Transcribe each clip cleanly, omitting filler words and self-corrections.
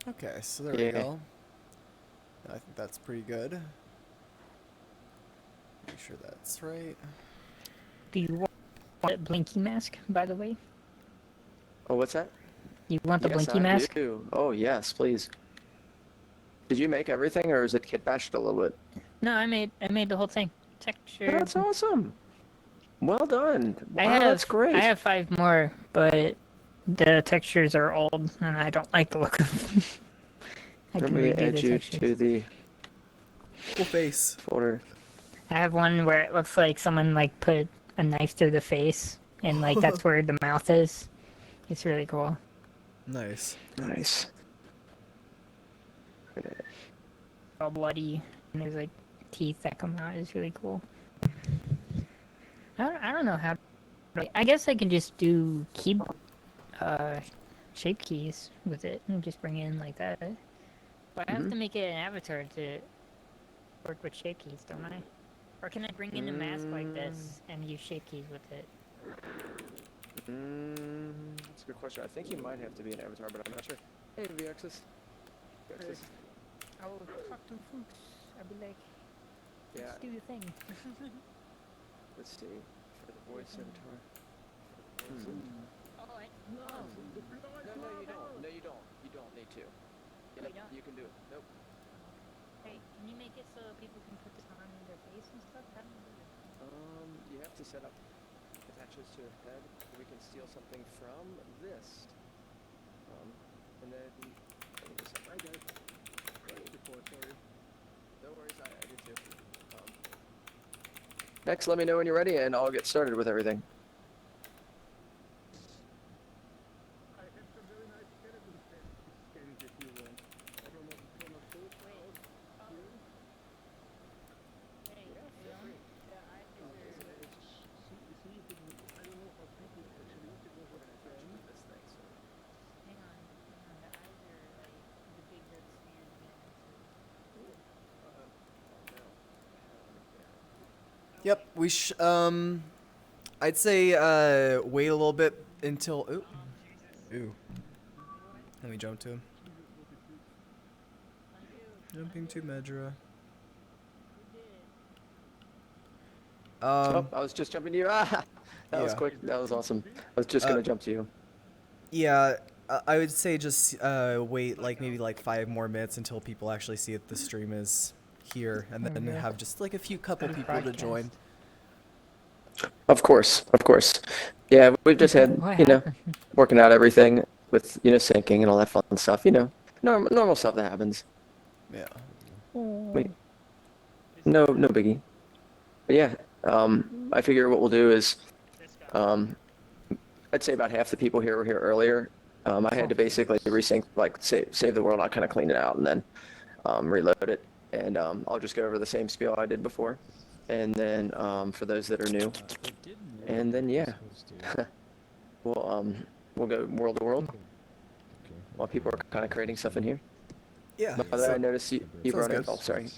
Okay, so there we go. I think that's pretty good. Make sure that's right. Do you want a blinky mask, by the way? Oh, what's that? You want the Yes, blinky I mask? do. Oh, yes, please. Did you make everything, or is it kit bashed a little bit? No, I made the whole thing. Texture. That's awesome. Well done. Wow, I that's great. have 5 more, but the textures are old, and I don't like the look of them. Let me add you to the Cool face. folder. I have one where it looks like someone like put a knife to the face, and like that's where the mouth is. It's really cool. Nice. Nice. All bloody, and there's like teeth that come out. It's really cool. I don't know how. I guess I can just do shape keys with it and just bring it in like that. But I have to make it an avatar to work with shape keys, don't I? Or can I bring in a mask like this and use shape keys with it? That's a good question. I think you might have to be an avatar, but I'm not sure. Hey, VXs. I will talk to Fuchs. I'll be like, let's do the thing. Let's see. For the voice avatar. Oh, No, you don't. No, you don't. You don't need to. You don't? You can do it. Nope. Hey, can you make it so people can put this on their face and stuff? How do you do it? You have to set up attaches to a head. We can steal something from this. And then I got it. Sorry. No worries, I did too. Next, let me know when you're ready, and I'll get started with everything. I have some very nice skeleton skins if you want. From a Folf house here. Hey, Yeah, feel free. yeah, I See if it, I don't know how people actually, if it was a friend. This thing, so. hang on. The eyes are like the big red spheres again. Yep, I'd say wait a little bit until ooh. Let me jump to him. Jumping to Medra. I was just jumping to you. That was quick. That was awesome. I was just gonna jump to you. Yeah, I would say just wait like maybe like 5 more minutes until people actually see that the stream is here, and then have just like a couple people to join. Of course. Yeah, we've just had, working out everything with, syncing and all that fun stuff, normal stuff that happens. Yeah. Wait. No biggie. But yeah, I figure what we'll do is, I'd say about half the people here were here earlier. I had to basically resync, like save the world. I kind of cleaned it out and then reload it. And I'll just go over the same spiel I did before. And then for those that are new, and then yeah, we'll go world to world while people are kind of creating stuff in here. Yeah. By the way, I noticed you brought in. Oh, sorry.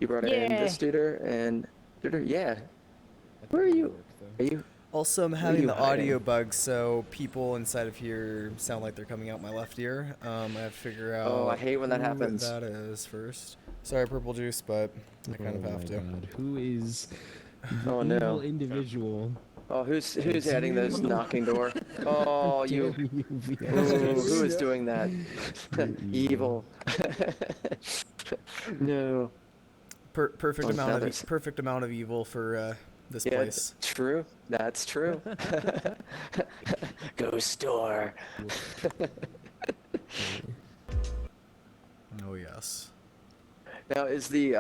You brought in this tutor and tutor. Yeah. Where are you? Are you? Also, I'm having the audio bug, so people inside of here sound like they're coming out my left ear. I have to figure out. Oh, I hate when that happens. That is first. Sorry, Purple Juice, but I kind of have to. God. Who is the Oh evil no. individual? Oh, who's adding those knocking door? Oh, you. Who is doing that? Evil. No. Perfect amount of evil for this place. True. That's true. Ghost door. Oh yes. Now is the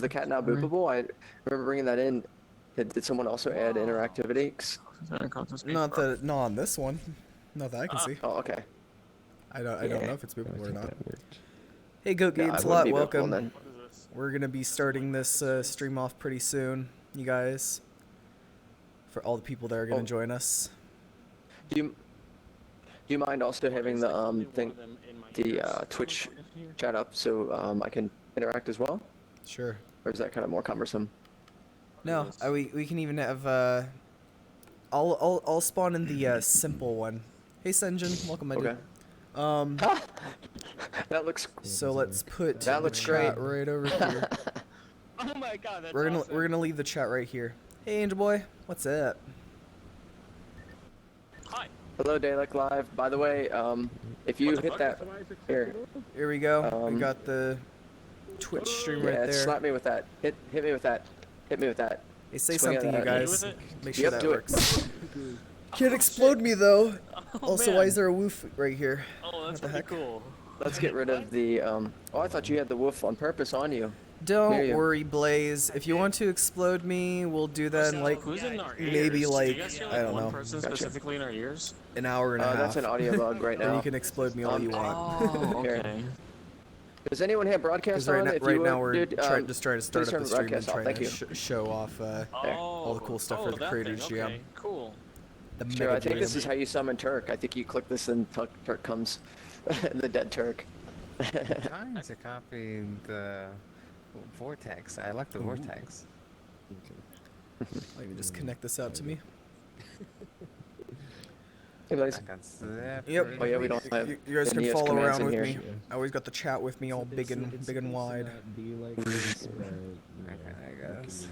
cat now boopable? I remember bringing that in. Did someone also add interactivity? Not on this one. Not that I can see. Oh, okay. I don't know if it's boopable or not. Hey, Goat Games Lot, welcome. We're gonna be starting this stream off pretty soon, you guys. For all the people that are gonna join us. Do you mind also having the Twitch chat up so I can interact as well? Sure. Or is that kind of more cumbersome? No, we can even have I'll spawn in the simple one. Hey Senjin, welcome my dude. That looks. So let's put That the looks chat great. right over here. Oh my god, that's We're awesome. gonna leave the chat right here. Hey, Angel Boy, what's up? Hi. Hello, Dalek Live. By the way, if you What the hit fuck? that here, Here we go. We got the Twitch stream right there. slap me with that. Hit me with that. Hit me with that. Hey, say swing at something, you that. guys. Hit Make sure Yep, that do it. works. Can't explode me though. Oh, Also, man. why is there a woof right here? Oh, that's What the pretty heck? cool. Let's get rid of the. Oh, I thought you had the wolf on purpose on you. Don't Miriam. worry, Blaze. If you want to explode me, we'll do that in like Who's in our maybe ears? like Do you guys hear, I don't one know, person specifically in our ears? an hour and a half. That's an audio bug right Then now. you can explode me all you want. Oh, Here. okay. Does anyone have broadcast Because on? If you right would, now we're dude, just trying to start please up turn the stream and broadcast off. trying Thank to you. show off all the cool stuff for the that Creators thing. Jam. Okay, cool. The Sure, I think Megajam. this is how you summon Turk. I think you click this and Turk comes. The dead Turk. Trying to copy the vortex. I like the vortex. Let me just connect this out to me. Hey, Blaze. I can zip. Yep. Oh yeah, we don't have. You guys can Neo's follow commands around in with here. me. I always got the chat with me all big and wide. I guess.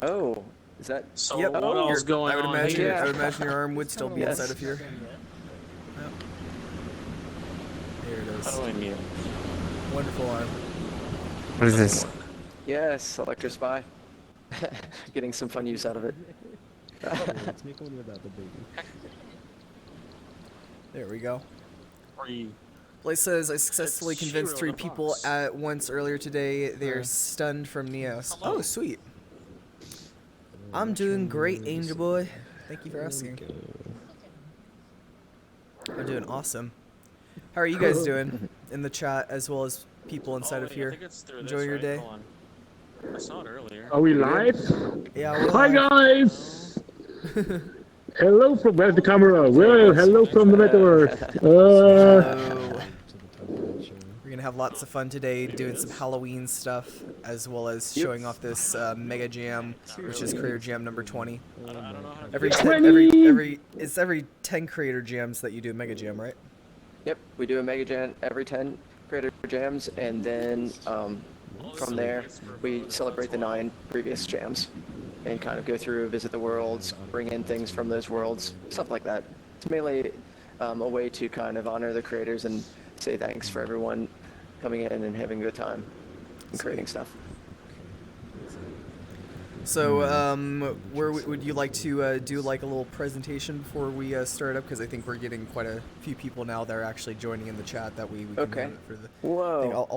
Oh, is that? So Yep. what else going I would on imagine. here? Yeah. I would imagine your arm would still be Yes. inside of here. Yep. There it How is. do I mute? Wonderful arm. What is this? Yes, Electrospy. Getting some fun use out of it. Let's make one without the baby. There we go. Are you? Blaze says, I successfully It's convinced Shiro 3 in a people box. at once earlier today. They're stunned from Neos. Hello. Oh, sweet. I'm doing great, Angel Boy. Thank you for asking. I'm doing awesome. How are you guys doing in the chat as well as people inside of I here? think it's through Enjoy this, your right? day. Hold on. I saw it earlier. Are we live? Yeah, we're Hi live. guys! Hello from where's the camera? Well, hello from the metaverse. Hello. We're gonna have lots of fun today doing some Halloween stuff as well as showing off this Mega Jam, which is Creator Jam number 20. I don't know how to Every do 10, it's every 10 Creator Jams that you do Mega Jam, right? Yep, we do a Mega Jam every 10 Creator Jams, and then from there we celebrate the 9 previous jams, and kind of go through, visit the worlds, bring in things from those worlds, stuff like that. It's mainly a way to kind of honor the creators and say thanks for everyone coming in and having a good time and creating stuff. So, where would you like to do like a little presentation before we start up? Because I think we're getting quite a few people now that are actually joining in the chat that we can Okay. run it for the. Whoa!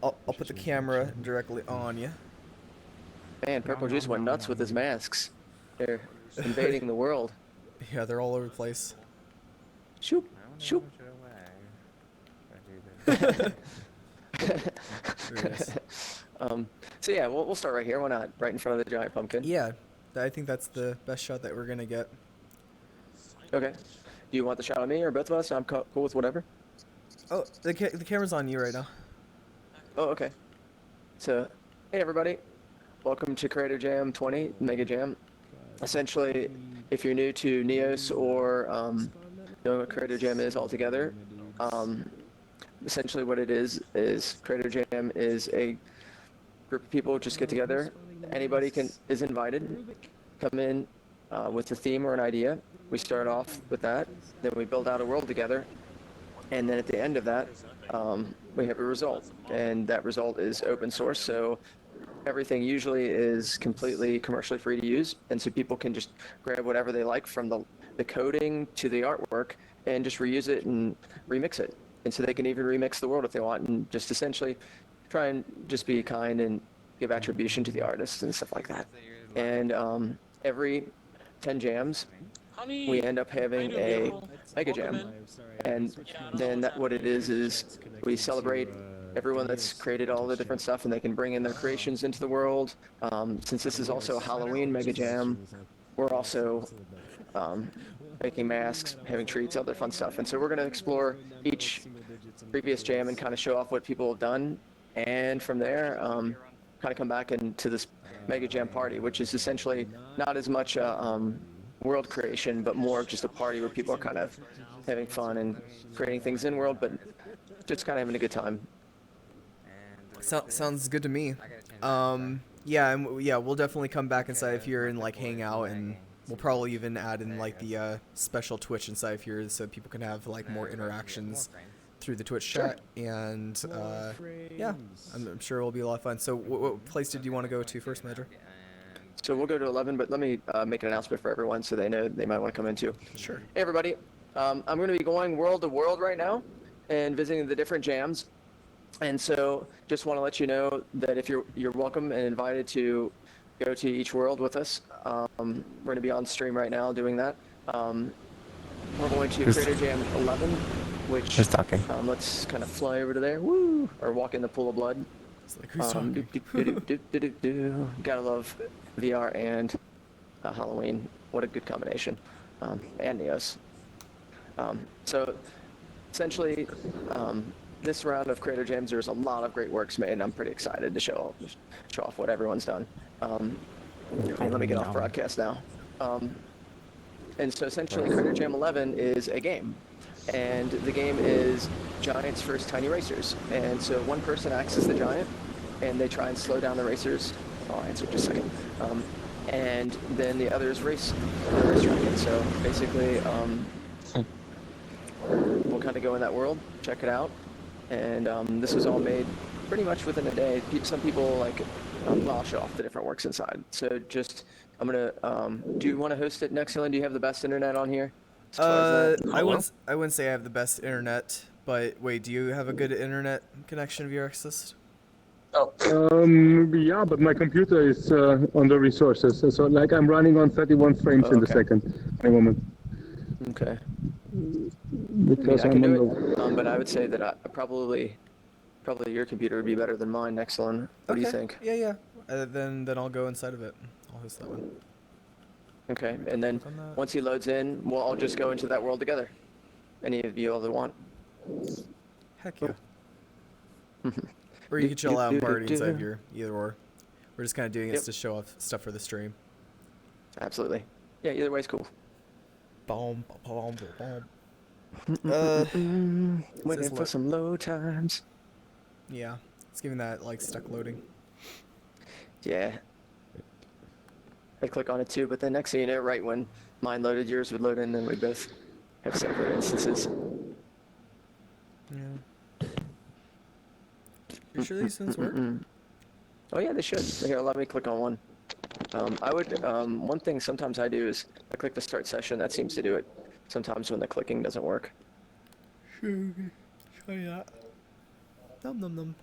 I'll put the camera directly on you. Man, Purple Juice went nuts with his masks. They're invading the world. Yeah, they're all over the place. Shoop, shoop. There it is. So yeah, we'll start right here. Why not? Right in front of the giant pumpkin. Yeah, I think that's the best shot that we're gonna get. Okay. Do you want the shot of me or both of us? I'm cool with whatever. Oh, the camera's on you right now. Oh, okay. So, hey everybody, welcome to Creator Jam 20 Mega Jam. Essentially, if you're new to Neos or know what Creator Jam is altogether, essentially what it is Creator Jam is a group of people just get together. Anybody is invited. Come in with a theme or an idea. We start off with that. Then we build out a world together. And then at the end of that, we have a result. And that result is open source. So everything usually is completely commercially free to use. And so people can just grab whatever they like from the coding to the artwork and just reuse it and remix it. And so they can even remix the world if they want and just essentially try and just be kind and give attribution to the artists and stuff like that. And every 10 jams, Honey, we end up having a beautiful? Mega Welcome Jam. in. And then what it is we celebrate everyone that's created all the different stuff, and they can bring in their creations into the world. Since this is also a Halloween Mega Jam, we're also making masks, having treats, other fun stuff. And so we're going to explore each previous jam and kind of show off what people have done. And from there, kind of come back into this Mega Jam party, which is essentially not as much world creation, but more of just a party where people are kind of having fun and creating things in world, but just kind of having a good time. And Sounds good to me. I gotta change my Yeah, and yeah, we'll definitely come back inside of here and like hang out, and lagging. we'll probably even add in like the special Twitch inside of here so people can have like more interactions through the Twitch chat. And yeah, I'm sure it'll be a lot of fun. So what place did you want to go to first, Major? So we'll go to 11, but let me make an announcement for everyone so they know they might want to come in too. Sure. Hey everybody, I'm going to be going world to world right now and visiting the different jams. And so just want to let you know that if you're welcome and invited to go to each world with us. We're going to be on stream right now doing that. We're going to Creator Jam 11, which Who's talking? let's kind of fly over to there, woo, or walk in the pool of blood. It's like, who's talking? Gotta love VR and Halloween. What a good combination. And Neos. So essentially, this round of Creator Jams, there's a lot of great works made, and I'm pretty excited to show off what everyone's done. And let me get off broadcast now. And so essentially, Creator Jam 11 is a game. And the game is Giants versus Tiny Racers. And so one person acts as the giant, and they try and slow down the racers. I'll answer just a second. And then the others race the racetrack. So basically, we'll kind of go in that world, check it out. And this was all made pretty much within a day. Some people like, I'll show off the different works inside. So just, I'm gonna, do you want to host it, Nexulan? Do you have the best internet on here? I wouldn't say I have the best internet, but wait, do you have a good internet connection, VRXist? Yeah, but my computer is on the resources, so like I'm running on 31 frames in the second at the moment. Okay. Because I can I'm do on it, but I would say that probably your computer would be better than mine, Nexulan. What do you think? Yeah. Then I'll go inside of it. I'll host that one. Okay, and then once he loads in, we'll all just go into that world together. Any of you all that want. Heck yeah. Or you can chill out and party inside of here, either or. We're just kind of doing this to show off stuff for the stream. Absolutely. Yeah, either way is cool. Boom, boom, Waiting for some load times. Yeah, it's giving that like stuck loading. Yeah. I click on it too, but then next thing you know, right when mine loaded, yours would load in, and we both have separate instances. Yeah. You sure these things work? Oh yeah, they should. Here, let me click on one. One thing sometimes I do is I click the start session. That seems to do it. Sometimes when the clicking doesn't work. Sure, show you that. Nom nom nom.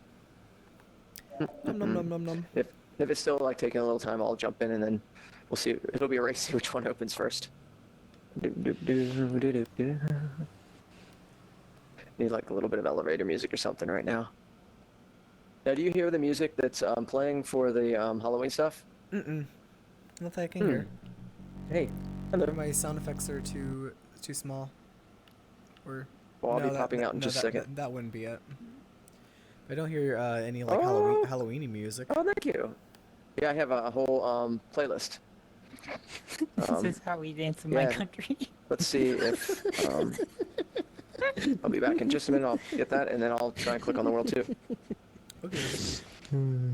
Nom nom nom nom nom. If it's still like taking a little time, I'll jump in and then we'll see. It'll be a race to see which one opens first. Need like a little bit of elevator music or something right now. Now, do you hear the music that's playing for the Halloween stuff? Not that I can hear. Hey, hello. My sound effects are too small. Or Well, I'll be popping out in just a second. That wouldn't be it. I don't hear any like Halloweeny music. Oh, thank you. Yeah, I have a whole playlist. This is how we dance in my country. Let's see if I'll be back in just a minute. I'll get that, and then I'll try and click on the world too. Okay.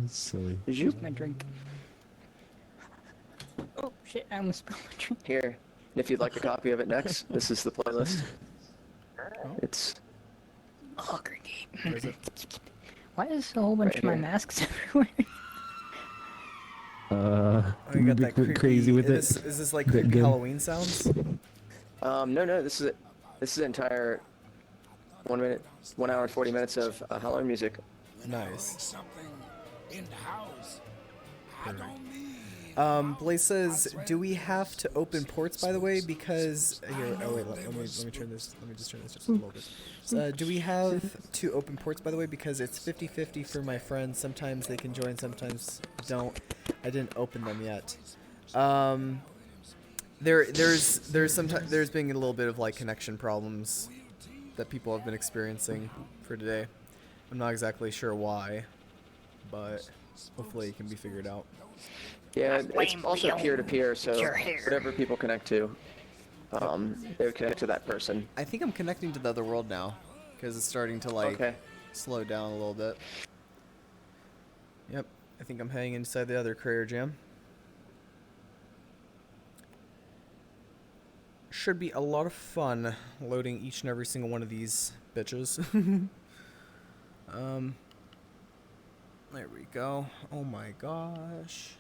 Silly. Did you? My drink. Oh shit! I almost spilled my drink. Here, and if you'd like a copy of it next, this is the playlist. It's Oh, great game. Where is it? Why is a whole bunch of my here. masks everywhere? Oh, you got that creepy, crazy with it. Is this like Is that creepy good? Halloween sounds? no, this is it. This is entire 1 hour and 40 minutes of Halloween music. Nice. Blaze says, do we have to open ports, by the way? Because here, oh wait, let me turn this. Let me just turn this just a little bit. So, do we have to open ports, by the way? Because it's 50-50 for my friends. Sometimes they can join, sometimes don't. I didn't open them yet. There's been a little bit of like connection problems that people have been experiencing for today. I'm not exactly sure why, but hopefully it can be figured out. Yeah, it's also peer-to-peer, so whatever people connect to, they would connect to that person. I think I'm connecting to the other world now. because it's starting to like Okay. slow down a little bit. Yep, I think I'm heading inside the other Creator Jam. Should be a lot of fun loading each and every single one of these bitches. There we go. Oh my gosh.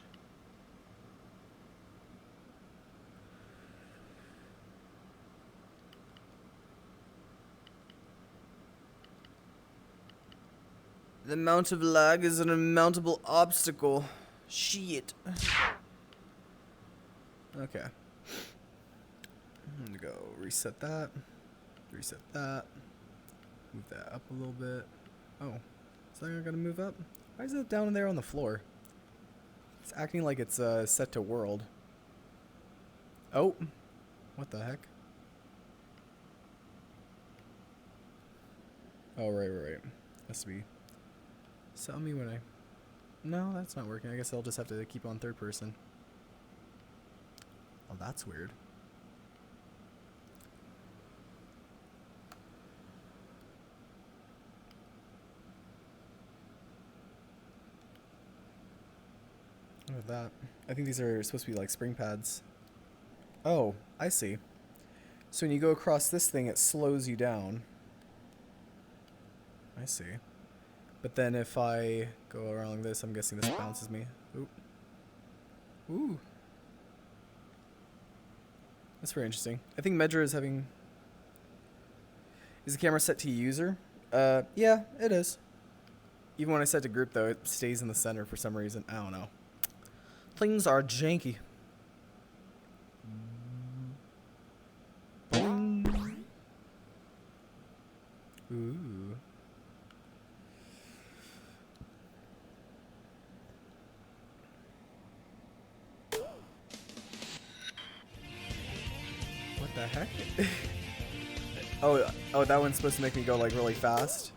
The amount of lag is an untountable obstacle. Shit. Okay. I'm gonna go reset that. Reset that. Move that up a little bit. Oh. Is that gonna move up? Why is it down there on the floor? It's acting like it's set to world. Oh. What the heck? Oh, right. Has to be. Tell me when I... No, that's not working. I guess I'll just have to keep on third person. Oh, that's weird. Look at that. I think these are supposed to be like spring pads. Oh, I see. So when you go across this thing, it slows you down. I see. But then if I go around this, I'm guessing this bounces me. Oop. Ooh. That's very interesting. I think Medra is having... Is the camera set to user? Yeah, it is. Even when I set to group, though, it stays in the center for some reason. I don't know. Things are janky. Ooh. What the heck? oh, that one's supposed to make me go like really fast.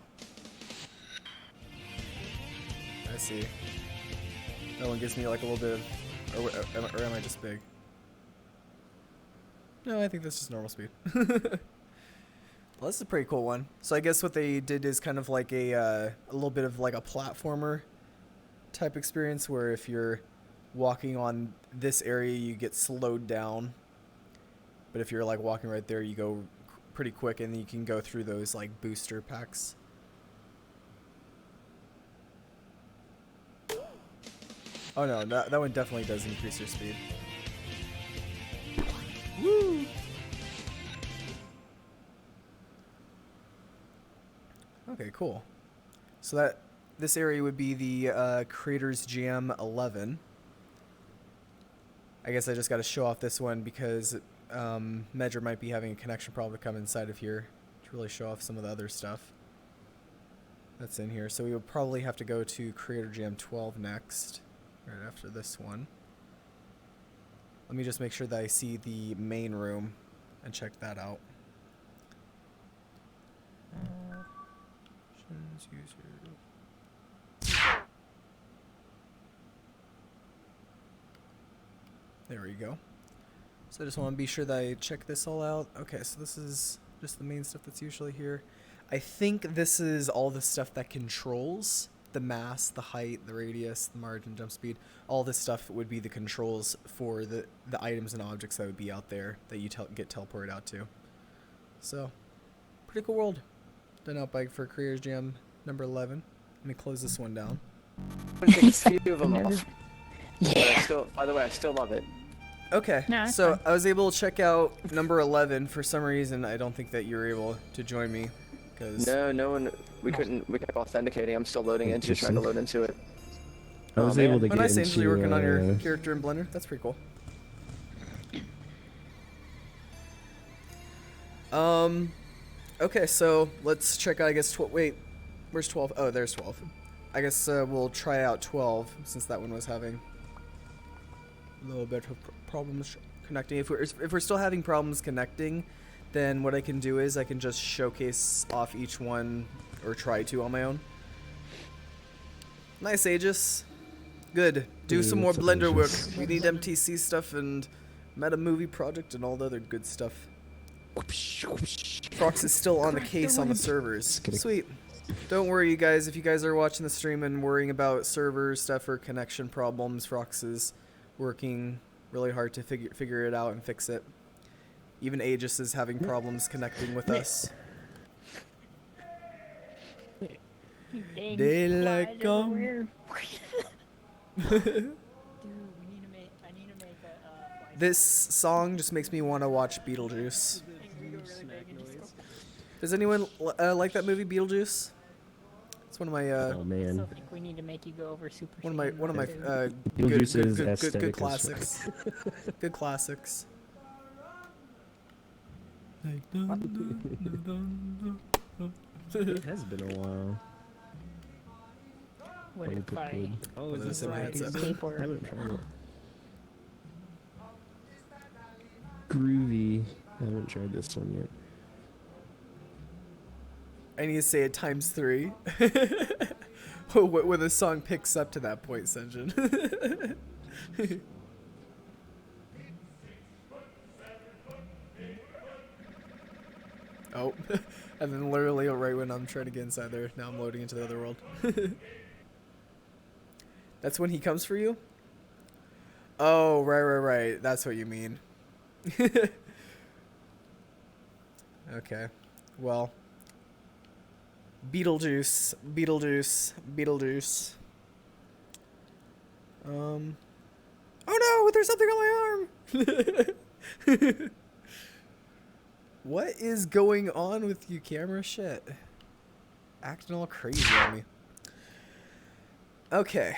I see. That one gives me like a little bit of, or am I just big? No, I think that's just normal speed. Well, this is a pretty cool one. So I guess what they did is kind of like a little bit of like a platformer type experience where if you're walking on this area, you get slowed down. But if you're like walking right there, you go pretty quick and you can go through those like booster packs. Oh no, that one definitely does increase your speed. Woo! Okay, cool. So this area would be the Creators Jam 11. I guess I just got to show off this one because Medra might be having a connection problem to come inside of here to really show off some of the other stuff that's in here. So we would probably have to go to Creator Jam 12 next, right after this one. Let me just make sure that I see the main room and check that out. There we go. So I just want to be sure that I check this all out. Okay, so this is just the main stuff that's usually here. I think this is all the stuff that controls the mass, the height, the radius, the margin, jump speed. All this stuff would be the controls for the items and objects that would be out there that you get teleported out to. So, pretty cool world. Done out by for Creators Jam number 11. Let me close this one down. I'm gonna take a few of them off. Yeah. But by the way, I still love it. Okay, No, it's so fine. I was able to check out number 11. For some reason, I don't think that you were able to join me. Cause No one. We kept authenticating. I'm still loading into, trying to load into it. I was man. able to Oh, get nice, into. Angel, you're working on your character in Blender. That's pretty cool. Okay, so let's check out, I guess, wait, where's 12? Oh, there's 12. I guess we'll try out 12, since that one was having a little bit of problems connecting. If we're still having problems connecting, then what I can do is I can just showcase off each one, or try to on my own. Nice, Aegis. Good. Do Hey, some more what's up, Blender work. Aegis? We need MTC stuff and Meta Movie Project and all the other good stuff. Frox is still on the case on the servers. Sweet. Don't worry, you guys. If you guys are watching the stream and worrying about server stuff or connection problems, Frox is working really hard to figure it out and fix it. Even Aegis is having problems connecting with us. Daylight come. Dude, I need to make a This song just makes me want to watch Beetlejuice. Does anyone like that movie Beetlejuice? It's one of my Oh I man. still think we need to make you go over Super one of my good Beetlejuice's good aesthetic classics. Good classics. It has been a while. What Hope it it by could. Oh, is This this is a my headset. I skateboard. haven't tried it. Groovy. I haven't tried this one yet. I need to say it times 3. When the song picks up to that point, Senjin. Oh, and then literally right when I'm trying to get inside there, now I'm loading into the other world. That's when he comes for you? Oh, right. That's what you mean. Okay. Well. Beetlejuice. Oh no, there's something on my arm! What is going on with you, camera? Shit. Acting all crazy on me. Okay.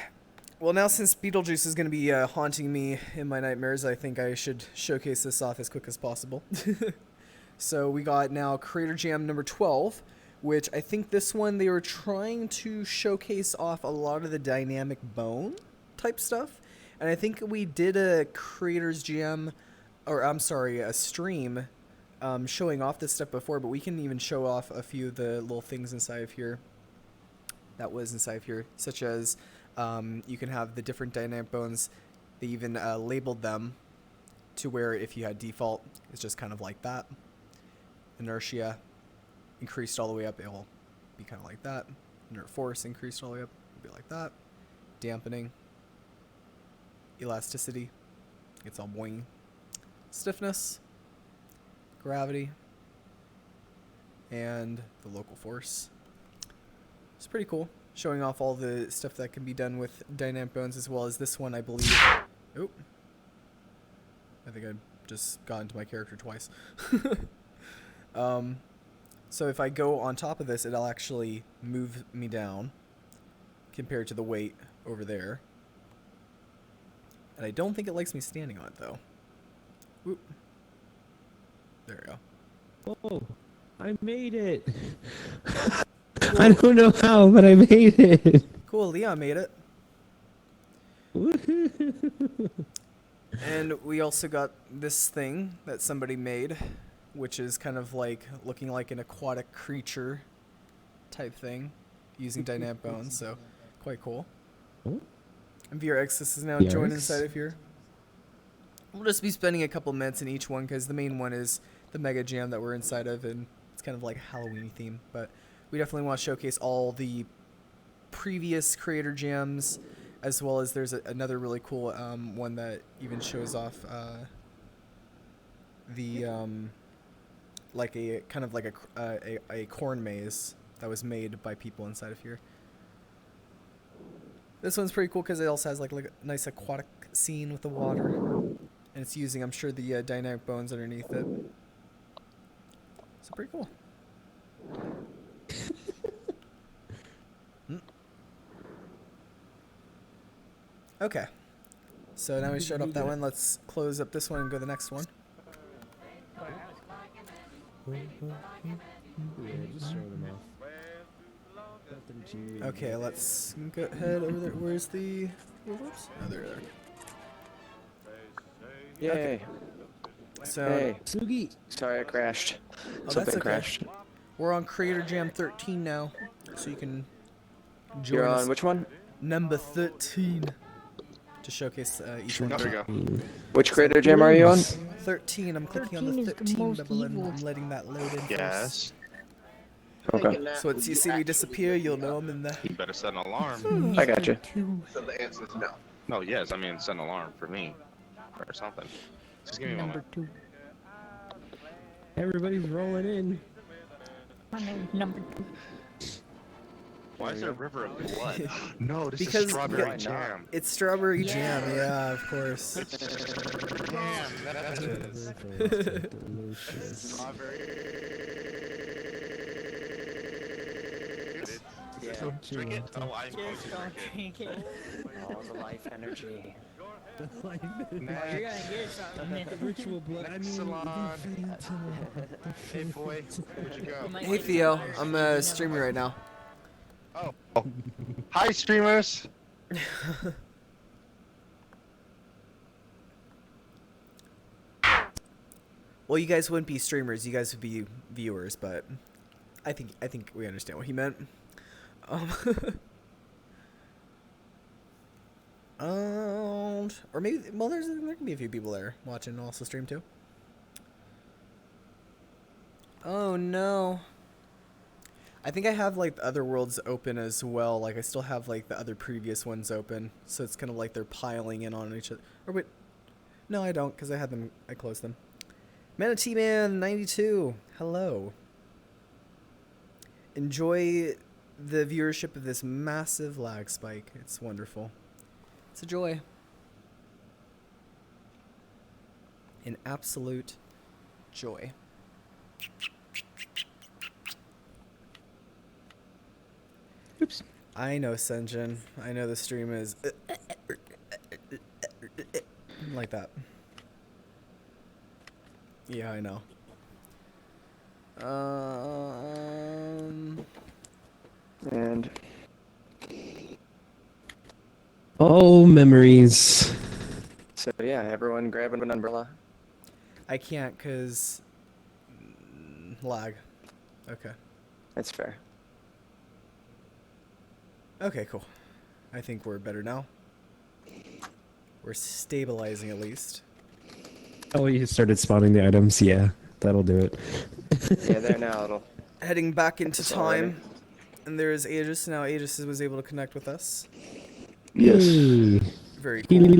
Well, now since Beetlejuice is going to be haunting me in my nightmares, I think I should showcase this off as quick as possible. So we got now Creator Jam number 12, which I think this one they were trying to showcase off a lot of the dynamic bone type stuff. And I think we did a Creator's Jam, or I'm sorry, a stream showing off this stuff before, but we can even show off a few of the little things inside of here that was inside of here, such as you can have the different dynamic bones. They even labeled them to where if you had default, it's just kind of like that. Inertia increased all the way up, it'll be kind of like that. Inert force increased all the way up, it'll be like that. Dampening. Elasticity, it's all boing. Stiffness. Gravity. And the local force. It's pretty cool. Showing off all the stuff that can be done with dynamic bones, as well as this one, I believe. Oop. I think I just got into my character twice. So if I go on top of this, it'll actually move me down compared to the weight over there. And I don't think it likes me standing on it, though. Oop. There we go. Oh, I made it. I don't know how, but I made it. Cool, Leon made it. Woohoo. And we also got this thing that somebody made, which is kind of like looking like an aquatic creature type thing using dynamic bones, so quite cool. Oh. And VRX is now VRX? joined inside of here. We'll just be spending a couple minutes in each one because the main one is the Megajam that we're inside of, and it's kind of like Halloween theme, but we definitely want to showcase all the previous Creator Jams, as well as there's another really cool one that even shows off the like a kind of like a corn maze that was made by people inside of here. This one's pretty cool because it also has like a nice aquatic scene with the water, and it's using, I'm sure, the dynamic bones underneath it. So pretty cool. Okay, so now we showed off that one. Let's close up this one and go to the next one. Yeah, just show them off. Nothing too- Okay, let's go ahead over there. Where's the... Whoops. Oh, there. Yay. Okay. So, Hey. Sugi. Sorry, I crashed. Oh, Something that's okay. crashed. We're on Creator Jam 13 now, so you can join You're us. on which one? Number 13. to showcase each one. There you go. Which creator jam are you on? 13. I'm clicking on 13 the is the 13 most bubble and evil. I'm letting that load in first. Yes. Okay. So once you see me disappear, you'll know I'm in the. You better set an alarm. I got you. So the answer is no. No, yes. I mean, set an alarm for me. Or something. Just give me a moment. Number 2. Everybody's rolling in. My name's number 2. Why is there a river of blood? No, this Because is strawberry yeah, jam. It's strawberry jam, yeah, of course. Damn, that's it. Yeah. Drink it? Oh, I'm going Just to don't drink drink it. All the life energy. You're gonna get something. The virtual blood. I mean, Nexulan. Hey, boy, where'd you go? You might Hey get Theo, some I'm virus. streaming right now. Oh. Hi, streamers. Well, you guys wouldn't be streamers, you guys would be viewers, but I think we understand what he meant. Or maybe, well, there can be a few people there watching and also stream too. Oh no. I think I have like the other worlds open as well. Like I still have like the other previous ones open, so it's kind of like they're piling in on each other. Or wait, no, I don't, because I closed them. Manatee Man 92, hello. Enjoy the viewership of this massive lag spike. It's wonderful. It's a joy. An absolute joy. Oops. I know, Senjin. I know the stream is like that. Yeah, I know. And Oh, memories. so yeah, everyone grab an umbrella. I can't cause lag. Okay. That's fair. Okay, cool. I think we're better now. We're stabilizing at least. Oh, you started spawning the items. Yeah, that'll do it. Yeah, there now. It'll. Heading back into That's all right. time. And there is Aegis. Now Aegis was able to connect with us. Yay. Very cool. There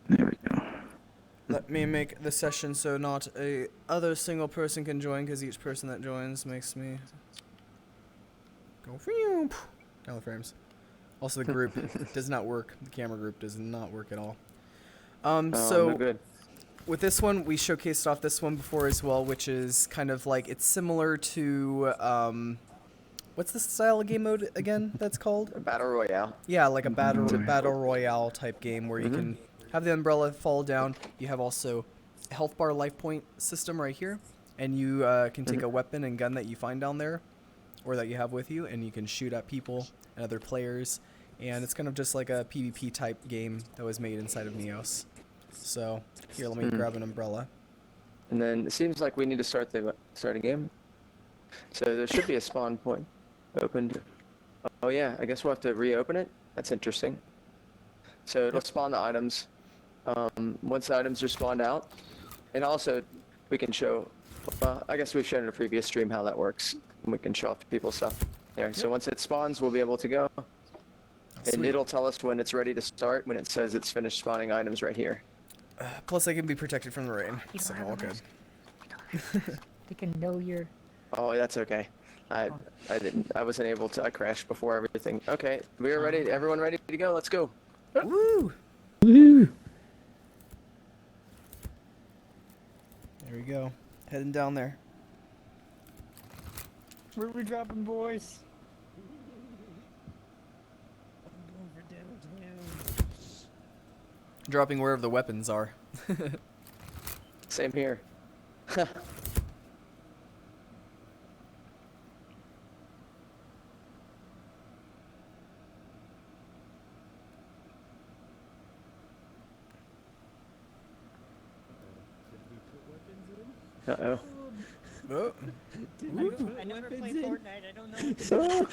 we go. Let me make the session so not a other single person can join, because each person that joins makes me go down the frames. Also, the group does not work. The camera group does not work at all. So no good. with this one, we showcased off this one before as well, which is kind of like, it's similar to what's the style of game mode again that's called? A battle royale. Yeah, like a battle royale type game where you can have the umbrella fall down. You have also a health bar life point system right here, and you can take a weapon and gun that you find down there, or that you have with you, and you can shoot at people and other players. And it's kind of just like a PvP type game that was made inside of Neos. So here, let me grab an umbrella. And then it seems like we need to start a game. So there should be a spawn point opened. Oh yeah, I guess we'll have to reopen it. That's interesting. So it'll spawn the items. Once the items are spawned out, and also we can show. I guess we've shown in a previous stream how that works. And we can show off to people stuff there. So once it spawns, we'll be able to go. And Sweet. it'll tell us when it's ready to start, when it says it's finished spawning items right here. Plus, I can be protected from the rain, You so don't have all a good. mask. They can know you're. Oh, that's okay. I wasn't able to. I crashed before everything. Okay, we are ready. Everyone ready to go? Let's go. Woo! Woohoo. There we go. Heading down there. Where we dropping, boys? Dropping wherever the weapons are. Same here. Uh-oh. Oh. I never played Fortnite. I don't know.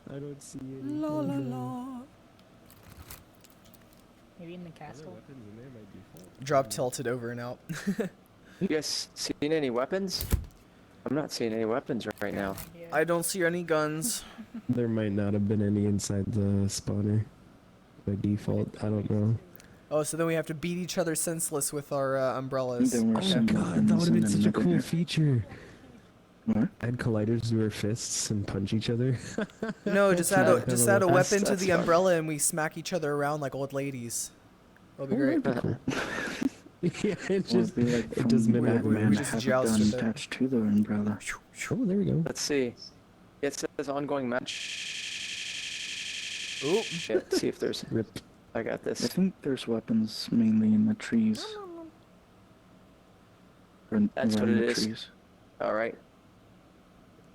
I don't see any. La la la. Maybe in the castle. Weapons in there by default. Drop tilted over and out. You guys seen any weapons? I'm not seeing any weapons right now. Yeah. I don't see any guns. There might not have been any inside the spawner by default. I don't know. Oh, so then we have to beat each other senseless with our umbrellas. There were Oh some god, that would have been weapons such a in the cool middle. feature. What? Add colliders to our fists and punch each other. No, just add Have a just a add a weapon. weapon to That's the fun. umbrella and we smack each other around like old ladies. That'll be great. Yeah, it Would just be like it does from mimic Batman we to just have a joust gun with it. attached to the umbrella. Oh, there we go. Let's see. It says ongoing match. Oop. Shit, see if there's. Rip. I got I this. think there's weapons mainly in the trees. Or That's what around it the is. trees. All right.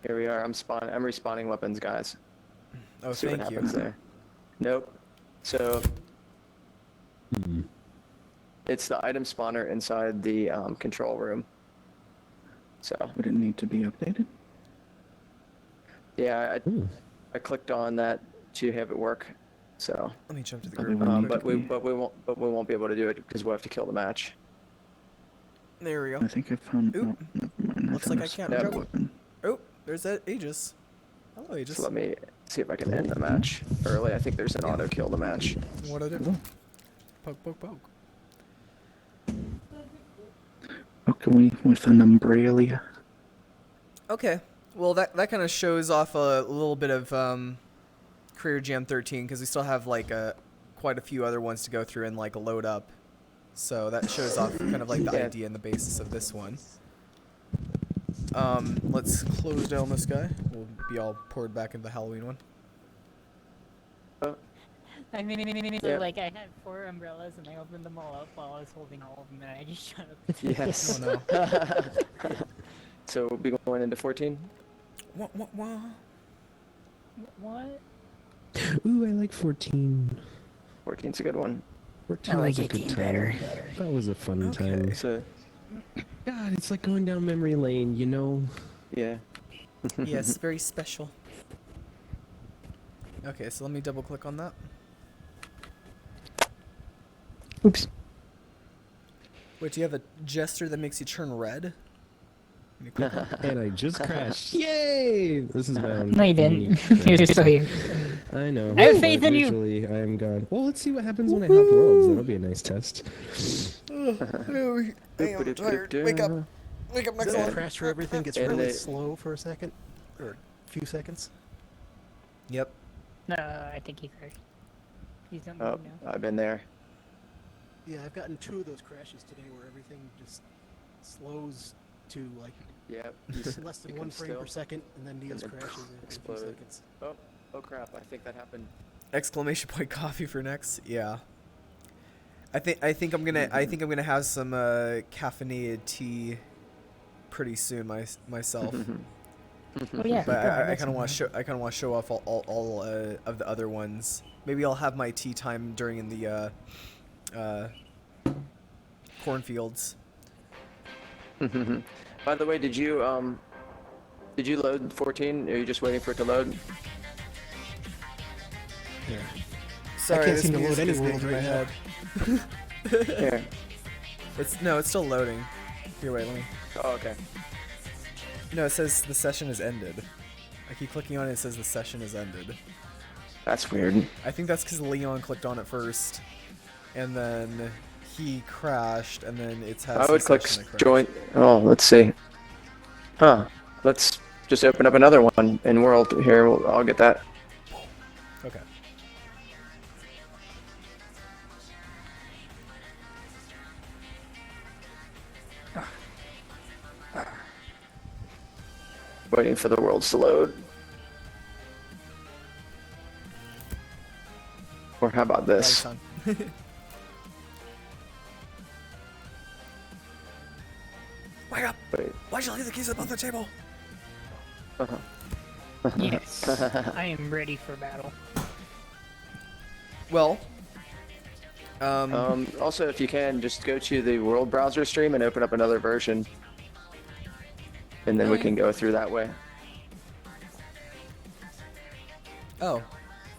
Here we are. I'm respawning weapons, guys. Oh, See what thank you. happens there. Nope. So Hmm. it's the item spawner inside the control room. So Would it need to be updated? yeah, Ooh. I clicked on that to have it work. So, Let me jump to the Probably group. wouldn't need but to we be. won't be able to do it because we'll have to kill the match. There we I go. think I found. Oop. Oh, never mind. Looks found like a I can't spare jump. weapon. Oh, there's that Aegis. Hello, Aegis. So let me see if I can end the match early. I think there's an auto kill the match. What I do? Poke, poke, poke. Oh, can we with an umbrella? Okay. Well, that kind of shows off a little bit of Career Jam 13 because we still have like quite a few other ones to go through and like load up. So that shows off kind of like the Yeah. idea and the basis of this one. Let's close down this guy. We'll be all poured back into the Halloween one. I mean, Yeah. like I had 4 umbrellas and I opened them all up while I was holding all of them and I just shut up. Yes. Oh no. So we'll be going into 14. Wah, wah, wah. What? Ooh, I like 14. 14's a good one. 14 I like was a 18 good time. better. That was a fun Okay. time. So God, it's like going down memory lane, you know? yeah. Yes, very special. Okay, so let me double click on that. Oops. Wait, do you have a gesture that makes you turn red? Let me click on- And I just crashed. Yay! This is my own. No, you didn't. unique You're just here. I know. I have but faith in you. Usually I am God. Well, let's see what happens when I hop worlds. That'll be a nice test. I am tired. Wake up. Wake up, Does Nexulan. that crash where everything gets And really they- slow for a second? Or a few seconds? Yep. No, I think he crashed. He's done Oh, now. I've been there. Yeah, I've gotten 2 of those crashes today where everything just slows to like Yep. less than you 1 can frame still- per second and then Neos then crashes in a few explode. seconds. Oh crap! I think that happened. Exclamation point coffee for Nex. Yeah. I think I'm gonna have some caffeinated tea pretty soon myself. Oh yeah. But I that's kind of want fine. to show off all of the other ones. Maybe I'll have my tea time during the cornfields. By the way, did you load 14? Are you just waiting for it to load? Yeah. Sorry, can't this seem to load music any is getting world to my right now. head. Here. It's still loading. Here, wait, let me. Oh, okay. No, it says the session is ended. I keep clicking on it. It says the session is ended. That's weird. I think that's because Leon clicked on it first, and then he crashed, and then it has. I the would click session that crashed. join. Oh, let's see. Huh. Let's just open up another one in world here. I'll get that. Okay. Waiting for the worlds to load. Or how about this? Son. Wake up! Wait. Why'd you leave the keys above the table? Yes. I am ready for battle. Well. Also, if you can, just go to the world browser stream and open up another version. And then we can go through that way. Oh,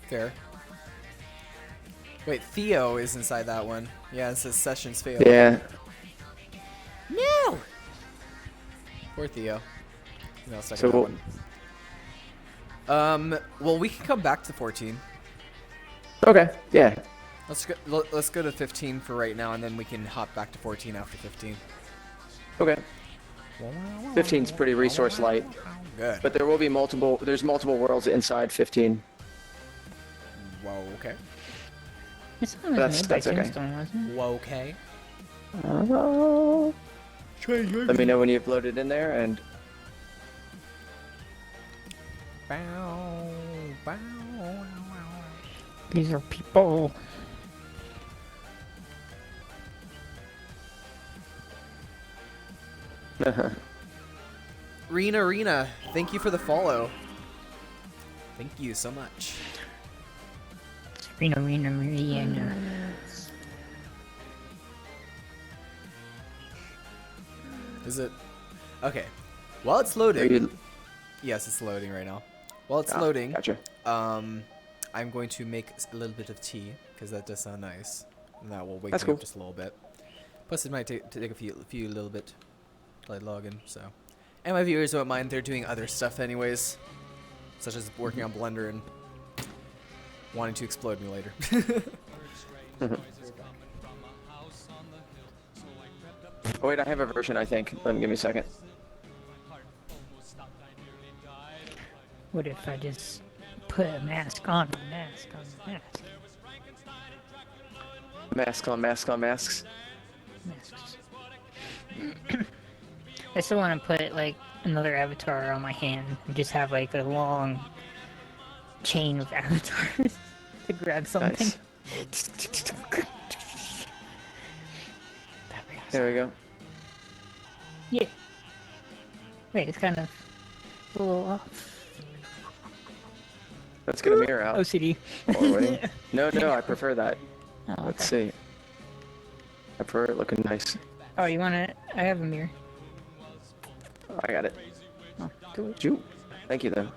fair. Wait, Theo is inside that one. Yeah, it says sessions failed. Yeah. No! Poor Theo. No, stuck in So that one. Well, we can come back to 14. okay, yeah. Let's go to 15 for right now, and then we can hop back to 14 after 15. Okay. 15's pretty resource light, Good. but there will be multiple. There's multiple worlds inside 15. Whoa, okay. This one was made by That's okay. Tombstone, wasn't it? Whoa, okay. Let me know when you've loaded in there, and Bow, bow, wow. These are people. Rena, thank you for the follow. Thank you so much. Rena. Is it? Okay. While it's loading. Yes, it's loading right now. While it's loading, gotcha. I'm going to make a little bit of tea because that does sound nice, and that will wake That's me cool. up just a little bit. Plus, it might take a few little bit till I log in. So, and my viewers don't mind. They're doing other stuff anyways, such as working on Blender and wanting to explode me later. Oh wait, I have a version. I think. Let me give me a second. What if I just put a mask on a mask on a mask? Mask on mask on masks. Masks. I still want to put like another avatar on my hand and just have like a long chain of avatars to grab something. Nice. There we go. Yeah. Wait, it's kind of a little off. Let's get a mirror out. OCD. Already. No, I prefer that. Oh, okay. Let's see. I prefer it looking nice. Oh, you want it? I have a mirror. I got it. Oh, do it. Shoot. Thank you, though.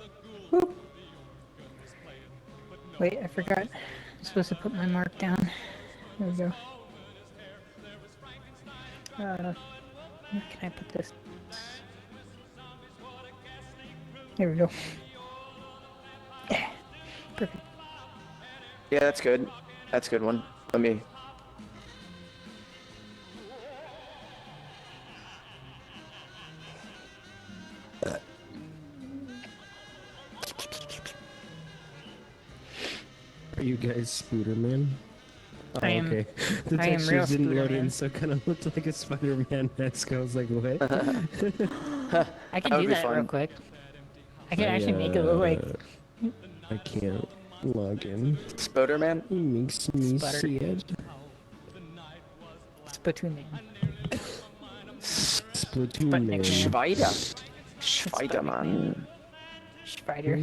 Wait, I forgot. I'm supposed to put my mark down. There we go. Where can I put this? There we go. Yeah. Perfect. Yeah, that's good. That's a good one. Let me. Are you guys Spooderman? Oh, I am- okay. The I am real textures didn't load in, Spooderman. so it kind of looked like a Spider-Man mask. I was like, what? I can That would do be that real fun. quick. I can actually make it look like I can't log in. Spoderman? It makes me Sputter. sad. Splatoon Man. Splatoon But man. next- Spider. Spider-Man. Spider.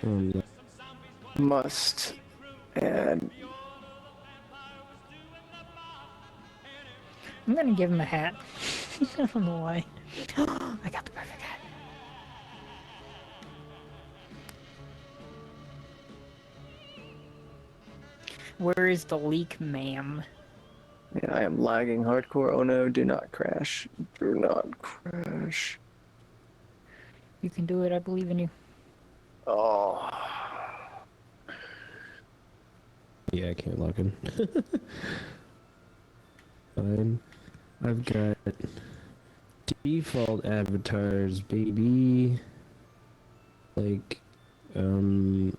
No. Must add. I'm gonna give him a hat. I don't know why. I got the perfect hat. Where is the leak, ma'am? Yeah, I am lagging hardcore. Oh no, do not crash. Do not crash. You can do it, I believe in you. Oh. Yeah, I can't log in. Fine. I've got default avatars, baby. Like, I don't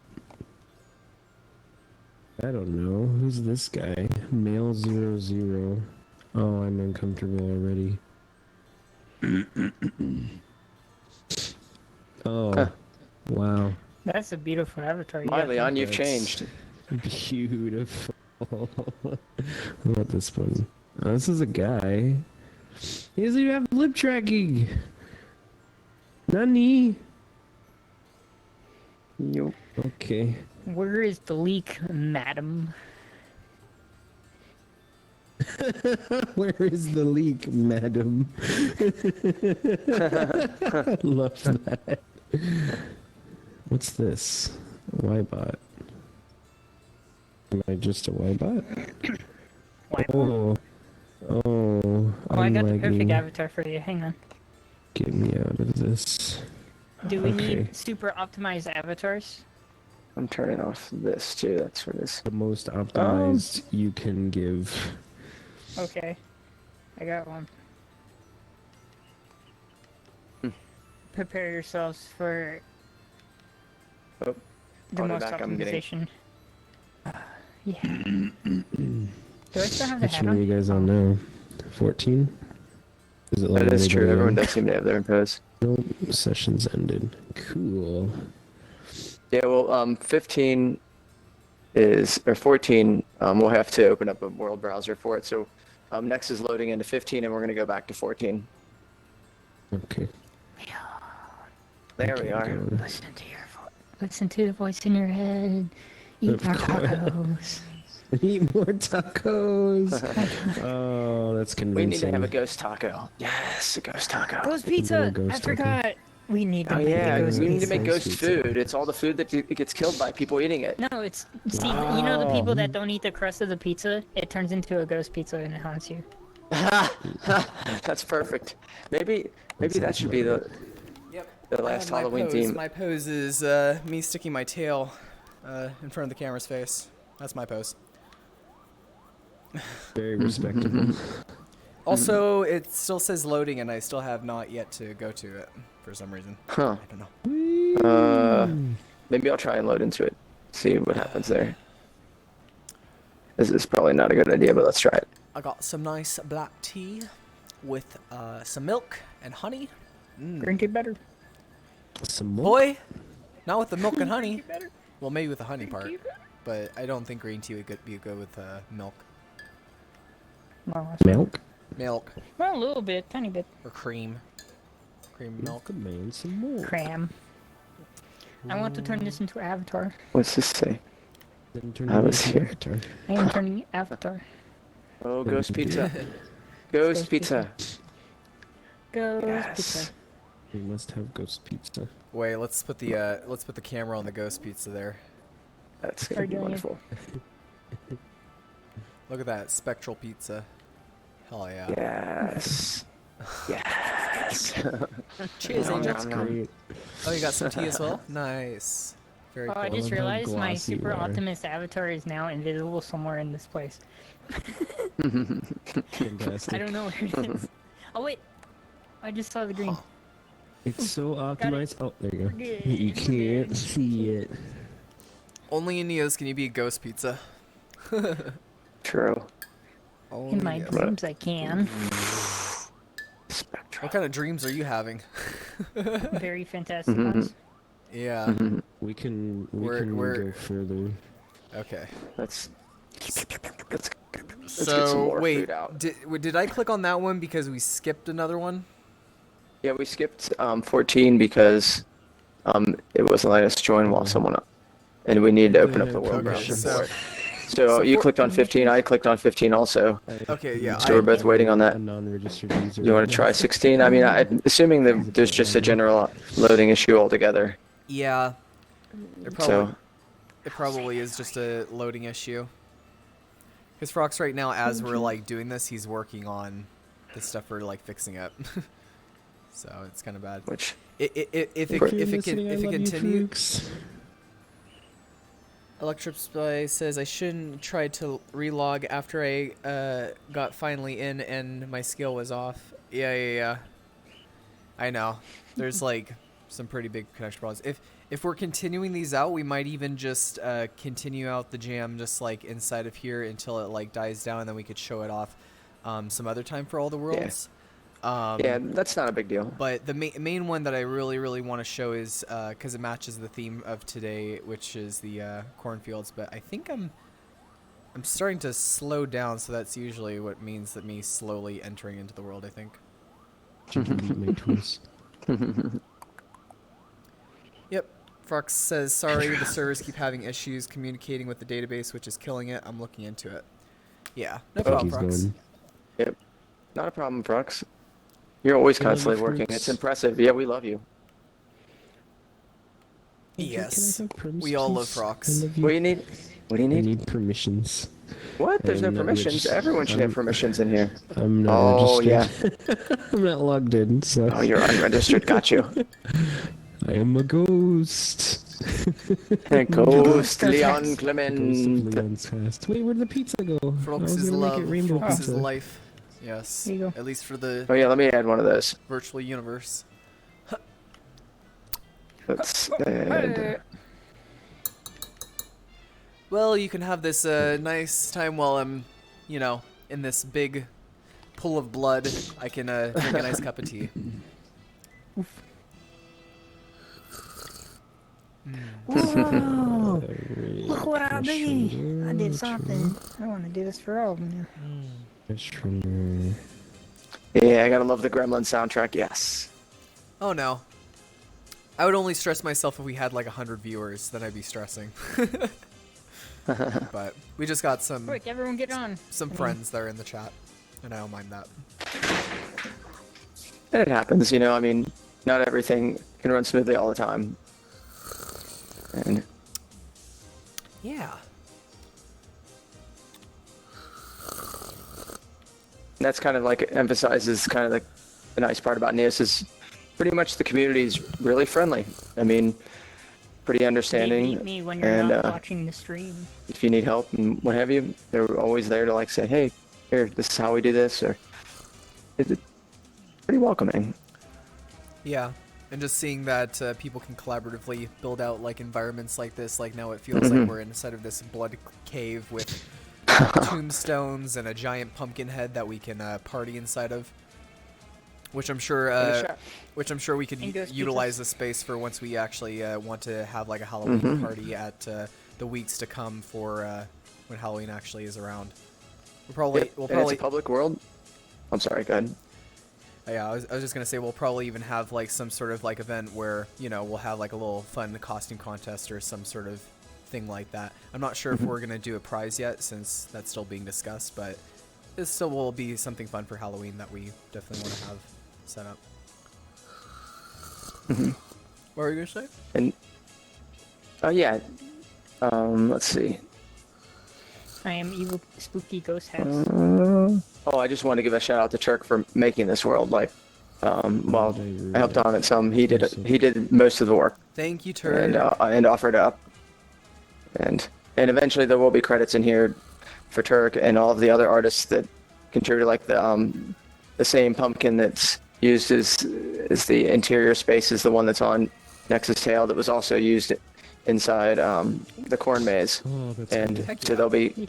know. Who's this guy? Male 00. Oh, I'm uncomfortable already. Oh, Huh. wow. That's a beautiful avatar. You My got there. Leon, you've That's changed. Beautiful. How about this one? Oh, this is a guy. He doesn't even have lip tracking. Nani? Yo. Okay. Where is the leak, madam? Where is the leak, madam? Love that. What's this? Y-bot. Am I just a Y-bot? Why? Oh, I I'm got the perfect lagging. avatar for you. Hang on. Get me out of this. Do we Okay. need super optimized avatars? I'm turning off this too. That's for this. The most optimized you can give. Okay. I got one. Prepare yourselves for Oh, the I'll be most back, I'm getting- optimization. Yeah. Do I still have the Which hat one are on? you guys on now? 14? Is it That is true. everybody Everyone on? does seem to have their impose. Nope, session's ended. Cool. Yeah, well, 15 is, or 14, we'll have to open up a world browser for it. So next is loading into 15, and we're going to go back to 14. Okay. There Okay, we are. go. Listen to your listen to the voice in your head. Eat Of more course. tacos. Eat more tacos. Oh, that's We convincing. need to have a ghost taco. Yes, a ghost taco. Ghost pizza! Ghost I taco. forgot! We need to Oh make yeah, a ghost we need to pizza. make ghost Pizza. food. It's all the food that gets killed by people eating it. No, it's... See, you know the people that don't eat the crust of the pizza? It turns into a ghost pizza and it haunts you. That's perfect. Maybe that should be the last my Halloween pose. theme. My pose is me sticking my tail in front of the camera's face. That's my pose. Very respectable. Also, it still says loading, and I still have not yet to go to it for some reason. Huh. I don't know. Maybe I'll try and load into it. See what happens there. This is probably not a good idea, but let's try it. I got some nice black tea with some milk and honey. Green tea better. Some more? Boy, not with the milk and honey. Well, maybe with the honey part, but I don't think green tea would be good with milk. Well, Milk? Milk well, a little bit, tiny bit. or cream. Cream milk. Milk man, some more. Cram. I want to turn this into Avatar. What's this say? Then turn I it was into here. Avatar. I am turning Avatar. Oh, ghost pizza. Ghost pizza. Ghost Yes. pizza. We must have ghost pizza. Wait, let's put the camera on the ghost pizza there. That's gonna be wonderful. Look at that spectral pizza. Hell yeah. Yes. Yes. Cheers, Nom, Angel. nom, nom. Great. Oh, you got some tea as well? Nice. Very Oh, cool. I just love how realized my glossy you Super are. Optimus Avatar is now invisible somewhere in this place. Fantastic. I don't know where it is. Oh wait, I just saw the green. It's so optimized. Oh, there you go. Good. You can't see it. Only in Neos can you be a ghost pizza. True. Only In my Neos. dreams, I can. Spectral. What kind of dreams are you having? Very fantastic ones. Yeah. We can We're- go further. Okay. Let's get some So more wait, food out. did I click on that one because we skipped another one? Yeah, we skipped 14 because it wasn't letting us join while someone up, and we needed to open up the world Okay, browser so- for it. So you clicked on 15. I clicked on 15 also. Okay, yeah. So we're both waiting on that. A non-registered user. You want to try 16? I mean, assuming that there's just a general loading issue altogether. Yeah. It So probably is just a loading issue. Because Frox right now, as we're like doing this, he's working on the stuff we're like fixing up. So it's kind of bad. which If it continues. Electrip Spy says I shouldn't try to relog after I got finally in and my skill was off. Yeah. I know. There's like some pretty big connection problems. If we're continuing these out, we might even just continue out the jam just like inside of here until it like dies down, and then we could show it off some other time for all the worlds. yeah, that's not a big deal. But the main one that I really want to show is because it matches the theme of today, which is the cornfields. But I think I'm starting to slow down, so that's usually what means that me slowly entering into the world, I think. My tools. Yep. Frox says, sorry, the servers keep having issues communicating with the database, which is killing it. I'm looking into it. Yeah, no problem, He's Frox. going. Yep, not a problem, Brooks. You're always We love you, constantly working. Fruits. It's impressive. Yeah, we love you. Yes. We all love frocks. What do you need? What do you I need? need permissions. What? There's no I'm not permissions. rich. Everyone should have permissions in here. I'm not Oh, registered. I'm not logged in, so. Oh, you're unregistered. Got you. I am a ghost. Ghost Leon Ghost of Clement. Leon's past. Wait, where'd the pizza go? I Frocks was is gonna make love. it rainbow Frocks pizza. is life. Yes. There you go. At least for the Oh yeah, let me add one of those. virtual universe. Let's add. Well, you can have this nice time while I'm, you know, in this big pool of blood. I can drink a nice cup of tea. Whoa! Look what I did! I did something. I want to do this for all of them now. Yeah, I gotta love the Gremlin soundtrack. Yes. Oh no. I would only stress myself if we had like 100 viewers, then I'd be stressing. But we just got some Quick, everyone get on. some friends there in the chat, and I don't mind that. And it happens, you know. I mean, not everything can run smoothly all the time. And Yeah. that's kind of like emphasizes kind of the nice part about Neos is pretty much the community is really friendly. I mean, pretty understanding. Meet me when you're and not watching the stream. if you need help and what have you, they're always there to like say, hey, here, this is how we do this, or it's pretty welcoming. Yeah. And just seeing that people can collaboratively build out like environments like this, like now it feels like we're inside of this blood cave with tombstones and a giant pumpkin head that we can party inside of. Which I'm sure we could And ghost utilize the space for once we actually want to have like a Halloween party at the weeks to come for when Halloween actually is around. We'll And probably it's a public world. I'm sorry, go ahead. Yeah, I was just gonna say we'll probably even have like some sort of like event where, you know, we'll have like a little fun costume contest or some sort of thing like that. I'm not sure if we're gonna do a prize yet since that's still being discussed, but it still will be something fun for Halloween that we definitely want to have set up. What were you gonna say? And yeah, let's see. I am evil, spooky ghost house. Oh, I just want to give a shout out to Turk for making this world. Like, while I helped on it some, he did most of the work Thank you, Turd. and offered up. And eventually there will be credits in here for Turk and all of the other artists that contributed, like the same pumpkin that's used as the interior space is the one that's on Nexus Tail that was also used inside the corn maze. Oh, that's And cool. so there'll be,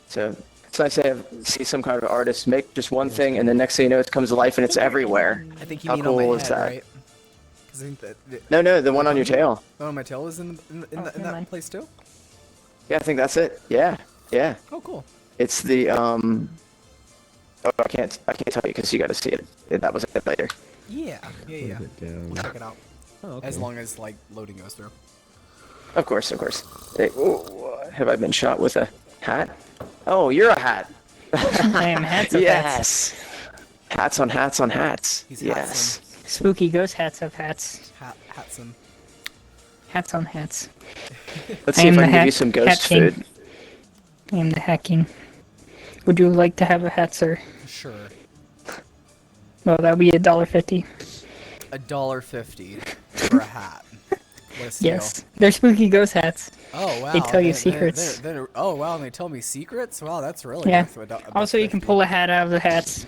so it's nice to see some kind of artist make just one thing, and then next thing you know, it comes to life and it's everywhere. I think you How mean cool on my is head, that? right? 'Cause I think that No, the one on your tail. oh, my tail is in never that mind. place too. Yeah, I think that's it. Yeah. Oh, cool. It's the Oh, I can't tell you because you got to see it. That was it later. Yeah. Put it down. We'll check it out. Oh, okay. As long as like loading goes through. Of course. Hey, ooh, have I been shot with a hat? Oh, you're a hat. I am hats of hats. Yes. Hats on hats on hats. He's Yes. Spooky ghost hats of hats. Hatson. Hats on hats. Let's I see am if I the can give you hat- some hat ghost king. food. I am the hacking. Would you like to have a hat, sir? Sure. Well, that would be $1.50. $1.50 for a hat. What a steal. Yes, they're spooky ghost hats. Oh wow. They tell you secrets. Oh wow, and they tell me secrets. Wow, that's really Yeah. worth a Also, you can $1.50. pull a hat out of the hats.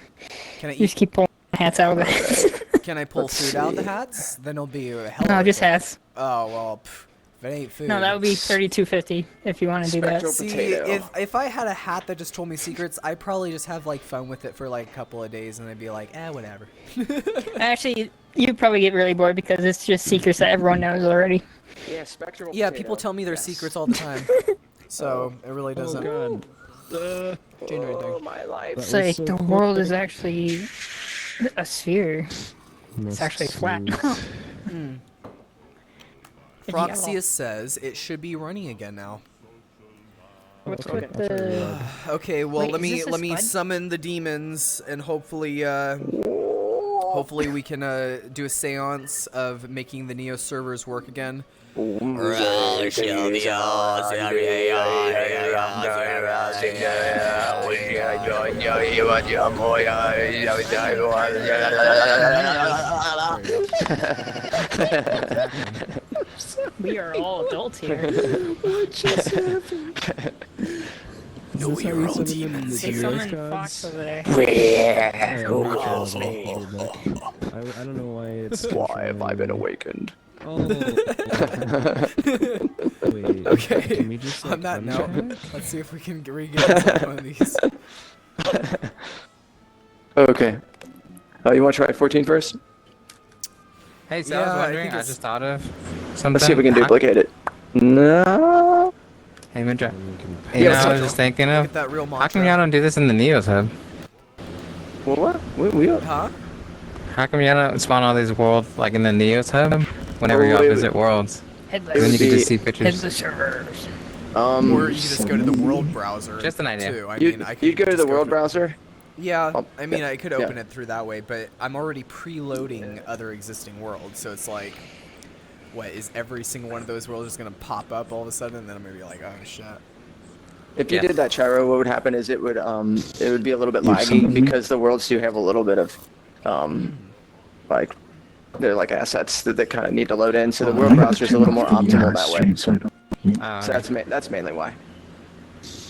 Can I You just keep pulling hats out of the hats. Can I pull Let's food out of the see. hats? Then it'll be a hell. No, of a just thing. hats. Oh well, if it ain't food. No, that would be $32.50 if you want to do that. Spectral See, potato. if I had a hat that just told me secrets, I'd probably just have like fun with it for like a couple of days, and I'd be like, whatever. Actually, you'd probably get really bored because it's just secrets that everyone knows already. Yeah, spectral Yeah, potato. people tell me their Yes. secrets all the time, so it really doesn't God. change Oh, anything. my life. That It's like was so the cool. world is actually a sphere. It's actually flat. Froxius says it should be running again now. What's Okay, with I'll try to the... log. Okay, well Wait, let is me this a let me spud? summon the demons and hopefully Hopefully we can do a seance of making the Neo servers work again. We are all adults here. What just happened? No, we are all demons They here. summoned Fox over there. Who calls me? I don't know why it's. Why have I been awakened? Oh. Wait. Okay, Can we just, like, on that note, uncheck? let's see if we can re-get one of these. Okay. You want to try 14 first? Hey, so I Yeah, was I wondering, think I it's- just thought of something. Let's see if we can duplicate it. No. Hey, Midra. And we can You know, what's I up, was just thinking Get of, that real how come mantra. y'all don't do this in the Neos hub? Well, what? We Huh? How come y'all don't spawn all these worlds, like, in the Neos hub whenever y'all visit worlds? Headless. And then you can be- just see pictures. Headless servers. Or you can just go to the world browser. Just an idea. Too. I you, mean, I could you'd go to just the world to- browser. Yeah, Oh, I mean, I could open yeah. it through that way, but I'm already preloading other existing worlds, so it's like, what, is every single one of those worlds just gonna pop up all of a sudden, and then I'm gonna be like, oh shit. If you Yeah. did that, Chiro, what would happen is it would be a little bit You laggy summoned me? because the worlds do have a little bit of like they're like assets that kind of need to load in. So the world browser is a little more optimal that way. So I don't- Oh, So that's mainly why.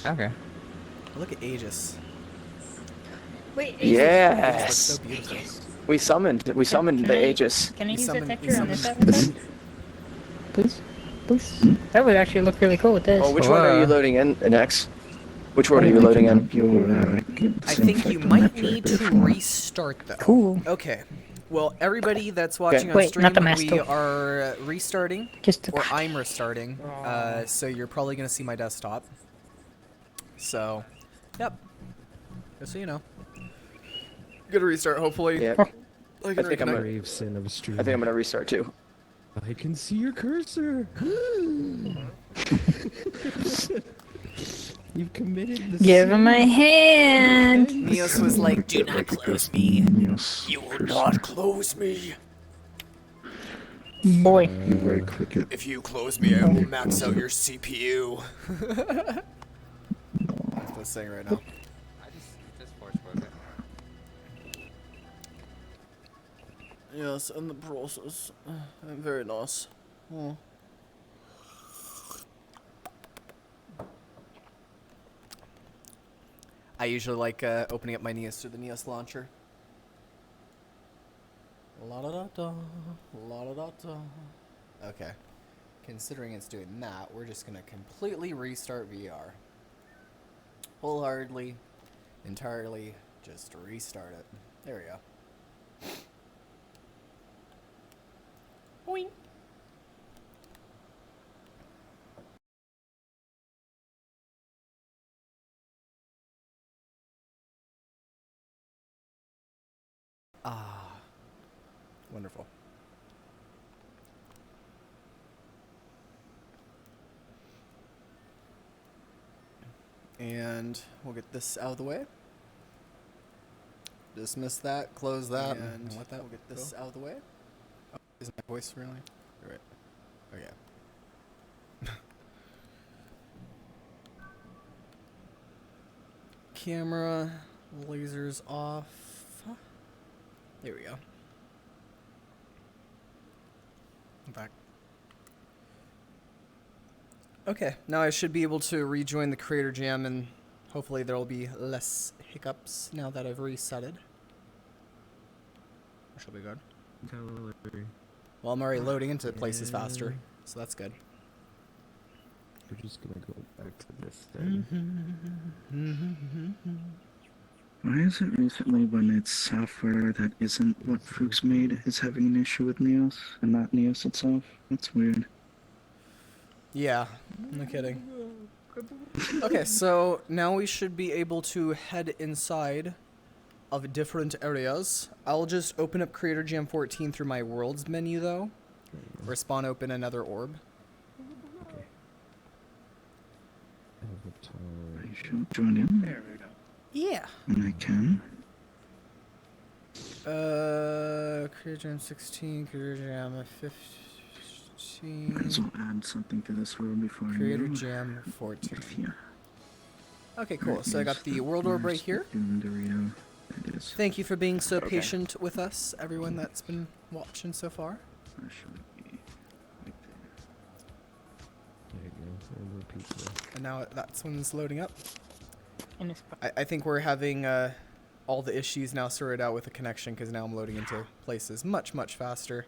okay. Look at Aegis. Wait, Aegis Yes. looks so beautiful. We summoned the Aegis. Can I use the summoned- texture on this summoned- episode? Please? Please? That would actually look really cool with this. Oh, which one are you loading in, Nex? Which one are you loading in? I think you might need to restart though. Cool. Okay. Well, everybody that's watching on Wait, stream, not the we master. are restarting, Just the or I'm restarting. Oh. So you're probably gonna see my desktop. So, yep. Just so you know. Gonna restart, hopefully. Yeah. I I can think I'm reconnect. gonna- Brave sin of stream. I think I'm gonna restart too. I can see your cursor. You've committed the Give sin. him a hand. Neos was like, "Do not close me. Yes. You will not close me. Boy. You right click it. If you close me, I will max out your CPU." That's what I'm saying right now. I just force broke it. Yes, and the process. Very nice. Oh. I usually like opening up my Neos through the Neos launcher. La da da da, la da da da. Okay. Considering it's doing that, we're just gonna completely restart VR. Wholeheartedly, entirely, just restart it. There we go. Boing. Ah, wonderful. And we'll get this out of the way. Dismiss that, close that, and let that. We'll get this out of the way. Oh, is my voice really? You're right. Okay. Camera, lasers off. There we go. Back. Okay, now I should be able to rejoin the Creator Jam, and hopefully there will be less hiccups now that I've resetted. Which will be good. Well, I'm already loading into places faster, so that's good. We're just gonna go back to this thing. Why is it recently when it's software that isn't what Fuchs made is having an issue with Neos and not Neos itself? That's weird. Yeah, no kidding. Okay, so now we should be able to head inside of different areas. I'll just open up Creator Jam 14 through my Worlds menu, though. Or spawn open another orb. Okay. I shall join in Yeah. when I can. Creator Jam 16, Creator Jam 15. Might as well add something to this world before Creator you. Jam 14. Yeah. Okay, cool. So I got the world orb right here. Dorito. It is. Thank you for being so patient with us, everyone that's been watching so far. That should be right There you go. A little pizza. And now that's when it's loading up. In this I think we're having all the issues now sorted out with the connection because now I'm loading into places much, much faster.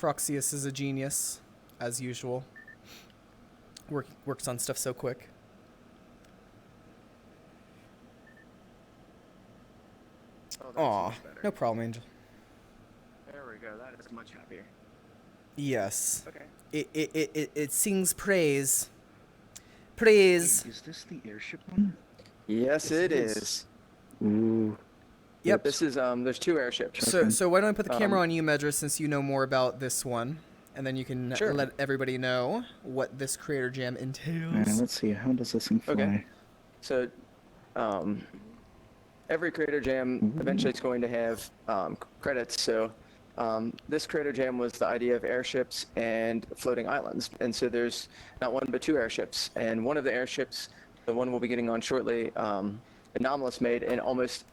Froxius is a genius, as usual. Works on stuff so quick. Aw, no problem, Angel. There we go. That is much happier. Yes. Okay. It sings praise. Praise. Hey, is this the airship one? Yes, it is. Ooh. Yep. This is there's 2 airships. So why don't I put the camera on you, Medra, since you know more about this one, and then you can Sure. let everybody know what this Creator Jam entails. Alright, let's see. How does this thing fly? Okay. So, every Creator Jam eventually is going to have credits. So, this Creator Jam was the idea of airships and floating islands. And so there's not 1 but 2 airships. And one of the airships, the one we'll be getting on shortly, Anomalous made, and almost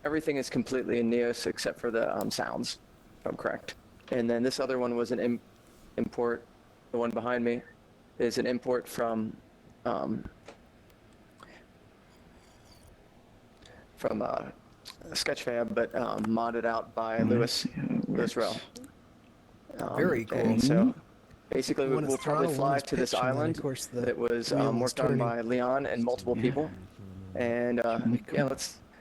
everything is completely in Neos except for the sounds, if I'm correct. And then this other one was an import. The one behind me is an import from Sketchfab, but modded out by Lewis Rowe. Very cool. And so basically One is we'll probably throttle, fly one is to this pitch, and then, island of course, the that was wheel is worked on turning. by Leon and multiple people. And yeah,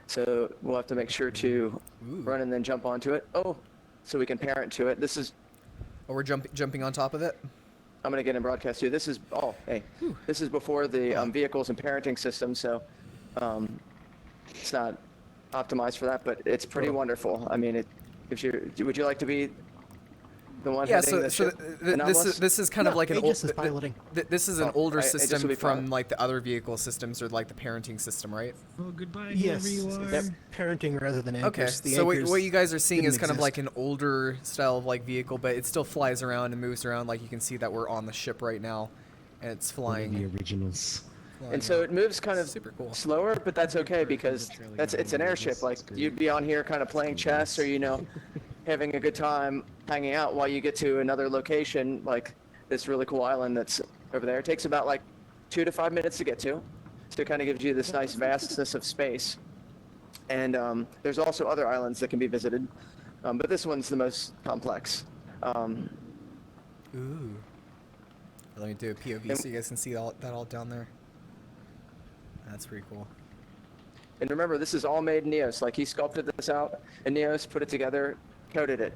so we'll have to make sure to run and then jump onto it. Oh, so we can parent to it. This is, Oh, we're jumping on top of it? I'm going to get in broadcast too. This is, this is before the vehicles and parenting system, so it's not optimized for that, but it's pretty wonderful. I mean, would you like to be the one heading the ship? This is kind of like an old. Aegis is piloting. This is an older Aegis will system be from fine. like the other vehicle systems or like the parenting system, right? Oh, goodbye, Yes, whoever you are. it's parenting rather than anchors. Okay, The so anchors what you guys are seeing is didn't kind of exist. like an older style of like vehicle, but it still flies around and moves around. Like you can see that we're on the ship right now, and it's One of the flying. originals. And so it moves kind of Super cool. slower, but that's okay because it's an airship. Like you'd be on here kind of playing chess or having a good time hanging out while you get to another location like this really cool island that's over there. It takes about like 2 to 5 minutes to get to, so it kind of gives you this nice vastness of space. And there's also other islands that can be visited, but this one's the most complex. Ooh. Let me do a POV so you guys can see that all down there. That's pretty cool. And remember, this is all made in Neos. Like he sculpted this out in Neos, put it together, coded it.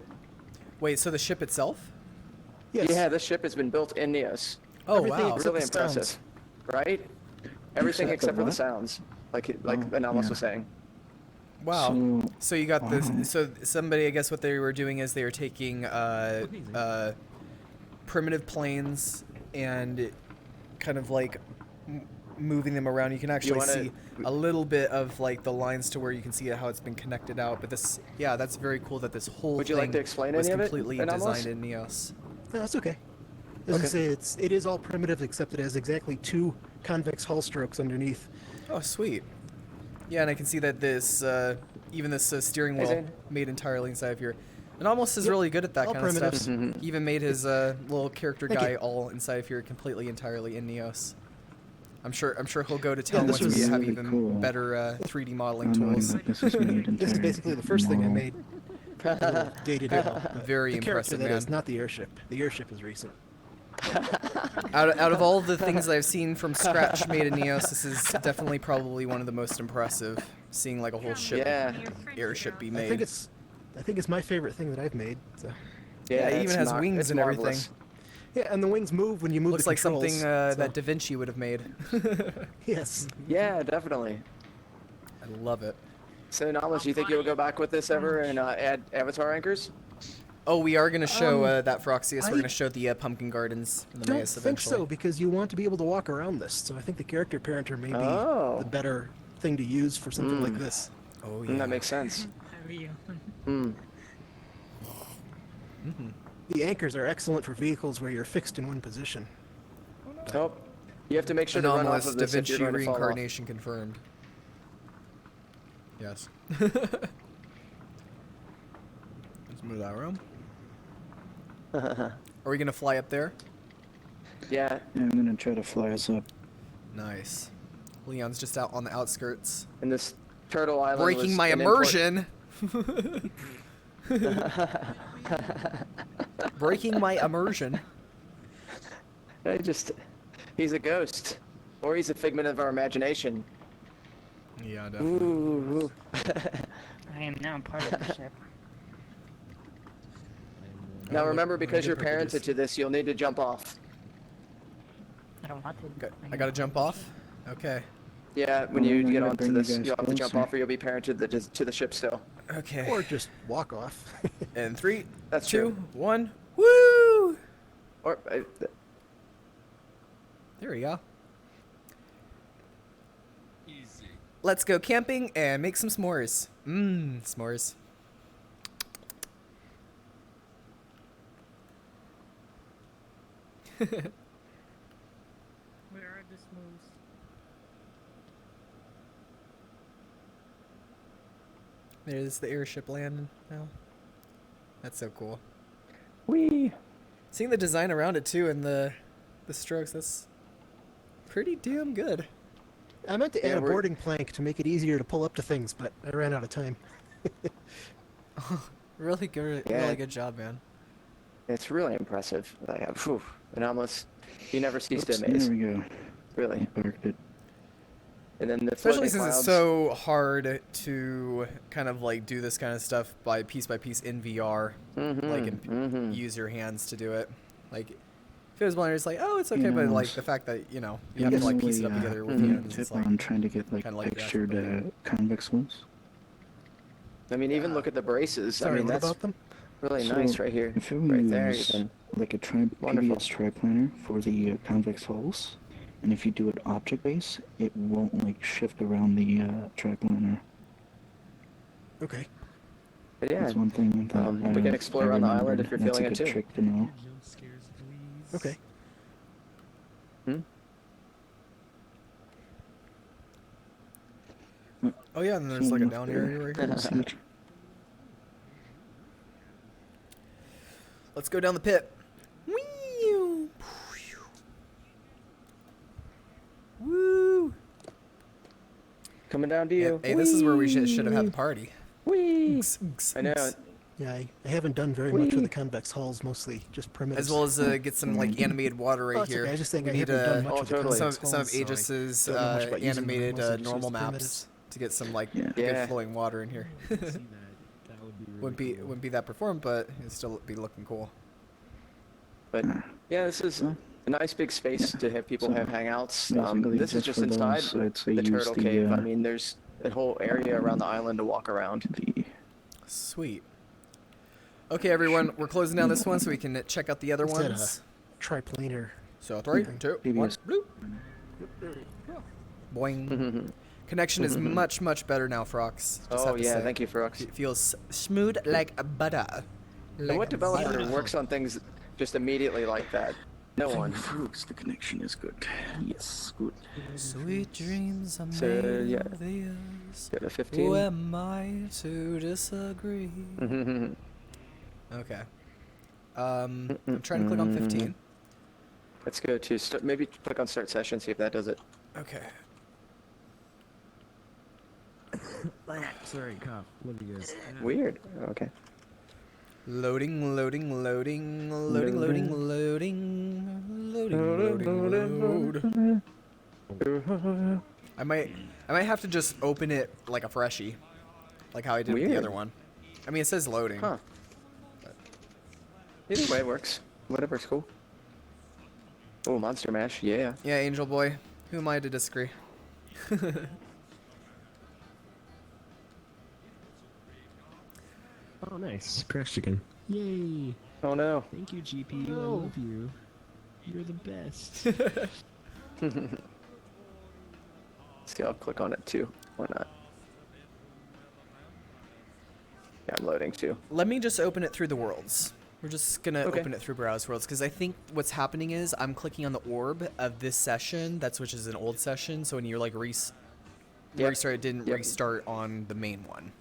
Wait, so the ship itself? Yes. Yeah, this ship has been built in Neos. Oh Everything wow. except Really the impressive, sounds. right? Everything Except except for the what? sounds, like Oh, Anomalous yeah. was saying. Wow. So you got this. Wow. So somebody, I guess, what they were doing is they were taking primitive planes and kind of like moving them around. You can actually wanna- see a little bit of like the lines to where you can see how it's been connected out. But this, yeah, that's very cool that this whole Would thing you like to explain was any of it, completely Anomalous? designed in Neos. No, that's okay. As I say, it is all primitive except it has exactly 2 convex hull strokes underneath. Oh, sweet. Yeah, and I can see that this, even this steering Hey, wheel Zane. made entirely inside of here. And almost is really good at that all kind of stuff. primitives. He even made his little character Thank guy you. all inside of here, completely entirely in Neos. I'm sure he'll go to town this once we was have really even cool. better 3D modeling Knowing tools. that this is made This is basically the first thing I made. Day to day. Very The character impressive, that man. is, not the airship. The airship is recent. Out of all the things that I've seen from scratch made in Neos, this is definitely probably one of the most impressive. Seeing like a whole ship, Yeah. airship be I made. think it's my favorite thing that I've made. So. Yeah, it even it's has wings it's and everything. marvelous. Yeah, and the wings move when you move Looks the like controls. something so- that Da Vinci would have made. Yes. Yeah, definitely. I love it. So Anomalous, you think you'll go back with this ever and add avatar anchors? Oh, we are going to show that Froxius. We're I going to show the pumpkin gardens in the Don't maze think eventually. so because you want to be able to walk around this. So I think the character parenter may be Oh. the better thing to use for something like this. Oh That makes sense. view. The anchors are excellent for vehicles where you're fixed in one position. Oh, you have to make sure to run off Anomalous of Da this if you're Vinci going to fall off. reincarnation confirmed. Yes. Let's move that room. Are we gonna fly up there? Yeah. I'm gonna try to fly us up. Nice. Leon's just out on the outskirts. And this turtle island Breaking was my an immersion! Breaking my immersion. He's a ghost. Or he's a figment of our imagination. Yeah, definitely. Ooh. I am now part of the ship. Now remember, because you're parented to this, you'll need to jump off. I don't want to. I gotta jump off? Okay. Yeah, when you get onto this, guys you'll have to jump closer. off or you'll be parented to the ship still. Okay. Or just walk off. And 3, That's 2, true. 1. Woo! Or There we go. Easy. Let's go camping and make some s'mores. S'mores. Where are the smooths? There's the airship landing now. That's so cool. whee! Seeing the design around it too and the strokes, that's pretty damn good. I meant to Yeah, add a we're- boarding plank to make it easier to pull up to things, but I ran out of time. Really good, Yeah. really good job, man. It's really impressive. Like, phew, anomalous. You never cease to Oops, amaze. there we go. Really. Parked it. And then the Especially floating since clouds. it's so hard to kind of like do this kind of stuff by piece in VR, like and use your hands to do it. Like if it was blind, it's like, oh, it's okay, You but know, like the fact that you know you have to like piece it up together with your hands, tip it's like on trying to get like kinda like textured that, convex holes. I mean, even look at the braces. Sorry, I mean, what that's about them? really So, nice right here. If we Right there, use even. like a Wonderful. PBS triplanar for the convex hulls, and if you do it object base, it won't like shift around the triplanar. Okay. But yeah, That's one thing that we can explore around the island if you're that's feeling a it good too. trick to know. Okay. oh yeah, and there's like a down area right here. Siege. Let's go down the pit. Whee! Woo! Coming down to you. Hey, this is where we should have had the party. Whee! I know. Yeah, I haven't done very much with the convex hulls, mostly just primitives. As well as get some like animated water right Oh, it's here. okay. I just think We I need haven't done much oh, with the totally. convex some of hulls, so I Aegis's don't know much about using them. I animated mostly just normal use maps primitives. to get some like Yeah. good Yeah. flowing water in here. Wouldn't be that performed, but it'd still be looking cool. But yeah, this is a nice big space to have people So, have hangouts. basically, This is just for inside those, I'd say the use turtle the, cave. I mean, there's a whole area around the island to walk around. The Sweet. Okay, everyone, we're closing down this one so we can check out the other Is that ones. Triplanar. So 3, 2, 1, PBS. bloop. Boing. Connection is much better now, Frox. Just Oh have to yeah, say. thank you, Frox. It feels smooth like butter. And what developer butter. works on things just immediately like that? No one. Fruits, the connection is good. Yes, good. Sweet dreams are So, made yeah. of these. Go to Who 15. am I to disagree? Okay. I'm trying to click on 15. Let's go to maybe click on start session, see if that does it. Okay. Sorry, cop. What do you guys? Weird. Okay. Loading. I might have to just open it like a freshie, like how I did with the Weird. other one. I mean, it says loading. Huh. Either way it works. Whatever's cool. Oh, Monster Mash, yeah. Yeah, Angel Boy. Who am I to disagree? Oh, nice. Crashed again. Yay! Oh no. Thank you, GPU. I love you. You're the best. See, I'll click on it too. Why not? Yeah, I'm loading too. Let me just open it through the worlds. We're just gonna Okay. open it through browse worlds because I think what's happening is I'm clicking on the orb of this session. That's which is an old session. So when you're like restart, it didn't restart on the main one.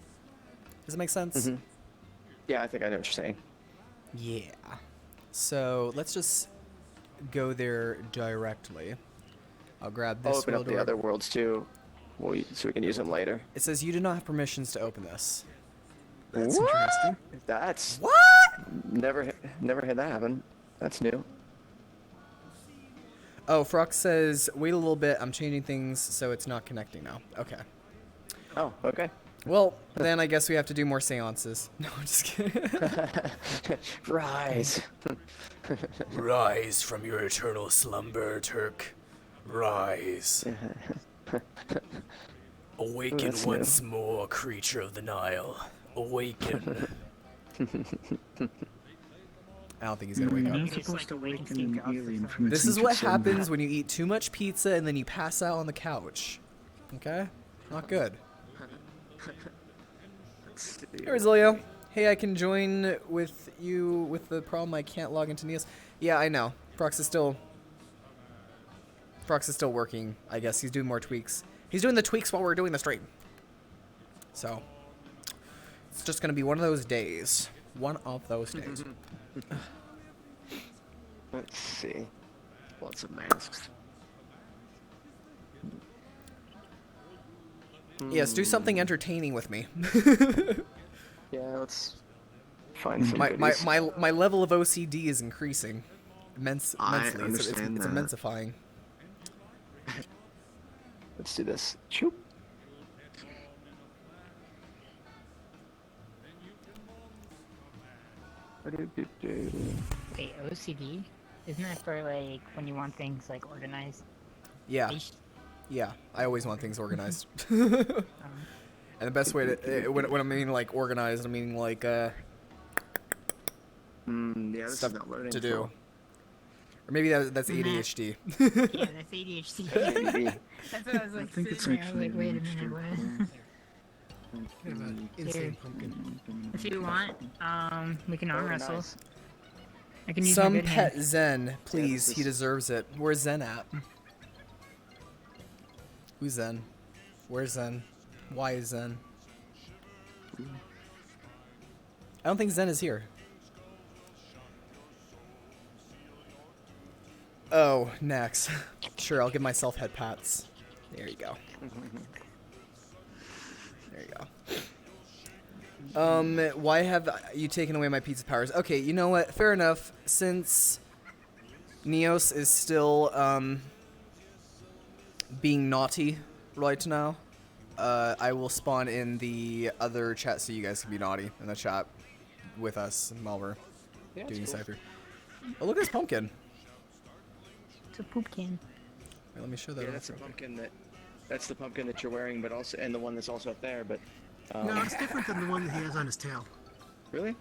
Does it make sense? Yeah, I think I know what you're saying. Yeah. So let's just go there directly. I'll grab this I'll open up world the orb. other worlds too, so we can use them later. It says you do not have permissions to open this. That's What? interesting. That's What? never had that happen. That's new. Oh, Frox says, wait a little bit. I'm changing things so it's not connecting now. Okay. Oh, okay. Well, then I guess we have to do more seances. No, I'm just kidding. Rise. Rise from your eternal slumber, Turk. Rise. Awaken That's new. once more, creature of the Nile. Awaken. I don't think he's gonna wake You're up. not supposed to awaken an alien from its This is what ancient slumber. happens when you eat too much pizza and then you pass out on the couch. Okay? Not good. Hey, Rosilio. Hey, I can join with you with the problem I can't log into Neos. Yeah, I know. Frox is still working, I guess. He's doing more tweaks. He's doing the tweaks while we're doing the stream. So, it's just going to be one of those days. One of those days. Let's see. Lots of masks. Yes, do something entertaining with me. Yeah, let's find some my goodies. level of OCD is increasing immensely. I It's understand that. immensifying. Let's do this. Choop. Wait, OCD? Isn't that for like when you want things like organized? Yeah. Yeah, I always want things organized. And the best way to when I mean like organized, I mean like Yeah, this stuff is not loading. to do. Or maybe that's ADHD. Yeah, that's ADHD. That's what I was I like think it's sitting there, I was actually like, wait a minute, what? Insane pumpkin. If you want, we can arm Oh, wrestle. nice. I can use my Some good pet hand. Zen, please. this He is- deserves it. Where's Zen at? Who's Zen? Where's Zen? Why is Zen? I don't think Zen is here. Oh, next. Sure, I'll give myself head pats. There you go. There you go. Why have you taken away my pizza powers? Okay, you know what? Fair enough. Since Neos is still, being naughty right now, I will spawn in the other chat so you guys can be naughty in the chat with us while we're doing Cypher. Oh, look at this pumpkin. It's a poop can. Wait, let me show that. Yeah, real that's the quick. pumpkin that's the pumpkin that you're wearing, but also and the one that's also up there. But No, it's different than the one that he has on his tail. really?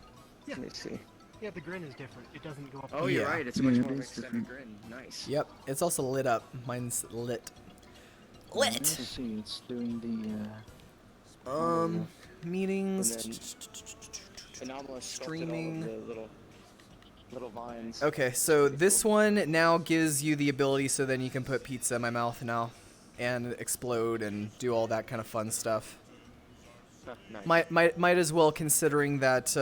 Yeah. Let me see. Yeah, the grin is different. It doesn't go up. Oh, you're Yeah. right. It's a Yeah, much it more of is extended different. grin. Nice. Yep, it's also lit up. Mine's lit. Let's see, it's doing the Meetings. Anomalous Streaming. sculpted all of the little vines. Okay, so this one now gives you the ability so then you can put pizza in my mouth now and explode and do all that kind of fun stuff. Nice. Might as well, considering that,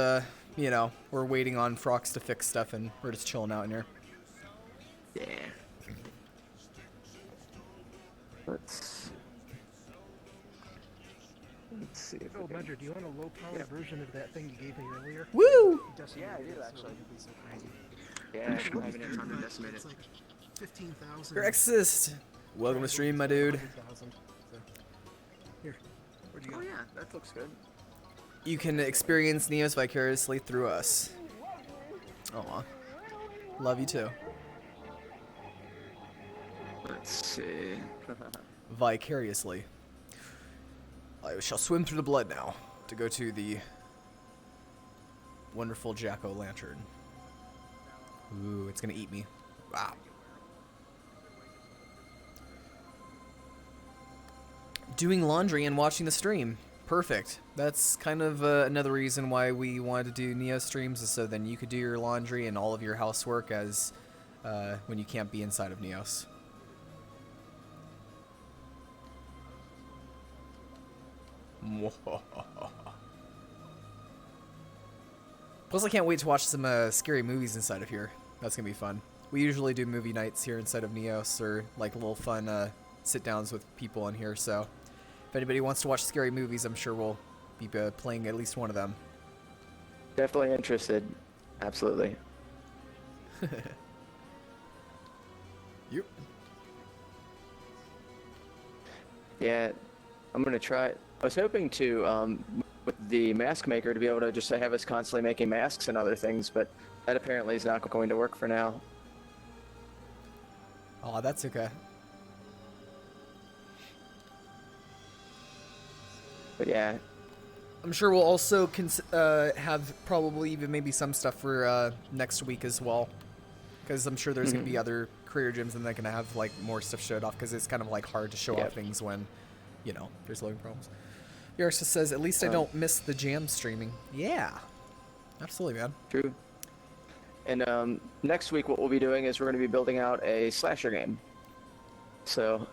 you know, we're waiting on Frox to fix stuff and we're just chilling out in here. Yeah. Let's see if Oh, we can... Ledger, do you want a low-power version of that thing you gave me earlier? Woo! Yeah, I do, actually. It'd be so crazy. Yeah, I haven't had time to decimate it. It's like 15,000. Your Exorcist! Welcome to stream, my dude. 100,000. So, here, where'd you go? Oh yeah, that looks good. You can experience Neos vicariously through us. Aw. Love you too. Let's see. Vicariously. I shall swim through the blood now to go to the wonderful jack-o'-lantern. Ooh, it's gonna eat me. Wow. Doing laundry and watching the stream. Perfect. That's kind of another reason why we wanted to do Neo streams, is so then you could do your laundry and all of your housework as when you can't be inside of Neos. Plus, I can't wait to watch some scary movies inside of here. That's gonna be fun. We usually do movie nights here inside of Neos, or like little fun sit-downs with people in here, so if anybody wants to watch scary movies, I'm sure we'll be playing at least one of them. Definitely interested. Absolutely. Yep. Yeah, I'm gonna try. I was hoping to, with the mask maker, to be able to just have us constantly making masks and other things, but that apparently is not going to work for now. Oh, that's okay. But yeah. I'm sure we'll also have probably even maybe some stuff for next week as well, because I'm sure there's gonna be other career gyms and they're gonna have like more stuff showed off, because it's kind of like hard to show off things when, you know, there's loading problems. Yarsa says, at least I don't miss the jam streaming. Yeah, absolutely, man. True. And next week what we'll be doing is we're going to be building out a slasher game. So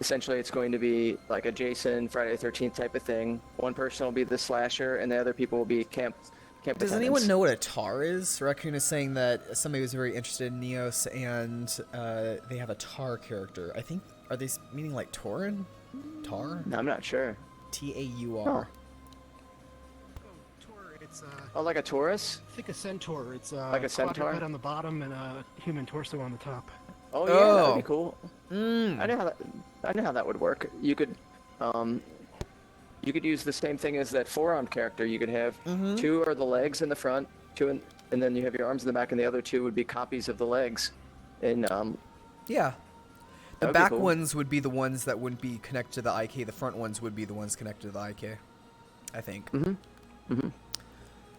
essentially it's going to be like a Jason, Friday the 13th type of thing. One person will be the slasher and the other people will be camp Does attendants. anyone know what a tar is? Raccoon is saying that somebody was very interested in Neos and they have a tar character. I think, are they meaning like Tauren? Tar? No, I'm not sure. T-A-U-R. It's Oh, like a Taurus? I think a centaur. It's Like a centaur? quadruped on the bottom and a human torso on the top. Oh yeah, that would Oh. be cool. I know how that would work. You could use the same thing as that four-armed character. You could have two are the legs in the front, and then you have your arms in the back, and the other two would be copies of the legs. And Yeah. The That'd be back cool. ones would be the ones that wouldn't be connected to the IK. The front ones would be the ones connected to the IK, I think.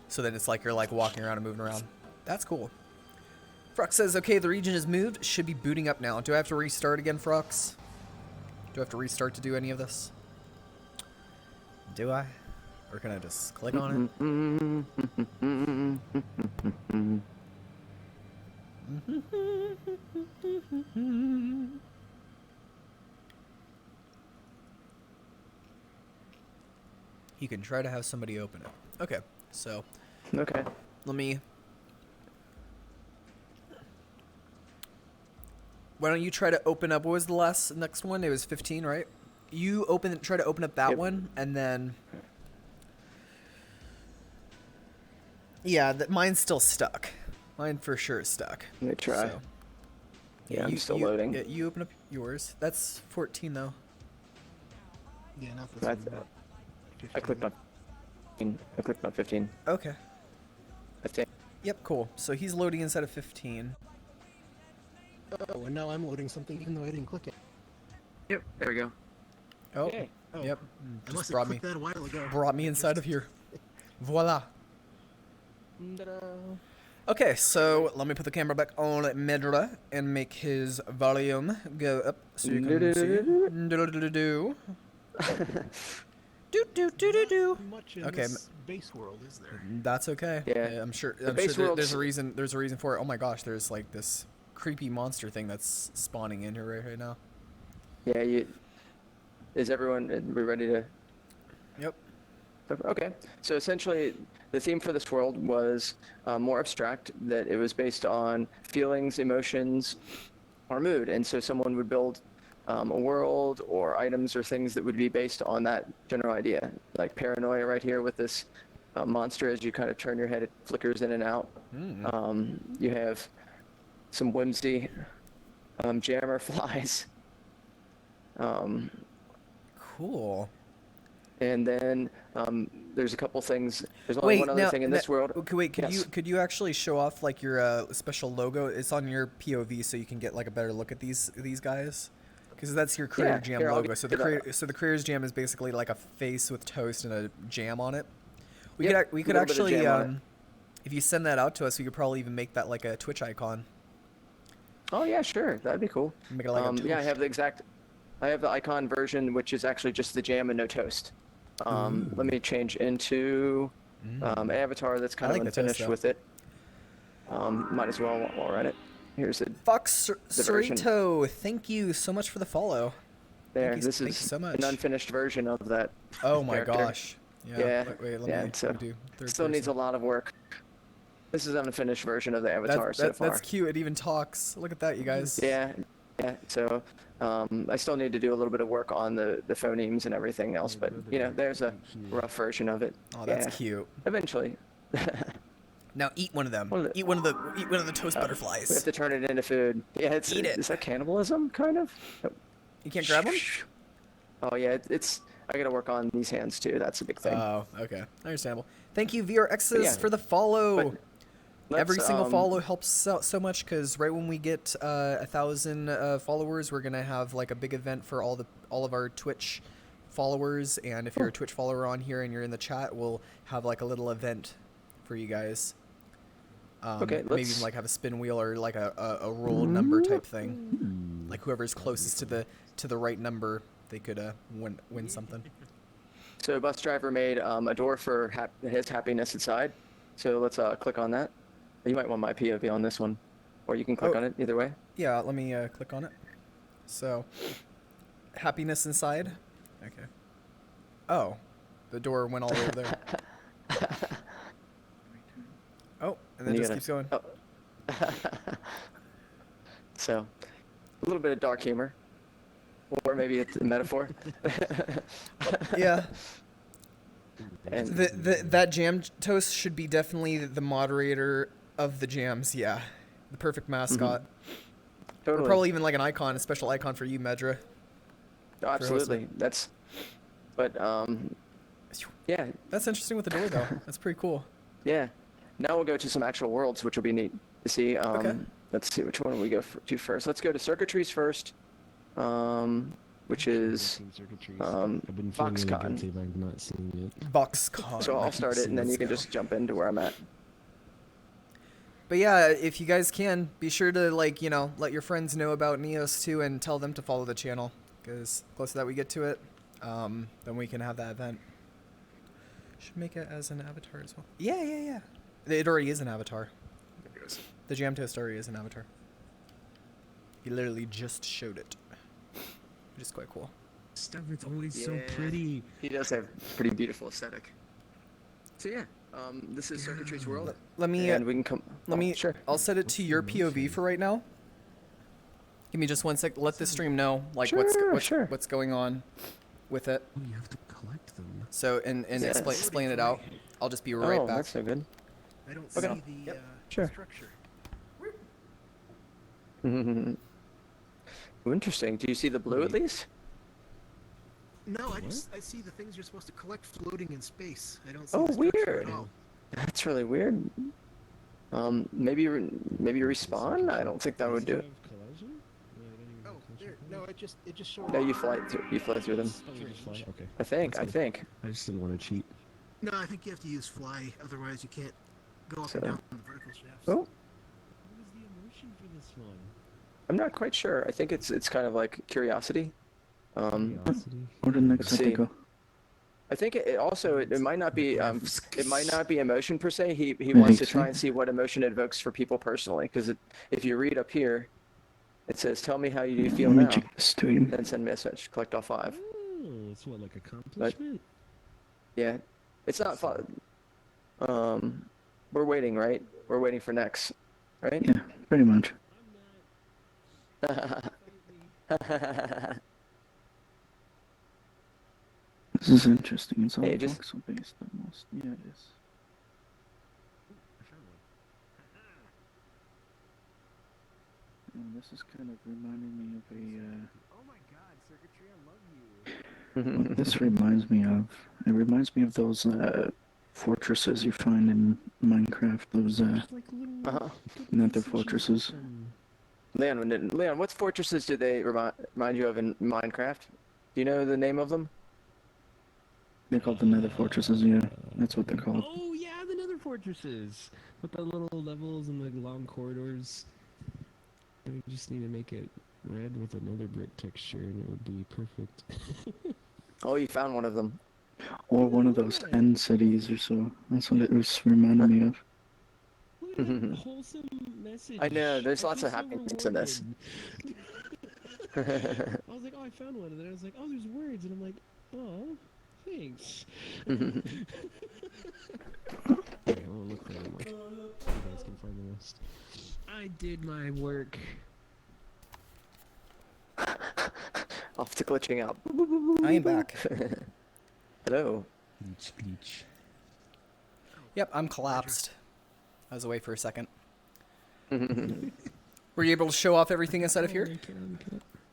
So then it's like you're like walking around and moving around. That's cool. Frux says, okay, the region has moved. Should be booting up now. Do I have to restart again, Frux? Do I have to restart to do any of this? Do I? Or can I just click on it? You can try to have somebody open it. Okay, so okay. let me... Why don't you try to open up... What was the next one? It was 15, right? You try to open up that one, and then... Yeah, mine's still stuck. Mine for sure is stuck. Let me try. So, Yeah, I'm still loading. Yeah, you open up yours. That's 14, though. Yeah, not this That's, one. I clicked on 15. I clicked on 15. Okay. I think. Yep, cool. So he's loading inside of 15. Oh, and now I'm loading something even though I didn't click it. Yep, there we go. Oh, Okay. Oh, yep. I must Just have clicked that a while ago. brought me inside of here. Voila. Okay, so let me put the camera back on Medra and make his volume go up so you can see. Do. Much in Okay, this base world is there? That's okay. Yeah. I'm sure. The I'm base sure world's- there's a reason. There's a reason for it. Oh my gosh, there's like this creepy monster thing that's spawning in here right now. Yeah, is everyone we ready to? Yep. Okay, so essentially the theme for this world was more abstract, that it was based on feelings, emotions, or mood, and so someone would build a world or items or things that would be based on that general idea, like paranoia right here with this monster. As you kind of turn your head, it flickers in and out. You have some whimsy, jammer flies. Cool. And then there's a couple things. There's only one other thing in this world. Okay, wait, Yes. could you actually show off like your special logo? It's on your POV, so you can get like a better look at these guys. Because that's your Creator Yeah, Jam here, I'll logo. get So to that. the Creator's Jam is basically like a face with toast and a jam on it. We Yep, could a little bit of actually jam on it. if you send that out to us, we could probably even make that like a Twitch icon. Oh yeah, sure, that'd be cool. Make it like a Yeah, I Twitch. have the icon version, which is actually just the jam and no toast. Let me change into avatar that's kind of unfinished with it. Might as well while we're at it. Here's it. Fox Cerrito, thank you so much for the follow. There, this is so much. an unfinished version of that. Oh my character. gosh. Yeah. Wait, let me do third still needs a person. lot of work. This is an unfinished version of the avatar so far. That's cute. It even talks. Look at that, you guys. Yeah. So I still need to do a little bit of work on the phonemes and everything else, but you know, there's a rough version of it. Oh, that's cute. Eventually. Now eat one of them. Eat one of the toast butterflies. We have to turn it into food. Yeah, Eat it. Is that cannibalism, kind of? You can't grab them? Oh yeah, it's. I gotta work on these hands too. That's a big thing. Oh, okay, understandable. Thank you, VRXs, for the follow. Every single follow helps so much because right when we get 1,000 followers, we're gonna have like a big event for all of our Twitch followers. And if you're a Twitch follower on here and you're in the chat, we'll have like a little event for you guys. Okay, maybe even like have a spin wheel or like a roll number type thing. Like whoever's closest to the right number, they could win something. So bus driver made a door for his happiness inside. So let's click on that. You might want my POV on this one, or you can click on it either way. Yeah, let me click on it. So, happiness inside. Okay. Oh, the door went all over there. Oh, and then just keeps going. Oh. So, a little bit of dark humor, or maybe it's a metaphor. Yeah. And that jam toast should be definitely the moderator of the jams. Yeah, the perfect mascot. Totally. Or probably even like an icon, a special icon for you, Medra. Oh, absolutely. Yeah. That's interesting with the door though. That's pretty cool. Yeah. Now we'll go to some actual worlds, which will be neat to see. Okay. Let's see which one we go to first. Let's go to circuitries first, which is Foxconn. Foxconn. So I'll start it, and then you can just jump into where I'm at. But yeah, if you guys can, be sure to let your friends know about Neos too, and tell them to follow the channel, because close to that we get to it, then we can have that event. Should make it as an avatar as well. Yeah. It already is an avatar. There it goes. The jam toast already is an avatar. He literally just showed it, which is quite cool. Stuff, it's always so pretty. He does have pretty beautiful aesthetic. So yeah, this is Circuitry's World. Let me. And we can come. Sure. I'll set it to your POV for right now. Give me just 1 sec. Let the stream know what's going on with it. Oh, you have to collect them. So and explain it out. I'll just be right back. That's so good. I don't see the structure. Interesting. Do you see the blue at least? No, I see the things you're supposed to collect floating in space. I don't see Oh, the structure weird. at all. That's really weird. Maybe respawn? I don't think that would do it. Oh, there. No, it just showed. No, you fly through them. Okay. I think. I just didn't want to cheat. No, I think you have to use fly, otherwise you can't go up and down the vertical shafts. Oh. What was the emotion for this one? I'm not quite sure. I think it's kind of like curiosity. Where did Nexulan go? I think it might not be emotion per se. He wants to try and see what emotion it evokes for people personally. Because if you read up here, it says, "Tell me how you feel now." Then send message. Collect all 5. Oh, it's what, like accomplishment? Yeah, it's not fun. We're waiting, right? We're waiting for Nex, right? Yeah, pretty much. This is interesting. It's all voxel based almost. Yeah, it is. This is kind of reminding me of a. Oh my God, Circuitry, I love you. What this reminds me of. It reminds me of those fortresses you find in Minecraft. Those nether fortresses. Leon, what fortresses do they remind you of in Minecraft? Do you know the name of them? They're called the nether fortresses, yeah. That's what they're called. Oh yeah, the nether fortresses! With the little levels and the long corridors. We just need to make it red with another brick texture and it would be perfect. Oh, you found one of them. or one of those end cities or so. That's what it was reminding me of. Look at that wholesome message. I know, there's I lots feel of so happiness in this. rewarded. I was like, oh, I found one, and then I was like, oh, there's words, and I'm like, oh, thanks. Okay, I won't look for them. You guys can find the rest. I did my work. Off to glitching out. I am back. Hello. Bleach. Yep, I'm collapsed. I was away for a second. Were you able to show off everything inside of here?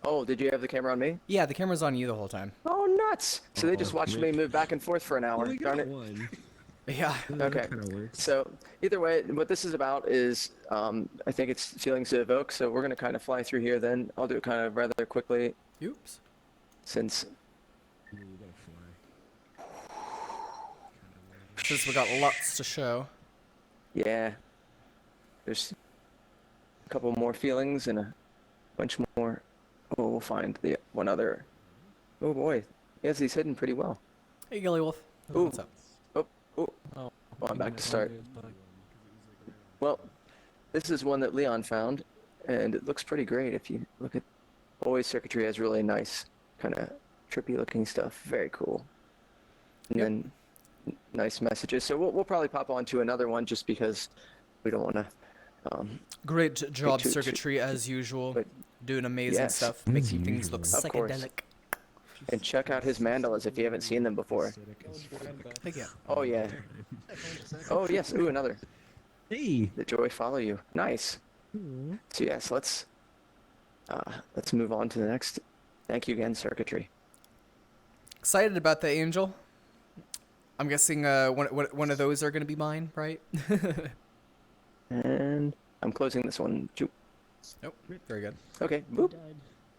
Oh, did you have the camera on me? Yeah, the camera's on you the whole time. Oh, nuts! So they just watched me move back and forth for an hour. Darn it. One. Yeah. Okay. So either way, what this is about is, I think it's feelings to evoke. So we're gonna kind of fly through here. Then I'll do it kind of rather quickly, Oops. since Since we got lots to show. yeah, there's a couple more feelings and a bunch more. Oh, we'll find the one other. Oh boy, yes, he's hidden pretty well. Hey, Gilly Wolf. Ooh. What's up? Oh, well, I'm back to start. Well, this is one that Leon found, and it looks pretty great. If you look at, always circuitry has really nice, kind of trippy looking stuff. Very cool. And then nice messages. So we'll probably pop on to another one just because we don't want to. Great job, too- circuitry, as usual. but- Doing amazing Yes. stuff, making things look Of course. psychedelic. And check out his mandalas if you haven't seen them before. Heck yeah. Oh yeah. Oh yes. Ooh, another. Hey. The joy follow you. Nice. So yes, let's move on to the next. Thank you again, circuitry. Excited about the angel. I'm guessing one of those are going to be mine, right? And I'm closing this one. Choop. Nope. Very good. Okay. Boop.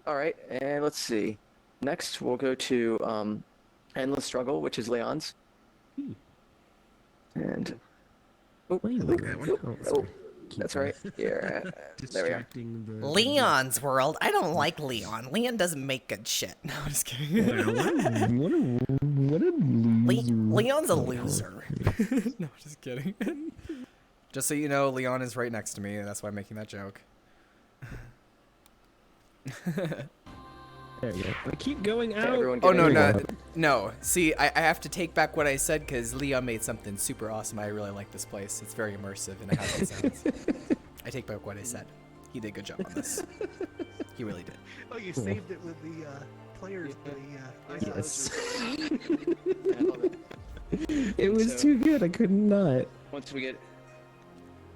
All right, and let's see. Next, we'll go to Endless Struggle, which is Leon's. And oh, that's right. Yeah, there we are. Leon's world. I don't like Leon. Leon doesn't make good shit. No, I'm just kidding. What a loser. Leon's a loser. No, just kidding. Just so you know, Leon is right next to me, and that's why I'm making that joke. There you go. I keep going out. Everyone Oh, get no, in. no. See, I have to take back what I said because Leon made something super awesome. I really like this place. It's very immersive and it has good sounds. I take back what I said. He did a good job on this. He really did. Oh, you saved it with the players. Yes. I love it. It was So- too good. I could not. Once we get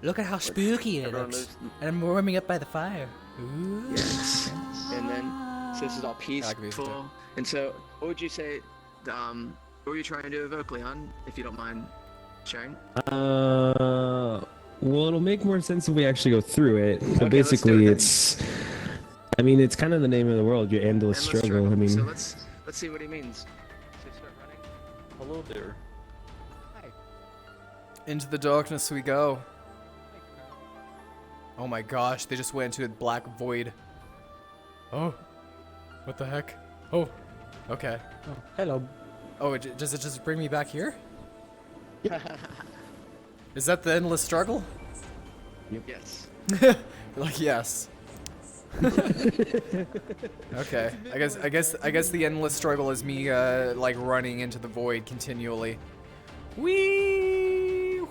Look at how spooky it everyone looks. moves. And I'm warming up by the fire. Ooh. Yes. And then, so this is all like music too. peaceful. And so, what would you say, what were you trying to evoke, Leon, if you don't mind sharing? Well, it'll make more sense if we actually go through it. But Okay, let's do basically, it then. it's. I mean, it's kind of the name of the world. Your endless struggle. I mean, So let's see what he means. So start running. Hello there. Into the darkness we go. Oh my gosh, they just went into a black void. Oh. What the heck? Oh. Okay. hello. Oh, does it just bring me back here? Is that the endless struggle? Yes. Like, yes. Okay. I guess the endless struggle is me like running into the void continually. Whee!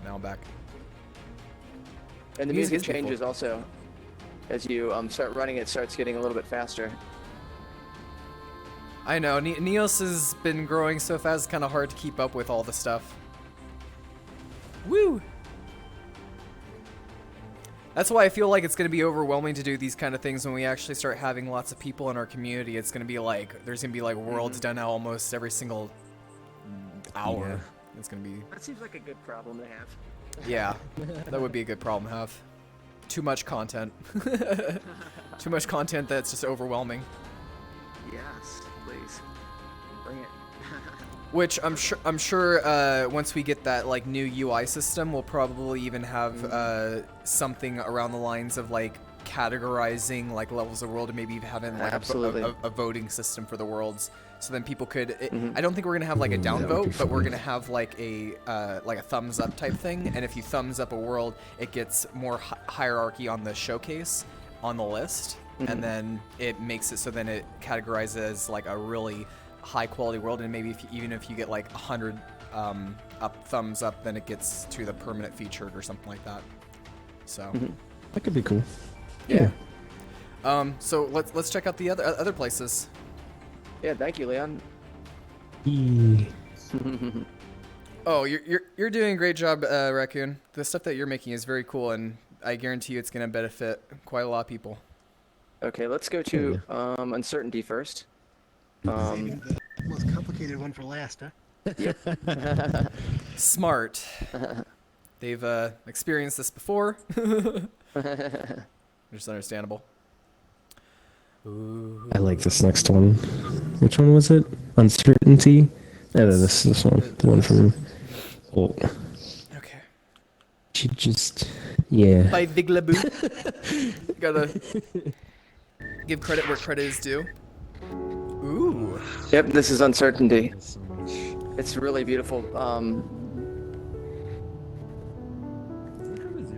Now I'm back. And the Music music is beautiful. changes also. As you start running, it starts getting a little bit faster. I know, Neos has been growing so fast, it's kind of hard to keep up with all the stuff. Woo! That's why I feel like it's going to be overwhelming to do these kind of things when we actually start having lots of people in our community. It's going to be like, there's going to be like worlds done out almost every single hour. Yeah. It's going to be, That seems like a good problem to have. yeah, that would be a good problem to have. Too much content. Too much content that's just overwhelming. Yes, please. Bring it. Which I'm sure once we get that like new UI system, we'll probably even have something around the lines of like categorizing like levels of world and maybe even having like a voting system for the worlds. So then people could. I don't think we're gonna have like a downvote, but we're gonna have like a thumbs up type thing. And if you thumbs up a world, it gets more hierarchy on the showcase on the list, and then it makes it so then it categorizes as like a really high quality world. And maybe even if you get like 100 thumbs up, then it gets to the permanent featured or something like that. So that could be cool. Yeah. So let's check out the other places. Yeah, thank you, Leon. Oh, you're doing a great job, Raccoon. The stuff that you're making is very cool, and I guarantee you it's gonna benefit quite a lot of people. Okay, let's go to uncertainty first. Saving the most complicated one for last, huh? Smart. They've experienced this before. Just understandable. Ooh. I like this next one. Which one was it? Uncertainty? Yeah, this one. The one from... Oh. Okay. She just... Yeah. By Viglaboo. Gotta give credit where credit is due. Ooh. Yep, this is uncertainty. It's really beautiful.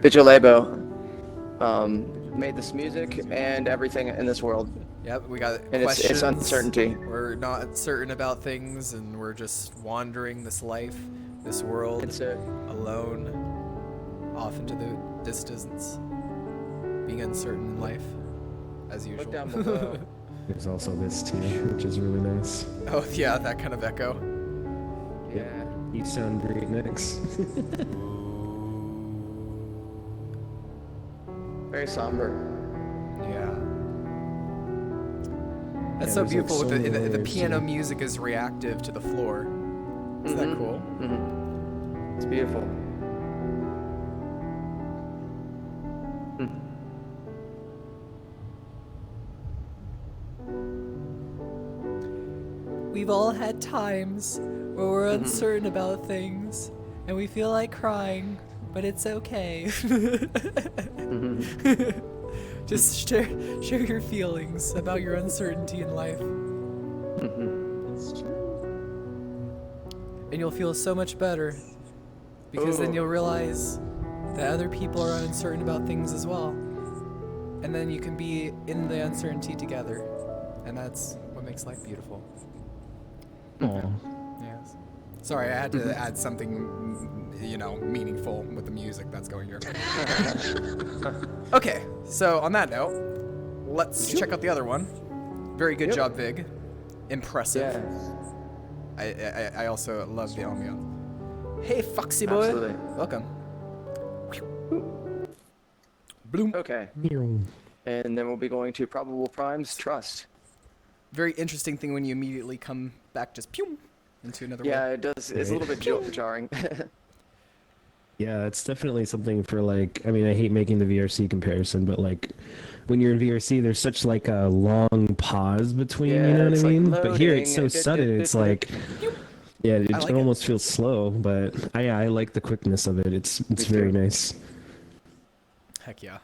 Vigilabo made this music and everything in this world. Yep, we got and questions. It's uncertainty. We're not certain about things, and we're just wandering this life, this world, alone, off into the distance, being uncertain in life, as usual. Look down below. There's also this too, which is really nice. Oh yeah, that kind of echo. Yeah. You sound great, Nix. Very somber. Yeah. That's so beautiful. Like with the piano music is reactive to the floor. Is that cool? It's beautiful. We've all had times where we're uncertain about things, and we feel like crying, but it's okay. Just share your feelings about your uncertainty in life. That's true. And you'll feel so much better, because then you'll realize that other people are uncertain about things as well. And then you can be in the uncertainty together, and that's what makes life beautiful. Aww. Yes. Sorry, I had to add something, meaningful with the music that's going here. Okay, so on that note, let's check out the other one. Very good job, Vig. Impressive. Yeah. I also love the ambiance. Hey, Foxy boy. Absolutely. Welcome. Bloom. Okay. And then we'll be going to Probable Prime's Trust. Very interesting thing when you immediately come back just pew into another Yeah, world. it does. It's a little bit jarring. Yeah, it's definitely something for like, I mean, I hate making the VRC comparison, but like when you're in VRC, there's such like a long pause between, you know what I mean? But here it's so sudden, it's like, yeah, it like almost feels slow, but I like the quickness of it. It's very nice. Heck yeah.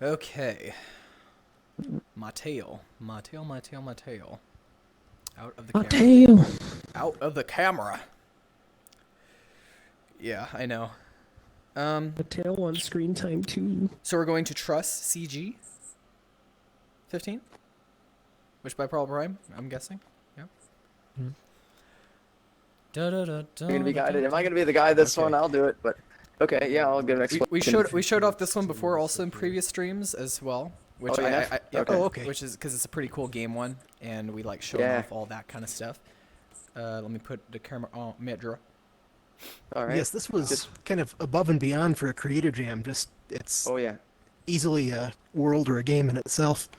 Okay. Mateo. Out of the camera. Mateo! Out of the camera. Yeah, I know. Mateo on screen time too. So we're going to Trust CG 15? Which by Probable Prime, I'm guessing. Yeah. You're gonna be guided. Am I gonna be the guy this one? I'll do it. But okay, yeah, I'll give an explanation. We showed off this one before, also in previous streams as well. Which which is because it's a pretty cool game one, and we like showing off all that kind of stuff. Let me put the camera on Medra. All right. Yes, this was kind of above and beyond for a creator jam. It's easily a world or a game in itself.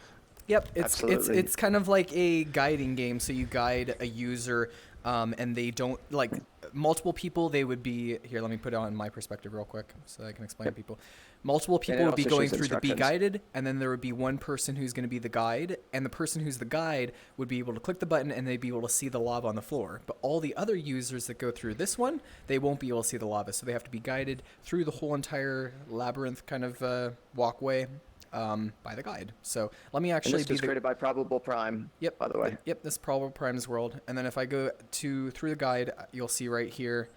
Yep, it's kind of like a guiding game. So you guide a user, and they don't like multiple people, they would be here. Let me put it on my perspective real quick so I can explain to people. Multiple people would be going through the Be Guided, and then there would be one person who's going to be the guide, and the person who's the guide would be able to click the button and they'd be able to see the lava on the floor. But all the other users that go through this one, they won't be able to see the lava, so they have to be guided through the whole entire labyrinth kind of walkway by the guide. So let me actually. And this was created by Probable Prime. Yep. By the way. Yep. This is Probable Prime's world, and then if I go through the guide, you'll see right here,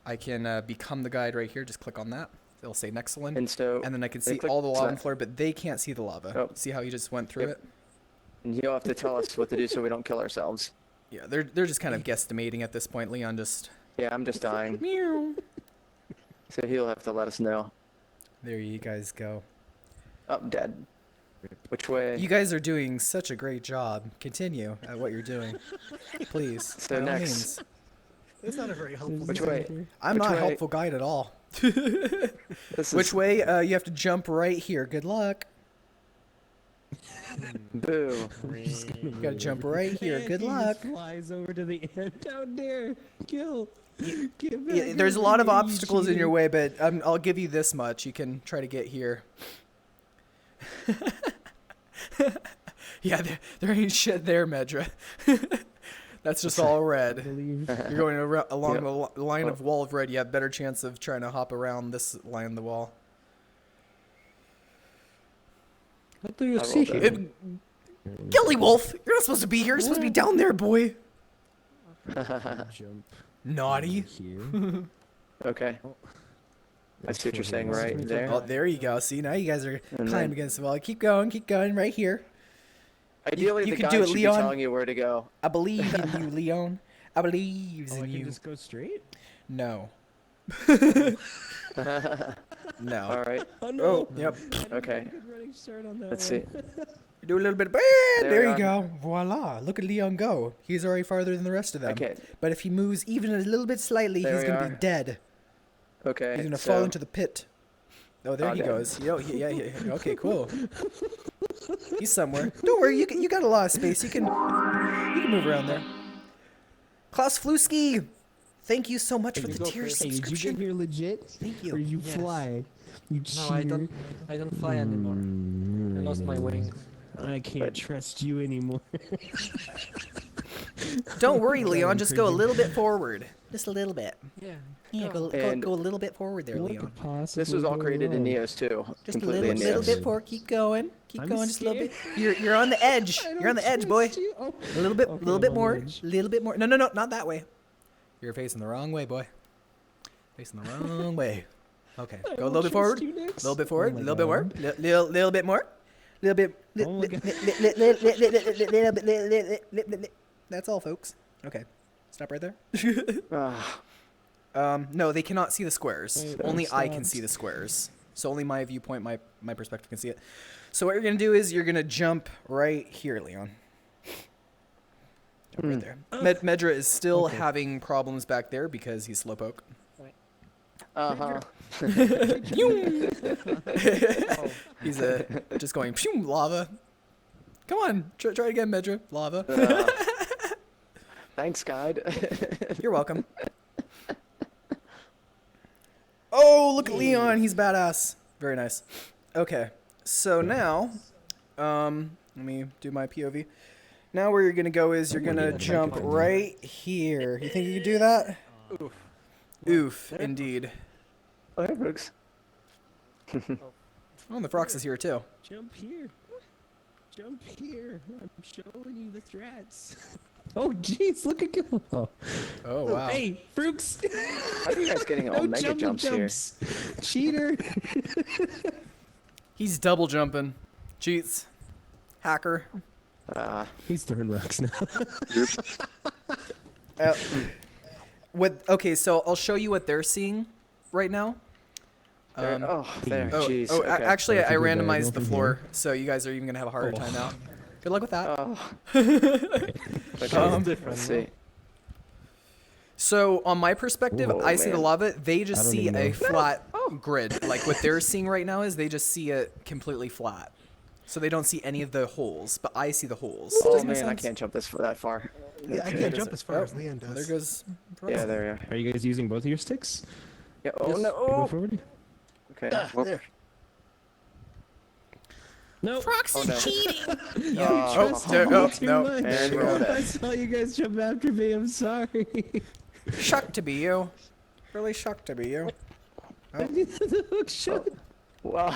I can become the guide right here. Just click on that. It'll say Nexulan, and then I can see all the lava on the floor, but they can't see the lava. Oh. See how you just went through it? And you'll have to tell us what to do so we don't kill ourselves. Yeah, they're just kind of guesstimating at this point. Leon just. Yeah, I'm just dying. Meow. So he'll have to let us know. There you guys go. Oh, dead. Which way? You guys are doing such a great job. Continue at what you're doing, please. So next. It's not a very helpful. Which way? I'm not a helpful guide at all. Which way? You have to jump right here. Good luck. Boo. You gotta jump right here. Good luck. Flies over to the end down there. Kill. Yeah, there's a lot of obstacles in your way, but I'll give you this much. You can try to get here. Yeah, there ain't shit there, Medra. That's just all red. You're going along the line of wall of red. You have better chance of trying to hop around this line of the wall. What do you see here? Gilly Wolf, you're not supposed to be here. You're supposed to be down there, boy. Jump. Naughty. Here. Okay. I see what you're saying right there. Oh, there you go. See, now you guys are climbing against the wall. Keep going, right here. Ideally, you the can guy do it, should Leon. be telling you where to go. I believe in you, Leon. I believe in I you. can just go straight? No. No. All right. Oh, no. Oh, yep. Okay. Let's see. Do a little bit. There you go. Voila. Look at Leon go. He's already farther than the rest of them. Okay. But if he moves even a little bit slightly, he's going to be dead. Okay. He's going to fall into the pit. Oh, there he goes. Yeah. Okay, cool. He's somewhere. Don't worry. You got a lot of space. You can move around there. Klaus Flusky, thank you so much for the tier subscription. Did you get here legit? Thank you. Or you fly? You No, I don't fly anymore. I lost my wings. I can't trust you anymore. Don't worry, Leon. Just go a little bit forward. Just a little bit. Yeah. Go a little bit forward there, Leon. This was all created in Neos too. Just a Completely in little Neos. bit forward. Keep going. Keep going. Just a little bit. You're on the edge. You're on the edge, boy. A little bit. A little bit more. Little bit more. No, not that way. You're facing the wrong way, boy. Facing the wrong way. Okay. Go a little bit forward. A little bit forward. A little bit more. Little bit more. Little bit. That's all, folks. Okay. Stop right there. No, they cannot see the squares. Only I can see the squares. So only my viewpoint, my perspective can see it. So what you're going to do is you're going to jump right here, Leon. Jump right there. Medra is still having problems back there because he's slowpoke. Uh-huh. He's just going lava. Come on, try it again, Medra. Lava. Thanks, guide. You're welcome. Oh, look at Leon. He's badass. Very nice. Okay, so now, let me do my POV. Now where you're going to go is you're going to jump right here. You think you can do that? Oof. Oof, indeed. Oh, hey, Brooks. Oh, and the Frox is here too. Jump here. Jump here. I'm showing you the threats. Oh, jeez, look at Gil. Oh, wow. Hey, Frooks. How are you guys getting all mega jumps here? Cheater. He's double jumping. Cheats. Hacker. He's throwing rocks now. Okay, so I'll show you what they're seeing right now. Jeez. Okay. Okay. Actually, I randomized the floor, so you guys are even gonna have a harder time now. Good luck with that. Let's see. So on my perspective, I see the lava. They just see a flat grid. Like what they're seeing right now is they just see it completely flat. So they don't see any of the holes, but I see the holes. Oh Does that make man, I sense? can't jump that far. Yeah, I can't jump as far as Leon does. There goes. Yeah, there you are. Are you guys using both of your sticks? Yeah. Oh Yes. no. Go Oh. forward. Okay. There. No. Proxy Oh, no. cheating. Trust there- me oh, too no. much. And we're all I dead. saw you guys jump after me. I'm sorry. Shocked to be you. Really shocked to be you. The hook shot. Well.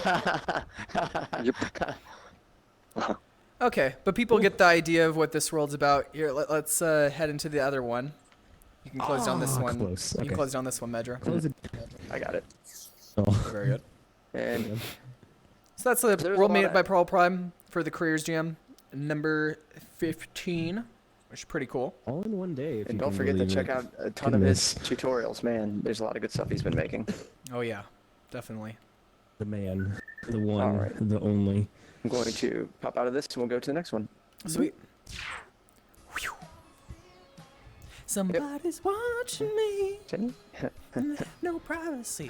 Okay, but people get the idea of what this world's about. Here, let's head into the other one. You can close down this one. Close. You Okay. can close down this one, Medra. Close it. I got it. Oh. Very good. And So that's the There's world a made lot by of- Pearl Prime for the Careers Jam, number 15, which is pretty cool. All in one day. If and you don't can forget to believe check it. out a ton of his tutorials, man. There's a lot of good stuff he's been making. Oh yeah, definitely. The man, the one, Alright. the only. I'm going to pop out of this and we'll go to the next one. Sweet. Whew. Somebody's watching me. Jenny? No privacy.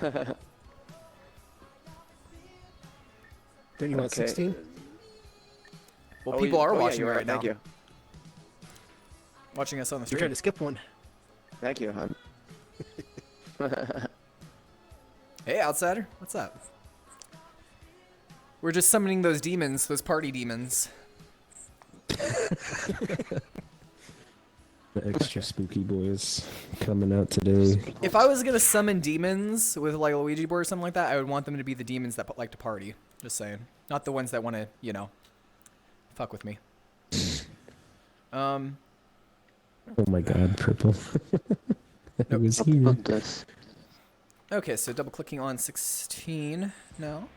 Don't you want Okay. 16? Well, Oh, people are yeah, watching you're right now. Thank you. Watching us on the You're trying stream. to skip one. Thank you. I'm... Hey, outsider. What's up? We're just summoning those demons, those party demons. The extra spooky boys coming out today. If I was gonna summon demons with like a Ouija board or something like that, I would want them to be the demons that like to party. Just saying, not the ones that want to, you know, fuck with me. Oh my god, purple. I was here. Okay, so double clicking on 16 now.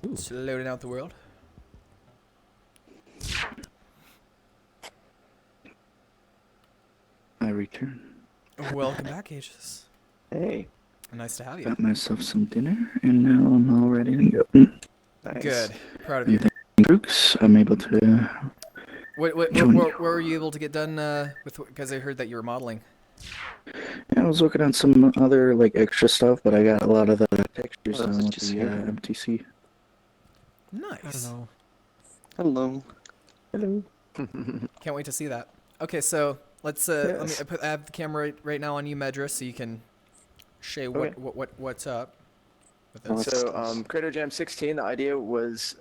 Just loading out the world. I return. Welcome back, Aegis. Hey. Nice to have you. Got myself some dinner, and now I'm all ready to go. Nice. Good. Proud of you. And thank Brooks, I'm able to. What join where you. were you able to get done with? Because I heard that you were modeling. Yeah, I was working on some other like extra stuff, but I got a lot of the textures Oh, on that's with just the here. MTC. Nice. Hello. Hello. Can't wait to see that. Okay, so let's let me I have the camera right now on you, Medra, so you can show what's up. With this. So, Creator Jam 16, the idea was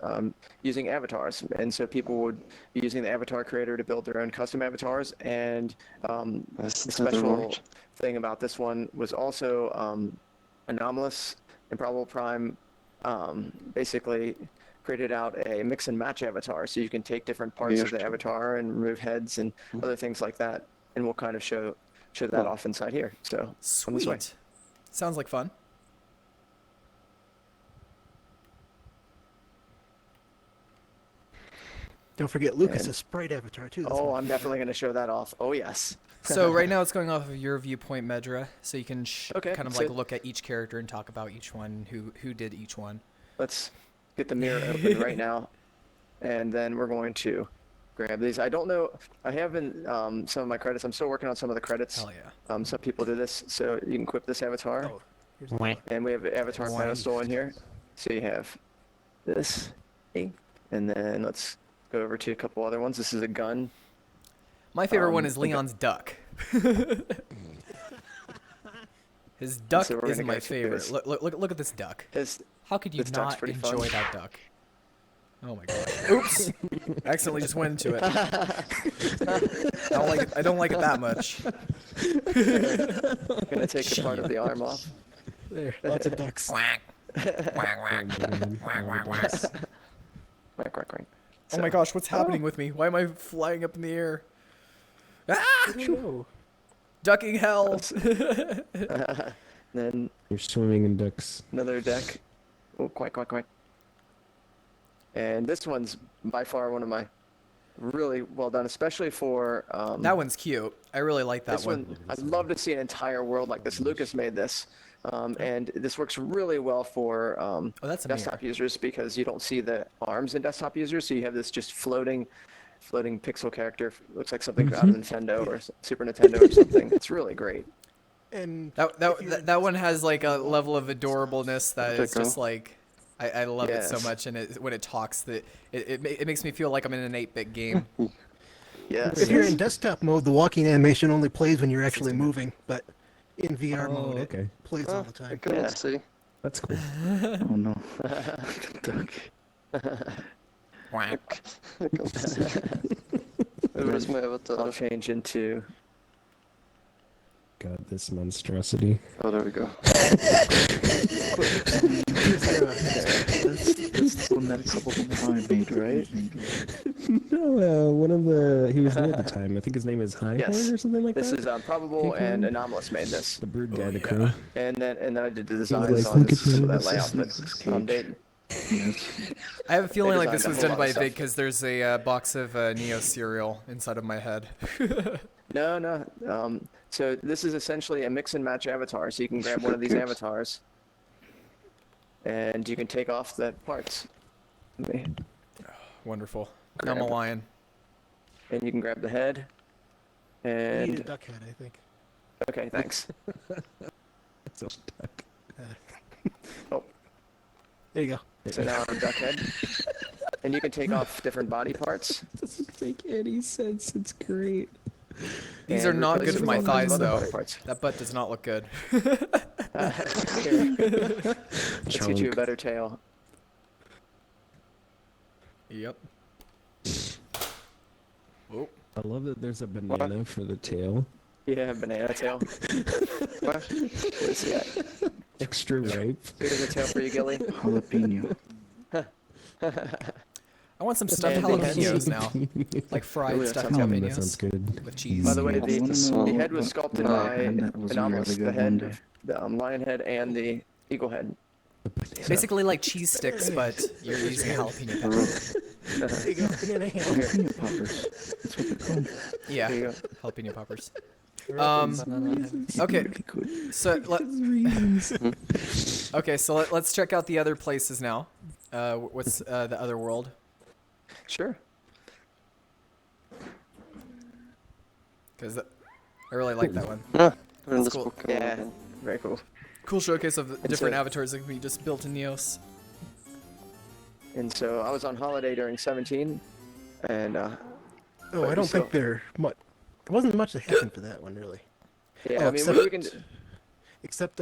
using avatars, and so people would be using the avatar creator to build their own custom avatars. And the special thing about this one was also Anomalous and Probable Prime basically created out a mix and match avatar, so you can take different parts of the avatar and remove heads and other things like that, and we'll kind of show that off inside here. So, come this way. Sweet. Sounds like fun. Don't forget Lucas's sprite avatar too. That's Oh, one. I'm definitely going to show that off. Oh, yes. So right now it's going off of your viewpoint, Medra, so you can Okay, kind of so- like look at each character and talk about each one, who did each one. Let's get the mirror open right now, and then we're going to grab these. I don't know. I haven't some of my credits. I'm still working on some of the credits. Hell yeah. Some people did this, so you can equip this avatar. Oh, here's the And we have an avatar Wow. pedestal in here. So you have this, and then let's go over to a couple other ones. This is a gun. My favorite one is okay. Leon's duck. His duck So we're is gonna my go to favorite. his- look at this duck. His, How could you this duck's not pretty enjoy fun. that duck? Oh my god. Oops. Accidentally just went into it. I don't like it that much. I'm gonna take the part of the arm off. There, lots of ducks. Quack. Quack, quack. Quack, quack, quack. Quack, quack, quack. Oh my gosh, what's happening with me? Why am I flying up in the air? Ah! No. Ducking hell. Then You're swimming in ducks. another deck. Oh, quack, quack, quack. And this one's by far one of my really well done, especially for That one's cute. I really like that this one. I'd love to see an entire world like this. Lucas made this, and this works really well for Oh, that's a desktop mirror. users because you don't see the arms in desktop users, so you have this just floating pixel character. Looks like something out of Nintendo or Super Nintendo or something. It's really great. And That one has like a level of adorableness that is just like I love it so much, and when it talks, it makes me feel like I'm in an 8-bit game. Yes. If you're in desktop mode, the walking animation only plays when you're actually moving, but in VR mode, it plays all the time. I can see. That's cool. Oh no. Duck. Quack. Where's my avatar? I'll change into... God, this monstrosity. Oh, there we go. That's That's the one that a couple of them made, right? No, one of the... He was there at the time. I think his name is Highhorn or something like This that? is Probable and Anomalous made this. The bird guy, the crow. And then I did the designs like, on look at some of that this. layout, but Dayton. Yes. I have a feeling like this designed was a done whole by lot of Vig stuff. because there's a box of Neo cereal inside of my head. No. So this is essentially a mix and match avatar. So you can grab one of these avatars, and you can take off the parts. Wonderful. I'm a lion. And you can grab the head. You need a And duck head, I think. okay, thanks. So stuck. Oh, There you go. so now I'm a duck head, and you can take off different body parts. Doesn't make any sense. It's great. These and are not replace good it for with my all kinds of thighs, other though. body parts. That butt does not look good. Here, let's get you a better tail. Yep. Oh. I love that there's a banana for the tail. Yeah, banana tail. What? What's that? Extra ripe. Here's a tail for you, Gilly. Jalapeno. I want some stuffed And the head- jalapenos now. Like fried Ooh, that stuffed sounds yummy. That sounds jalapenos good. with cheese. By the way, I wanna know the head was what- sculpted what by happened that was Anomalous. really The good one day. head, the lion head, and the eagle head. Basically like cheese sticks, but you're using jalapeno peppers. There you go. Banana hand. Jalapeno poppers. That's what they're called. Yeah, There you go. jalapeno poppers. Banana head. Okay, Really good. so okay, so let's check out the other places now. What's the other world? Sure. Because I really like that one. We're in That's this cool. book. Yeah, very cool. Cool showcase of And different so- avatars that can be just built in Neos. And so I was on holiday during 17, and Oh, I don't think there wasn't much that happened for that one, really. yeah, Oh, I mean except- we can. Except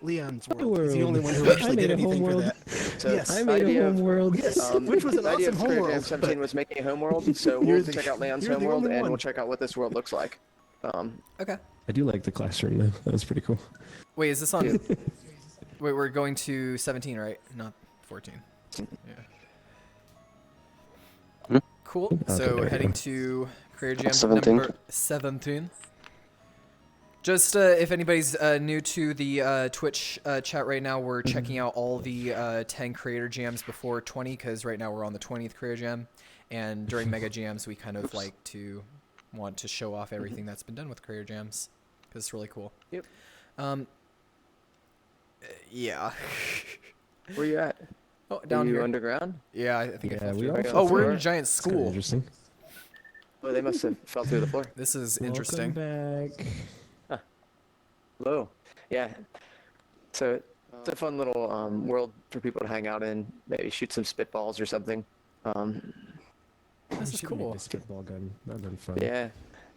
Leon's world. He's the only one who actually did anything for that. So Yes. the I made a idea of- homeworld. Yes, which was an the idea awesome of Career Jam homeworld. 17 but was making a homeworld, so You're we'll the- check out Leon's you're the homeworld, only and one. we'll check out what this world looks like. Okay. I do like the classroom though. That was pretty cool. Wait, is this on? Wait, we're going to 17, right? Not 14. Yeah. Cool. Okay, So there we heading go. to Career Jam 17. number 17. Just if anybody's new to the Twitch chat right now, we're checking out all the 10 Creator Jams before 20, because right now we're on the 20th Creator Jam, and during Mega Jams we kind of like to want to show off everything that's been done with Creator Jams, because it's really cool. Yep. Yeah. Where you at? Oh, down Are you here. underground? Yeah, I think I Yeah, fell we through. all Oh, fell we're in through a it. giant It's kinda school. interesting. Oh, they must have fell through the floor. This is interesting. Welcome back. Low. Yeah. So it's a fun little world for people to hang out in. Maybe shoot some spitballs or something. This is Should've made cool. a spitball gun. That'd been fun. Yeah.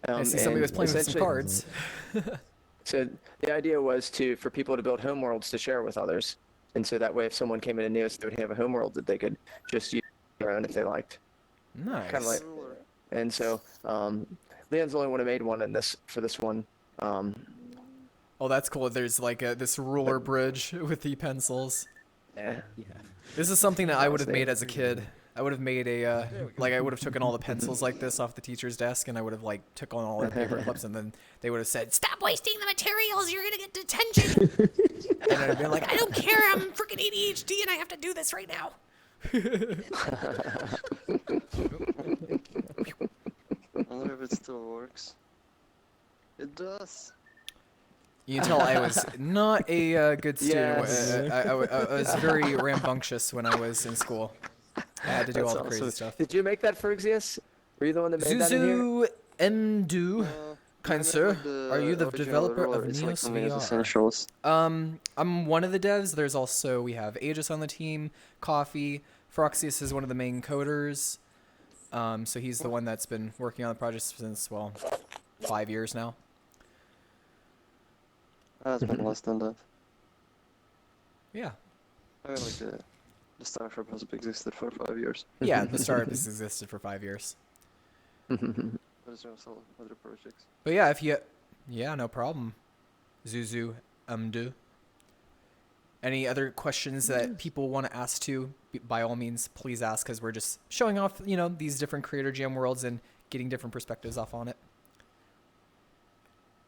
I see somebody and was playing with some essentially- cards. So the idea was for people to build homeworlds to share with others, and so that way, if someone came into Neos, they would have a homeworld that they could just use their own if they liked. Nice. Kind of like, and so Leon's the only one who made one in this for this one. Oh, that's cool. There's like this ruler bridge with the pencils. Yeah. This is something that I would have made as a kid. I would have made a like I would have taken all the pencils like this off the teacher's desk, and I would have like took on all the paper clips, and then they would have said, "Stop wasting the materials! You're gonna get detention." And I'd be like, "I don't care. I'm freaking ADHD, and I have to do this right now." I wonder if it still works. It does. You can tell I was not a good student. Yes. I was very rambunctious when I was in school. I had to do all the crazy stuff. Did you make that, Ferxius? Were you the one that made that in here? Zuzu Mdu. Kind sir, are you the developer of Neos VR? Essentials. I'm one of the devs. There's also, we have Aegis on the team, Coffee. Froxius is one of the main coders. So he's the one that's been working on the project since, well, 5 years now. It's been less than that. Yeah. I mean, like the startup has existed for 5 years. Yeah, the startup has existed for 5 years. There's also other projects. But yeah, if you... Yeah, no problem. Zuzu, do. Any other questions that people want to ask to, by all means, please ask, because we're just showing off, you know, these different Creator Jam worlds and getting different perspectives off on it.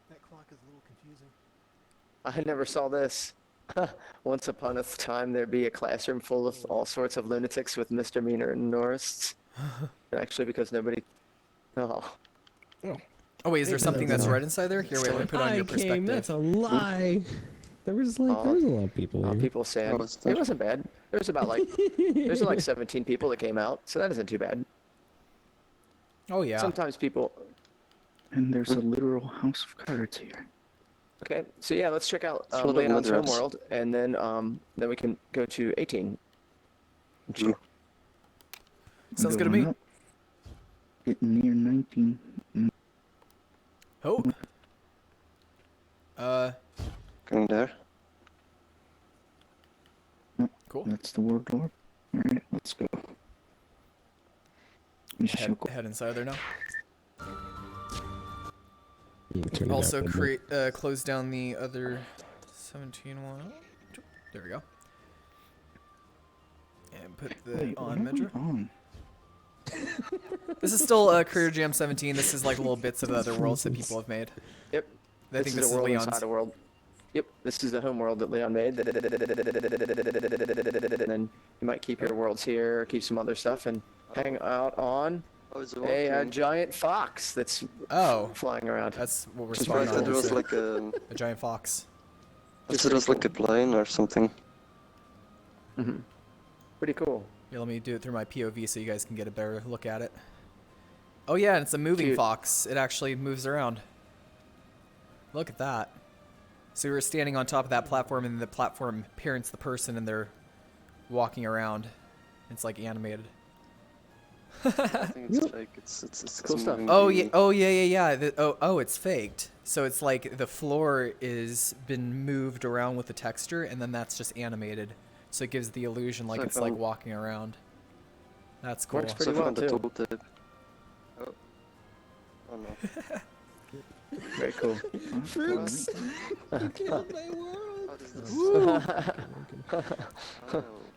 That clock is a little confusing. I never saw this. Once upon a time, there'd be a classroom full of all sorts of lunatics with misdemeanor and Norrists. Actually, because nobody... Oh. Oh wait, is there something that's red inside there? Here, wait, let me put on your perspective. That's a lie. There was like there was a lot of people here. People saying it wasn't bad. There's about like there's like 17 people that came out, so that isn't too bad. Oh yeah. Sometimes people. And there's a literal house of cards here. Okay, so yeah, let's check out Leon's homeworld, and then we can go to 18. Sounds good to me. Getting near 19. Oh. Going there. Cool. That's the world door. All right, let's go. Head inside there now. Turn it Also up a bit. create close down the other 17 one. There we go. And put the on measure. This is still Career Jam 17. This is like little bits of the other worlds that people have made. Yep. I think this is Leon's. Inside a world. Yep, this is the home world that Leon made. And then you might keep your worlds here, keep some other stuff, and hang out on a giant fox that's flying around. That's what we're supposed to do. It was like a giant fox. It was like a plane or something. Pretty cool. Here, let me do it through my POV so you guys can get a better look at it. Oh yeah, it's a moving fox. It actually moves around. Look at that. So we were standing on top of that platform, and the platform parents the person, and they're walking around. It's like animated. I think it's fake. It's cool stuff. Oh yeah, yeah. Oh, it's faked. So it's like the floor is been moved around with the texture, and then that's just animated. So it gives the illusion like it's like walking around. That's cool. Works pretty well too. Oh no. Very cool. Fruits! You killed my world!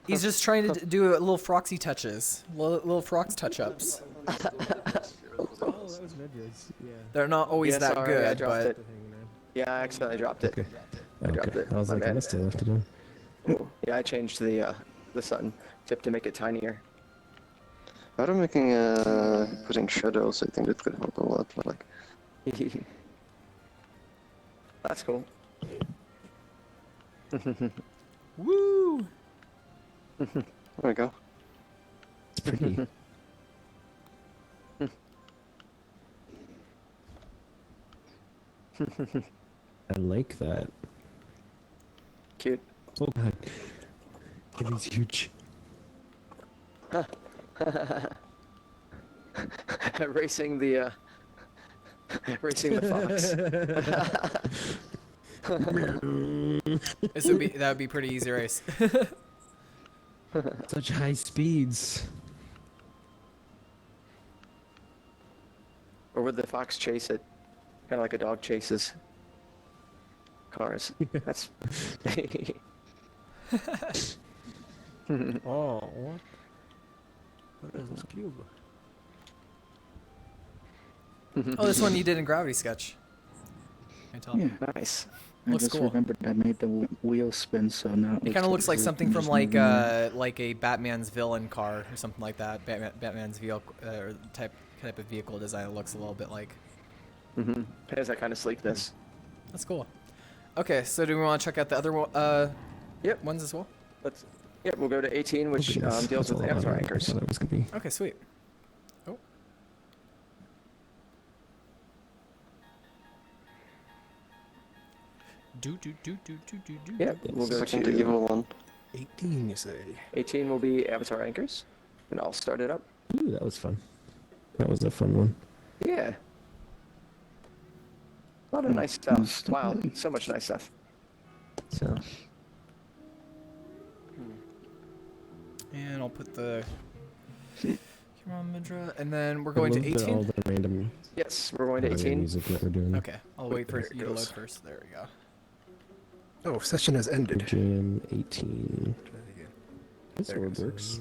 He's just trying to do a little Froxy touches. Little Frox touch-ups. Oh, that was Medra's. Yeah. They're not always that sorry, good, I dropped but... it. Yeah, I accidentally dropped it. Okay. I dropped it. I was like, I must have left it on. Yeah, I changed the sun tip to make it tinier. I'm making putting shadows. I think that could help a lot. Like. That's cool. Woo! There we go. It's pretty. I like that. Cute. Oh god. It is huge. Racing the fox. That would be pretty easy race. Such high speeds. Or would the fox chase it? Kind of like a dog chases cars. That's. Oh, what? What is this cube? Oh, this one you did in Gravity Sketch. I tell. Yeah. Nice. I Looks just cool. remembered I made the wheel spin, so now It kind of looks like something from like a Batman's villain car or something like that. Batman's vehicle type of vehicle design. It looks a little bit like. It has that kind of sleekness. That's cool. Okay, so do we want to check out the other ones as well? We'll go to 18, which deals with avatar anchors. That was gonna be. Okay, sweet. Oh. Yeah, we'll go Second to evil one. 18, you say? 18 will be Avatar Anchors, and I'll start it up. Ooh, that was fun. That was a fun one. Yeah. A lot of nice stuff. Wow, so much nice stuff. So. And I'll put the camera on Midra, and then we're going to 18. All the random. Yes, we're going to 18. Music that we're doing. Okay, I'll wait for you to load first. There we go. Oh, session has ended. Jam 18. That's There how it it goes. works.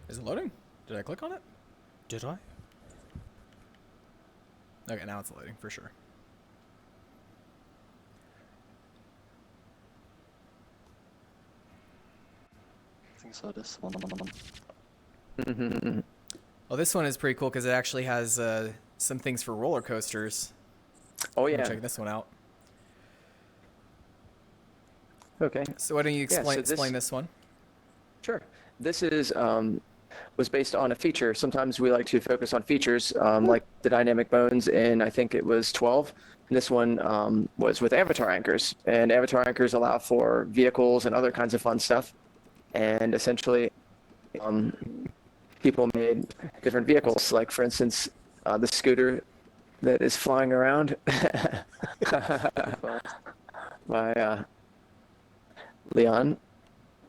Is it loading? Did I click on it? Did I? Okay, now it's loading for sure. I think so, this one. Oh, this one is pretty cool because it actually has some things for roller coasters. Oh yeah. Check this one out. Okay. So why don't you explain this- explain this one? Sure. This is was based on a feature. Sometimes we like to focus on features like the dynamic bones, and I think it was 12. And this one was with avatar anchors, and avatar anchors allow for vehicles and other kinds of fun stuff. And essentially, people made different vehicles. Like for instance, the scooter that is flying around by Leon.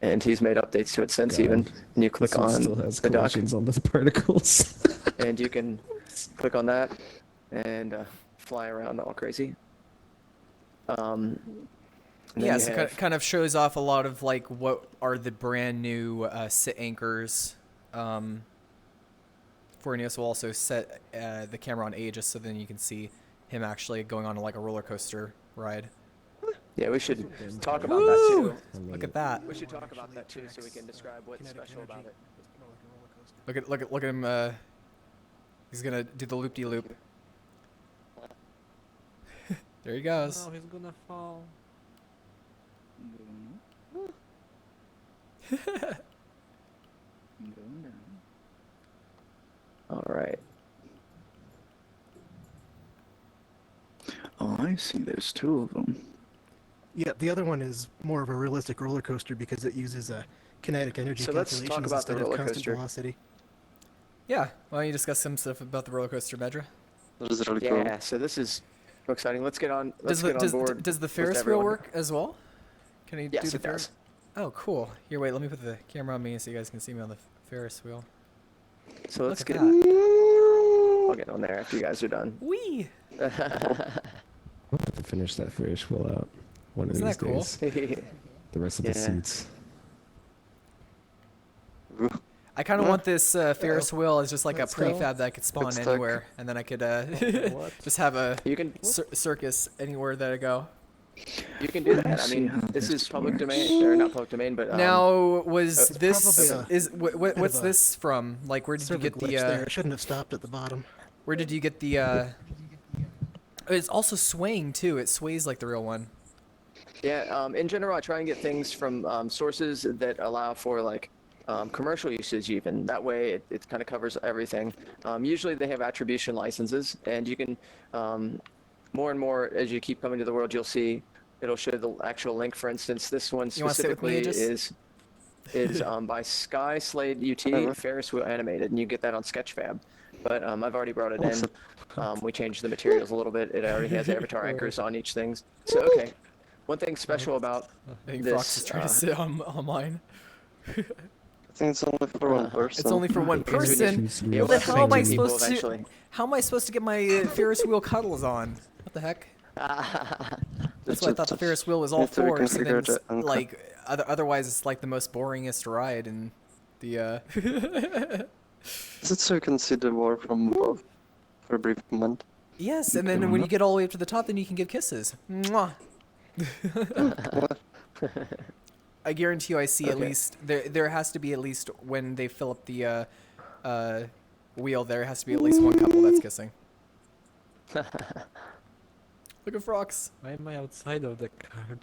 And he's made updates to it since even. And you click This one on still has the dock, collisions on the particles. and you can click on that and fly around all crazy. And then Yeah, you so have- kind of shows off a lot of like what are the brand new sit anchors. Fornius will also set the camera on A just so then you can see him actually going on like a roller coaster ride. Yeah, we should talk about that too. Look at that. We should talk about that too, so we can describe what's special about it. Look at him. He's gonna do the loop-de-loop. There he goes. Oh, he's gonna fall. All right. Oh, I see. There's two of them. Yeah, the other one is more of a realistic roller coaster because it uses kinetic energy So let's talk calculations about the instead of roller constant coaster. velocity. Yeah, why don't you discuss some stuff about the roller coaster, Medra? That is really cool. Yeah, so this is so exciting. Let's get on. Let's Does the, get on board. does the with Ferris wheel everyone. work as well? Can he do Yes, the it Ferris? does. Oh, cool. Here, wait, let me put the camera on me so you guys can see me on the Ferris wheel. So let's Look get. at that. I'll get on there after you guys are done. Whee! I'll have to finish that Ferris wheel out one of Isn't these that cool? days. The rest of the Yeah. seats. I kind of want this Ferris wheel as just like a Let's go. prefab that I could spawn It's stuck. anywhere, and then I could just have a You can circus anywhere that I go. you can do that. I see mean, how this is this public works. domain, or not public domain, but Now, was It's this probably is bit what's of a this from? Like, where did you Sort of a get the glitch there. I shouldn't have stopped at the bottom. where did you get the It's also swaying too. It sways like the real one. yeah. In general, I try and get things from sources that allow for like commercial usage. Even that way, it kind of covers everything. Usually, they have attribution licenses, and you can more and more as you keep coming to the world, you'll see it'll show the actual link. For instance, this one You wanna sit with me, specifically is by Sky Slade UT Ferris Wheel Animated, and you get that on Sketchfab. But I've already brought it in. We changed the materials a little bit. It already has avatar anchors on each thing. So okay, one thing special about I think this, Fox is trying to sit on mine. I think it's only for one person. It's only for one person. Choose Well, me. then how am I People supposed to? eventually. How am I supposed to get my Ferris wheel cuddles on? What the heck? That's what I thought the Ferris wheel was all need to for. So then, reconfigure the anchor. like, otherwise it's like the most boringest ride in the. Is it so you can see the war from above for a brief moment? Yes, and then when you get all the way up to the top, then you can give kisses. Mwah. I guarantee you, I see at Okay. least there has to be at least when they fill up the wheel, there has to be at least one couple that's kissing. Look at Frox. Why am I outside of the card?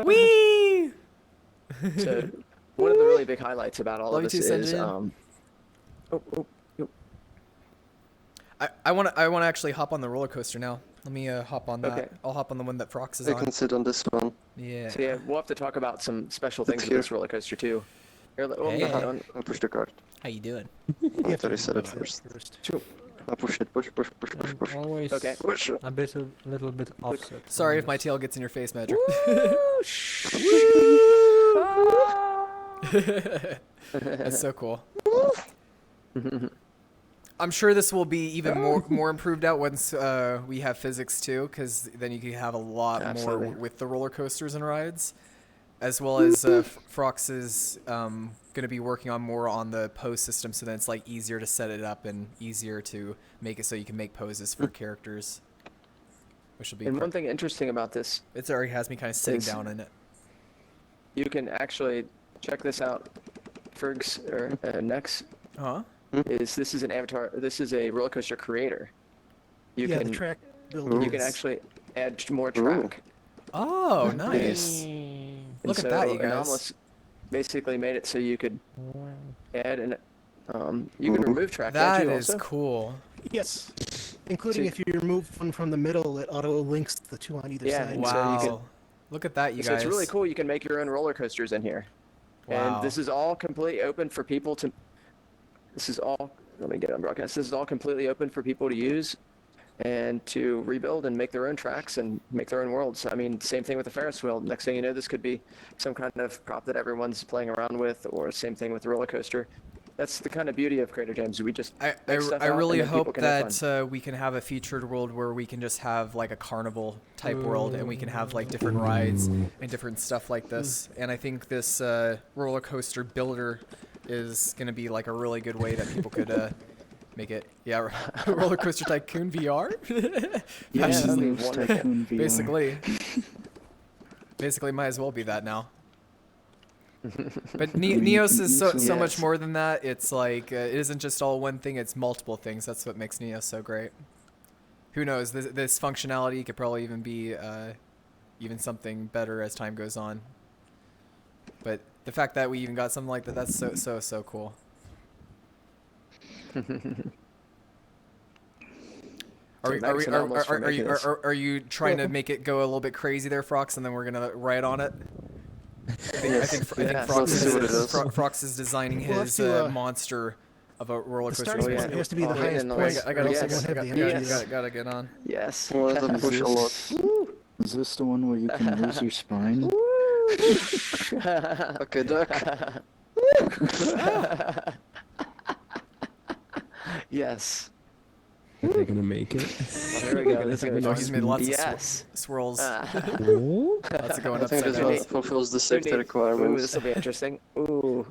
Whee! So one of the really big highlights about all Love of you this too, is Senjin. I want to actually hop on the roller coaster now. Let me hop on that. Okay. I'll hop on the one that Frox is I on. can sit on this one. Yeah. So yeah, we'll have to talk about some special things with here. this roller coaster too. Here, Hey. I push the card. How you doing? I have to reset it first. I push it, push. Always Okay. Push. a little bit offset. Sorry if my tail gets in your face, Magic. That's so cool. I'm sure this will be even more improved out once we have physics too, because then you can have a lot Absolutely. more with the roller coasters and rides, as well as Frox is going to be working on more on the pose system, so then it's like easier to set it up and easier to make it so you can make poses for characters, which will be. And one thing interesting about this, it already has me kind of sitting is- down in it. you can actually check this out, Fergs or Nex. Huh? This is an avatar. This is a roller coaster creator. You Yeah, can the track builder. you can actually add more track. Oh, nice. And Look at so that, you guys. Anomalous basically made it so you could add and you can remove track. That can't you, is also? cool. Yes, including So- if you remove one from the middle, it auto links the two on either Yeah, side. and so you Wow. can- Look at that, you So guys. it's really cool. You can make your own roller coasters in here. Wow. And this is all completely open for people to. This is all. Let me get on broadcast. This is all completely open for people to use, and to rebuild and make their own tracks and make their own worlds. I mean, same thing with the Ferris wheel. Next thing you know, this could be some kind of prop that everyone's playing around with, or same thing with the roller coaster. That's the kind of beauty of Creator Jams. We just I make stuff I out really and then people hope can have fun. that we can have a featured world where we can just have like a carnival type world, and we can have like different rides and different stuff like this. And I think this roller coaster builder is gonna be like a really good way that people could make it. Yeah, roller coaster tycoon VR. Yeah, That's that'd be Moves wonderful. Tycoon VR. basically might as well be that now. But Neos is so much more than that. It's like it isn't just all one thing, it's multiple things. That's what makes Neos so great. Who knows, this functionality could probably even be even something better as time goes on. But the fact that we even got something like that, that's so cool. Are you trying to make it go a little bit crazy there, Frox, and then we're gonna ride on it? I think Frox is designing We'll have his to, monster of a roller The coaster. starting point has to be the highest point. I gotta, Yes. won't have the energy. gotta get on. Yes. Well, that push a lot. Is this the one where you can lose your spine? Okay, duck. Yes. Are they gonna make it? There we go. This is Oh, he's made lots yes. of swirls. Oh? Lots of going I think upside this down. one fulfills the safety Ooh, requirements. this will be interesting. Ooh.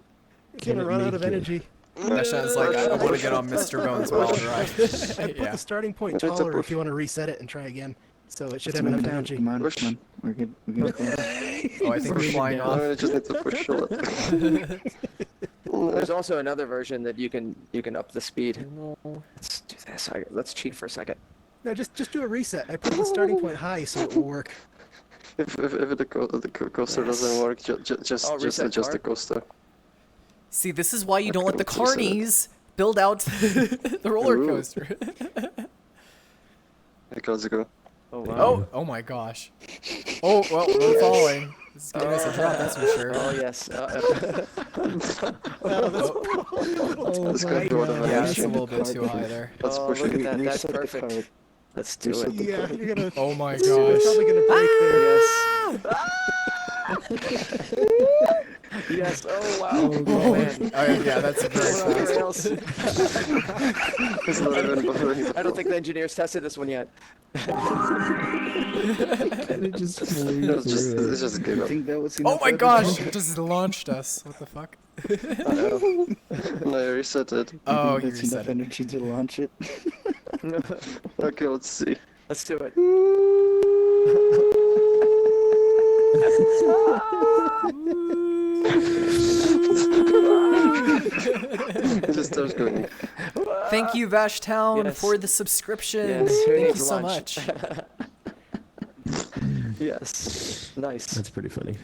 You're gonna run out of make it? energy. That sounds like I want to get on Mr. Bones' wild I ride. put Yeah. the starting point Try to taller push. if you want to reset it and try again. So it should Come have enough on, energy. come on, Push. come on. We're good. We're good. Oh, I think we're flying I off. mean, I just need to push a lot. There's also another version that you can up the speed. Let's do this. Let's cheat for a second. No, just do a reset. I put the starting point high so it will work. If the coaster doesn't work, just reset adjust the card. coaster. See, this is why you don't let the Okay, let's reset it. carnies build out the roller Ooh. coaster. Okay, let's go. Oh wow. Oh my gosh. Oh, well, we're falling. This is giving us a drop, that's for sure. Oh yes. Let's go to the Yeah, it's a little bit too high there. Let's Oh, push look it. at that. That's Reset the perfect. card. Let's do it. Yeah, you're gonna. Oh my You're gosh. probably gonna break there. Yes. Yes. Oh wow. Oh, Oh man. Oh, yeah, that's very fast. Rails. It's not even bothering. I don't think the engineers tested this one yet. It just flew It's just, through it's it. just give I up. think that was Oh enough my energy. gosh, it just launched us. What the fuck? No, I reset it. Oh, he That's reset enough it. energy to launch it. Okay, let's see. Let's do it. It just starts going. Thank you, Vashtown, Yes. for the subscription. Yes, who Thank you needs so lunch? much. Yes. Nice. That's pretty funny.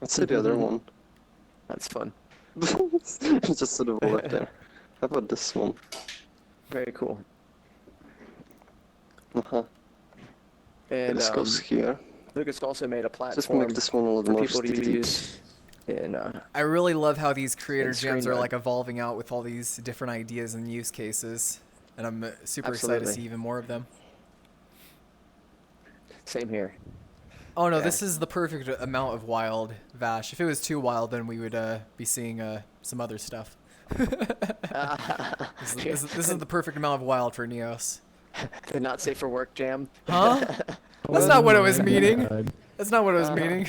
Let's see the other one. That's fun. Just sort of all up there. How about this one? Very cool. Uh-huh. And This goes here. Lucas also made a Just platform make this one a little for more people to steep. use. In, I really love how these creator and jams are StreamYard. like evolving out with all these different ideas and use cases, and I'm super excited to Absolutely. see even more of them. Same here. Oh no, Yeah. this is the perfect amount of wild, Vash. If it was too wild, then we would be seeing some other stuff. This is the perfect amount of wild for Neos. The not safe for work jam. Huh? That's not what I was meaning. That's not what I was meaning.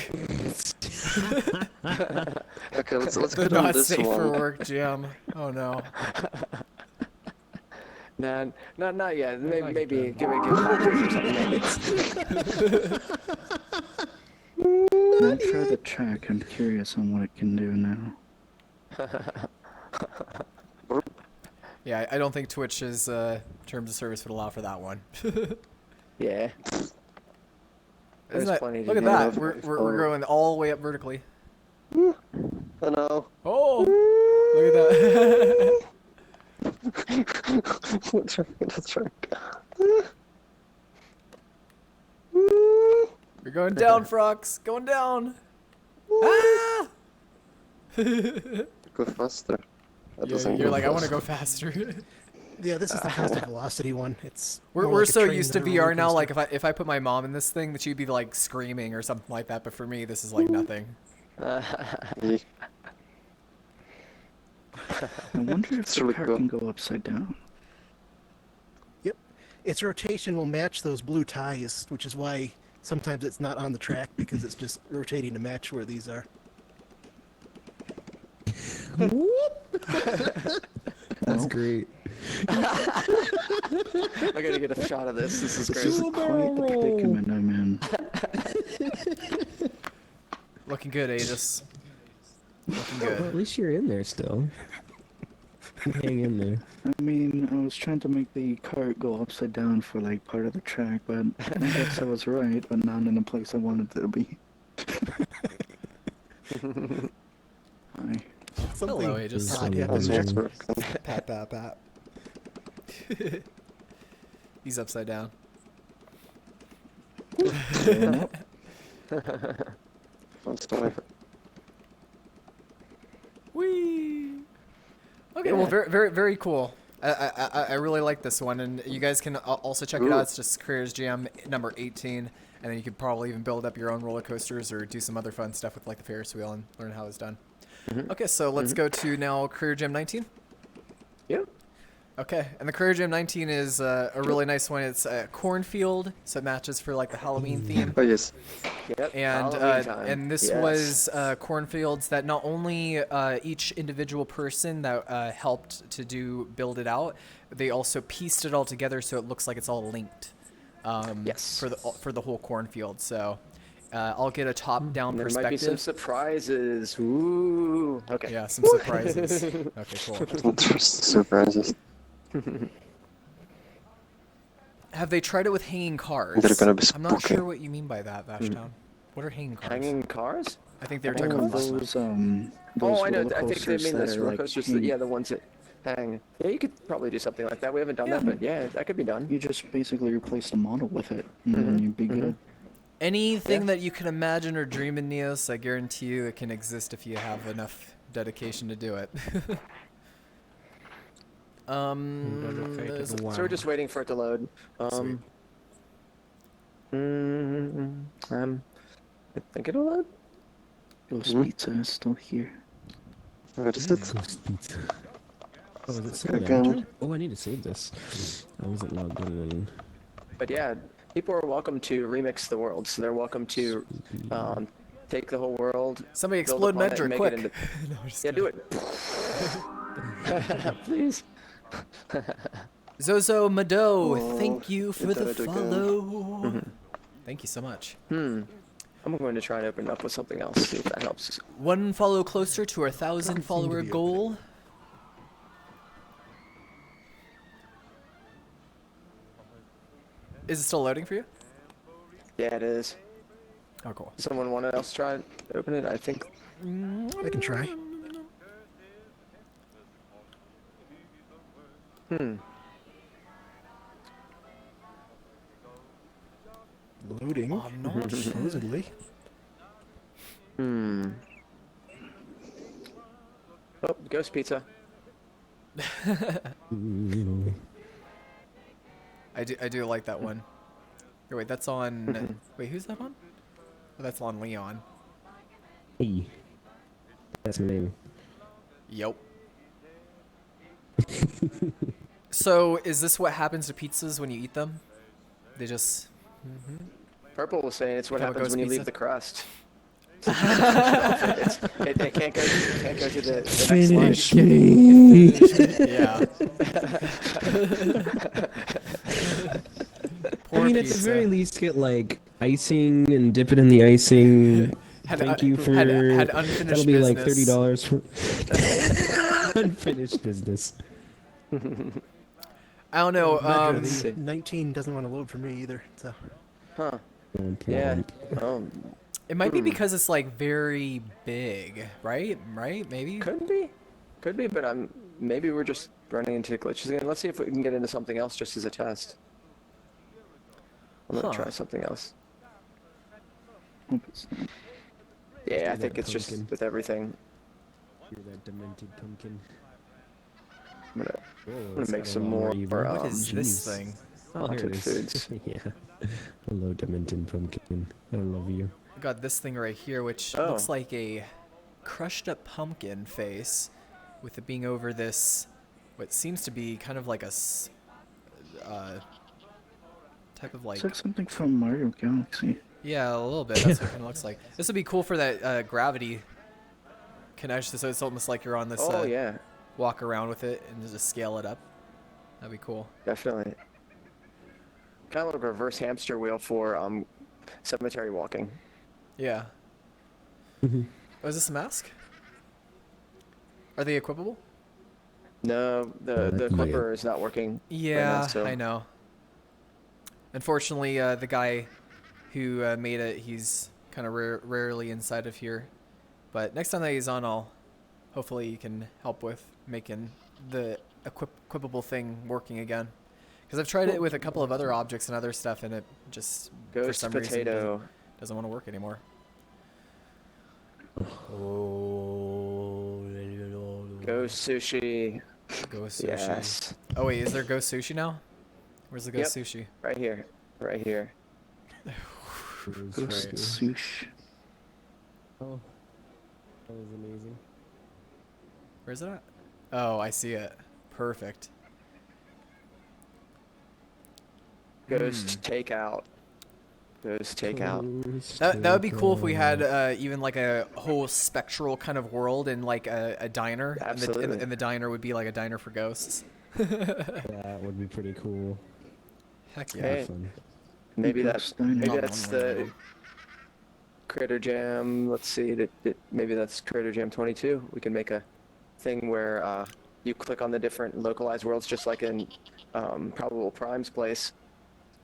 Okay, let's The get on not this safe for one. work jam. Oh no. Nah, not yet. Maybe give it 5 years or something. Maybe. Now try the track. I'm curious on what it can do now. Yeah, I don't think Twitch's terms of service would allow for that one. Yeah. Isn't There's that, plenty to look at do. that. We're going all the way up vertically. I know. Oh, look at that. Let's try. We're going down, Frox. Going down. Ah! Go faster. That doesn't You're go like, I want to fast. go faster. Yeah, this is the constant velocity one. It's We're more like a so train used to than a roller VR now. coaster. Like if I put my mom in this thing, that she'd be like screaming or something like that. But for me, this is like nothing. I wonder if It's the really car cool. can go upside down. Yep, its rotation will match those blue ties, which is why sometimes it's not on the track because it's just rotating to match where these are. That's great. I gotta get a shot of this. This is This great. is quite the predicament I'm in. Looking good, Aegis. Looking Well, good. at least you're in there still. Hang in there. I mean, I was trying to make the cart go upside down for like part of the track, but I guess I was right, but not in the place I wanted it to be. Hi. Hello, Aegis. odd How's happens yours there. working? Pat, pat, pat. He's upside down. That's fine. Whee! Okay, well, very, very cool. I really like this one, and you guys can also check it out. It's just Creators Jam number 18, and then you could probably even build up your own roller coasters or do some other fun stuff with like the Ferris wheel and learn how it's done. Okay, so let's go to now Career Jam 19. Yep. Okay, and the Career Jam 19 is a really nice one. It's a cornfield, so it matches for like the Halloween theme. Oh yes. Yep. And Halloween time. and this Yes. was cornfields that not only each individual person that helped to build it out, they also pieced it all together so it looks like it's all linked. Yes. For the whole cornfield. So I'll get a top-down There perspective. might be some surprises. Ooh. Okay. Yeah, some surprises. Okay, cool. Just surprises. Have they tried it with hanging cars? They're gonna be I'm not spooky. sure what you mean by that, Vashtown. What are hanging cars? Hanging cars? I think they were talking about last those Oh, I know. roller I think they coasters mean that those are roller like coasters. hang- Yeah, the ones that hang. Yeah, you could probably do something like that. We haven't done that, but yeah, that could be done. You just basically replace the model with it, and then you'd be good. Anything that you can imagine or dream in Neos, I guarantee you it can exist if you have enough dedication to do it. So we're just waiting for it to load. I think it'll load. Ghost Pizza is still here. Where is it? Oh, is it saved? Again. Oh, I need to save this. I wasn't logged in. But yeah, people are welcome to remix the world. So they're welcome to take the whole world. Somebody build explode upon it, Medra, and make quick. it into... No, just Yeah, do it. Please. Zozo Mado, Oh, thank you for the internet again. follow. Thank you so much. I'm going to try and open up with something else, see if that helps. One follow closer to our 1,000 follower goal. Is it still loading for you? Yeah, it is. Oh, cool. Someone want else try to open it? I think. I can try. Loading. Oh, no shit. Supposedly. Oh, ghost pizza. I do like that one. Oh, wait, that's on. Wait, who's that on? Oh, that's on Leon. Hey. That's my name. Yep. So, is this what happens to pizzas when you eat them? They just. Purple was saying it's what Become a happens ghost when you pizza? leave the crust. It can't go to the next line. Yeah. Poor I mean, pizza. at the very least, get like icing and dip it in the icing. Thank you for. had unfinished That'll be like business. $30 for unfinished business. I don't know. The 19 doesn't want to load for me either. So. Huh. Okay. Yeah. It might be because it's like very big, right? Right? Maybe. Could be, but maybe we're just running into glitches again. Let's see if we can get into something else just as a test. I'm gonna try something else. Yeah, I think it's just with everything. You're that demented pumpkin. I'm gonna make some more. What is this thing? Oh, here haunted it is. foods. Yeah. Hello, demented pumpkin. I love you. I got this thing right here, which looks like a crushed up pumpkin face, with it being over this, what seems to be kind of like a type of like. It's like something from Mario Galaxy. Yeah, a little bit. That's what it kind of looks like. This would be cool for that gravity connection. So it's almost like you're on this. Oh yeah. Walk around with it and just scale it up. That'd be cool. Definitely. Kind of like a reverse hamster wheel for cemetery walking. Yeah. Oh, is this a mask? Are they equipable? No, the equipper is not working. Yeah, right now, so. I know. Unfortunately, the guy who made it, he's kind of rarely inside of here. But next time that he's on, hopefully you can help with making the equipable thing working again. Because I've tried it with a couple of other objects and other stuff, and it just for some reason doesn't want to work anymore. Ghost sushi. Ghost sushi. Yes. Oh wait, is there ghost sushi now? Where's the ghost sushi? Right here. Right here. Ghost sushi. Oh, that was amazing. Where's it at? Oh, I see it. Perfect. Ghost takeout. Ghost takeout. That would be cool if we had even like a whole spectral kind of world and like a diner. Absolutely. And the diner would be like a diner for ghosts. That would be pretty cool. Heck yeah. Hey, Fun. maybe that's the Crater Jam. Let's see. Maybe that's Crater Jam 22. We can make a thing where you click on the different localized worlds, just like in Probable Prime's place.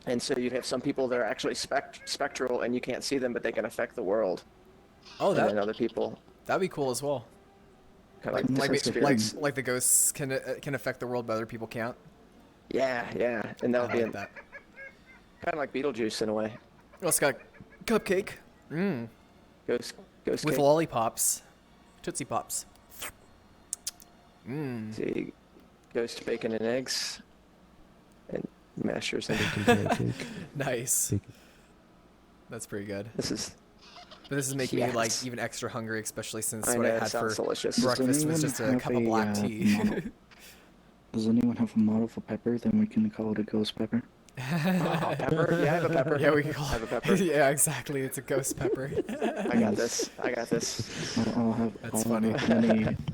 And so you'd have some people that are actually spectral, and you can't see them, but they can affect the world. Oh, and then other people. That'd be cool as well. Kind of like the ghosts can affect the world, but other people can't. Yeah, and that would be that. Kind of like Beetlejuice in a way. Oh, it's got cupcake. Ghost with cake. lollipops, Tootsie Pops. See, ghost bacon and eggs, and mashers and Nice. That's pretty good. This is making me like even extra hungry, especially since what I had for delicious. breakfast was just a cup of black tea. Does anyone have a model for pepper? Then we can call it a ghost pepper. Pepper? Yeah, I have a pepper. Yeah, we can call I have a pepper. Yeah, exactly. It's a ghost pepper. I got this. I'll have. That's I'll funny. Have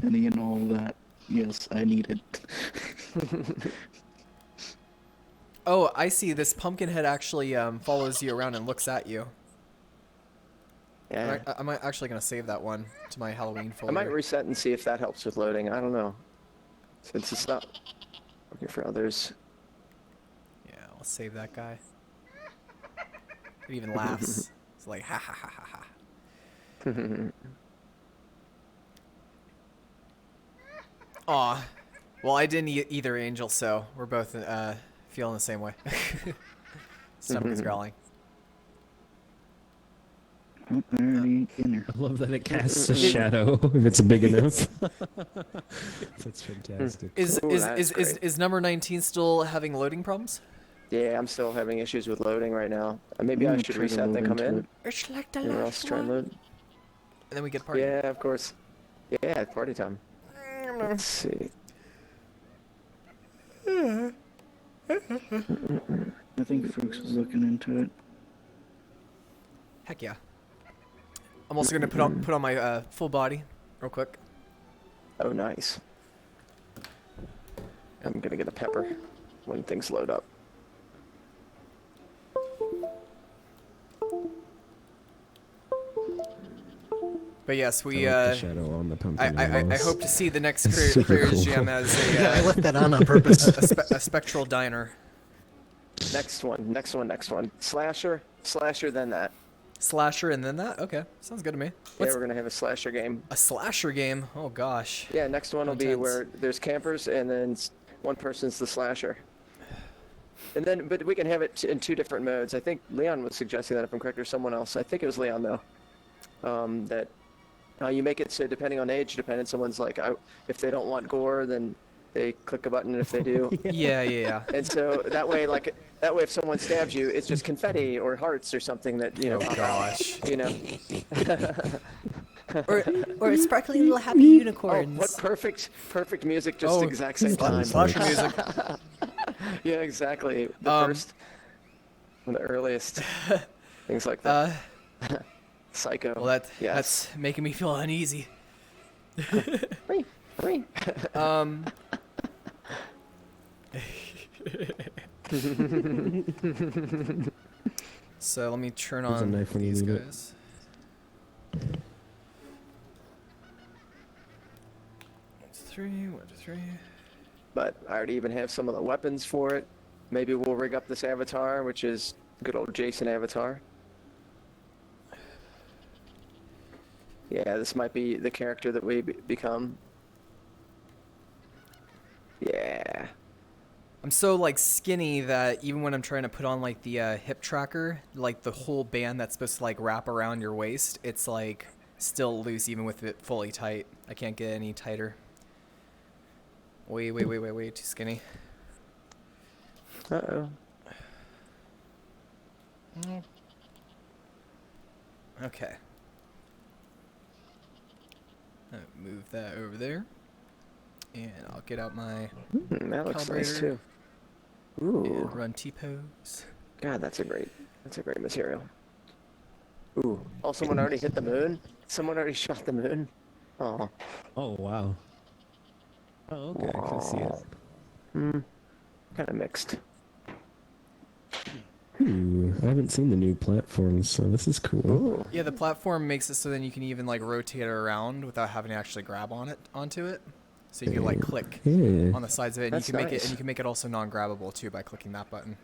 any and all that. Yes, I need it. Oh, I see. This pumpkin head actually follows you around and looks at you. Yeah. I'm actually gonna save that one to my Halloween folder. I might reset and see if that helps with loading. I don't know. Since it's not working for others. Yeah, I'll save that guy. It even laughs. It's like ha ha ha ha ha. Aw. Well, I didn't eat either, Angel, so we're both feeling the same way. Stomach is growling. Oh, I already ate dinner. I love that it casts a shadow if it's big enough. That's fantastic. Is number 19 still having loading problems? Yeah, I'm still having issues with loading right now. Maybe I should reset then come in. It's like the Or else last try and one. load. And then we get party. Yeah, of course. Yeah, party time. Let's see. I think Fuchs was looking into it. Heck yeah. I'm also gonna put on my full body real quick. Oh, nice. I'm gonna get a pepper when things load up. But yes, we I like the shadow on the pumpkin I hope to see the next Creators Jam as a Yeah, I left that on purpose. a spectral diner. Next one. Slasher, then that. Slasher and then that? Okay, sounds good to me. Yeah, What's we're gonna have a slasher game. a slasher game? Oh gosh. Yeah, next one will be Intense. where there's campers and then one person's the slasher. And then, but we can have it in 2 different modes. I think Leon was suggesting that, if I'm correct, or someone else. I think it was Leon though. That you make it so depending on age dependent, someone's like, if they don't want gore, then they click a button, and if they do, Yeah. And so that way, if someone stabs you, it's just confetti or hearts or something that Oh gosh. Or sparkling little happy unicorns. Oh, what perfect music, just exact same time. Slasher music. Yeah, exactly. The first, one of the earliest things like that. Psycho. Well, yes. that's making me feel uneasy. Free. So let me turn There's a on knife when you these need it. guys. 1, 2, 3. But I already even have some of the weapons for it. Maybe we'll rig up this avatar, which is good old Jason avatar. Yeah, this might be the character that we become. Yeah. I'm so like skinny that even when I'm trying to put on like the hip tracker, like the whole band that's supposed to like wrap around your waist, it's like still loose even with it fully tight. I can't get any tighter. Way too skinny. Uh-oh. Okay. Move that over there. And I'll get out my That looks nice calibrator too. Ooh. and run T-pose. God, that's a great material. Ooh. Oh, someone already hit the moon? Someone already shot the moon? Oh. Oh wow. Oh okay, I can see it. Kind of mixed. Ooh, I haven't seen the new platforms, so this is cool. Ooh. Yeah, the platform makes it so then you can even like rotate it around without having to actually grab onto it. So you can like click on the sides of it, and That's you can make it, nice. and you can make it also non-grabbable too by clicking that button.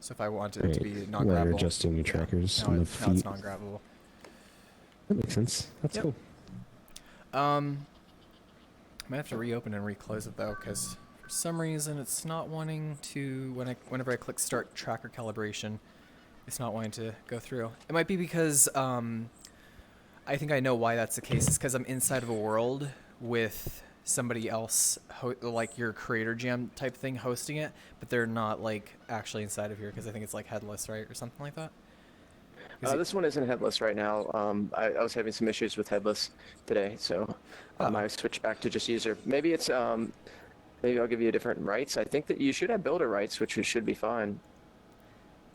So if I wanted it Right. to be While you're non-grabbable, adjusting your trackers now, on the now feet. it's non-grabbable. That makes sense. That's Yep. cool. I might have to reopen and reclose it though, because for some reason it's not wanting to. Whenever I click Start Tracker Calibration, it's not wanting to go through. It might be because I think I know why that's the case. It's because I'm inside of a world with somebody else, like your Creator Jam type thing, hosting it, but they're not like actually inside of here because I think it's like headless, right, or something like that. This one isn't headless right now. I was having some issues with headless today, so I switched back to just user. Maybe it's maybe I'll give you different rights. I think that you should have builder rights, which should be fine.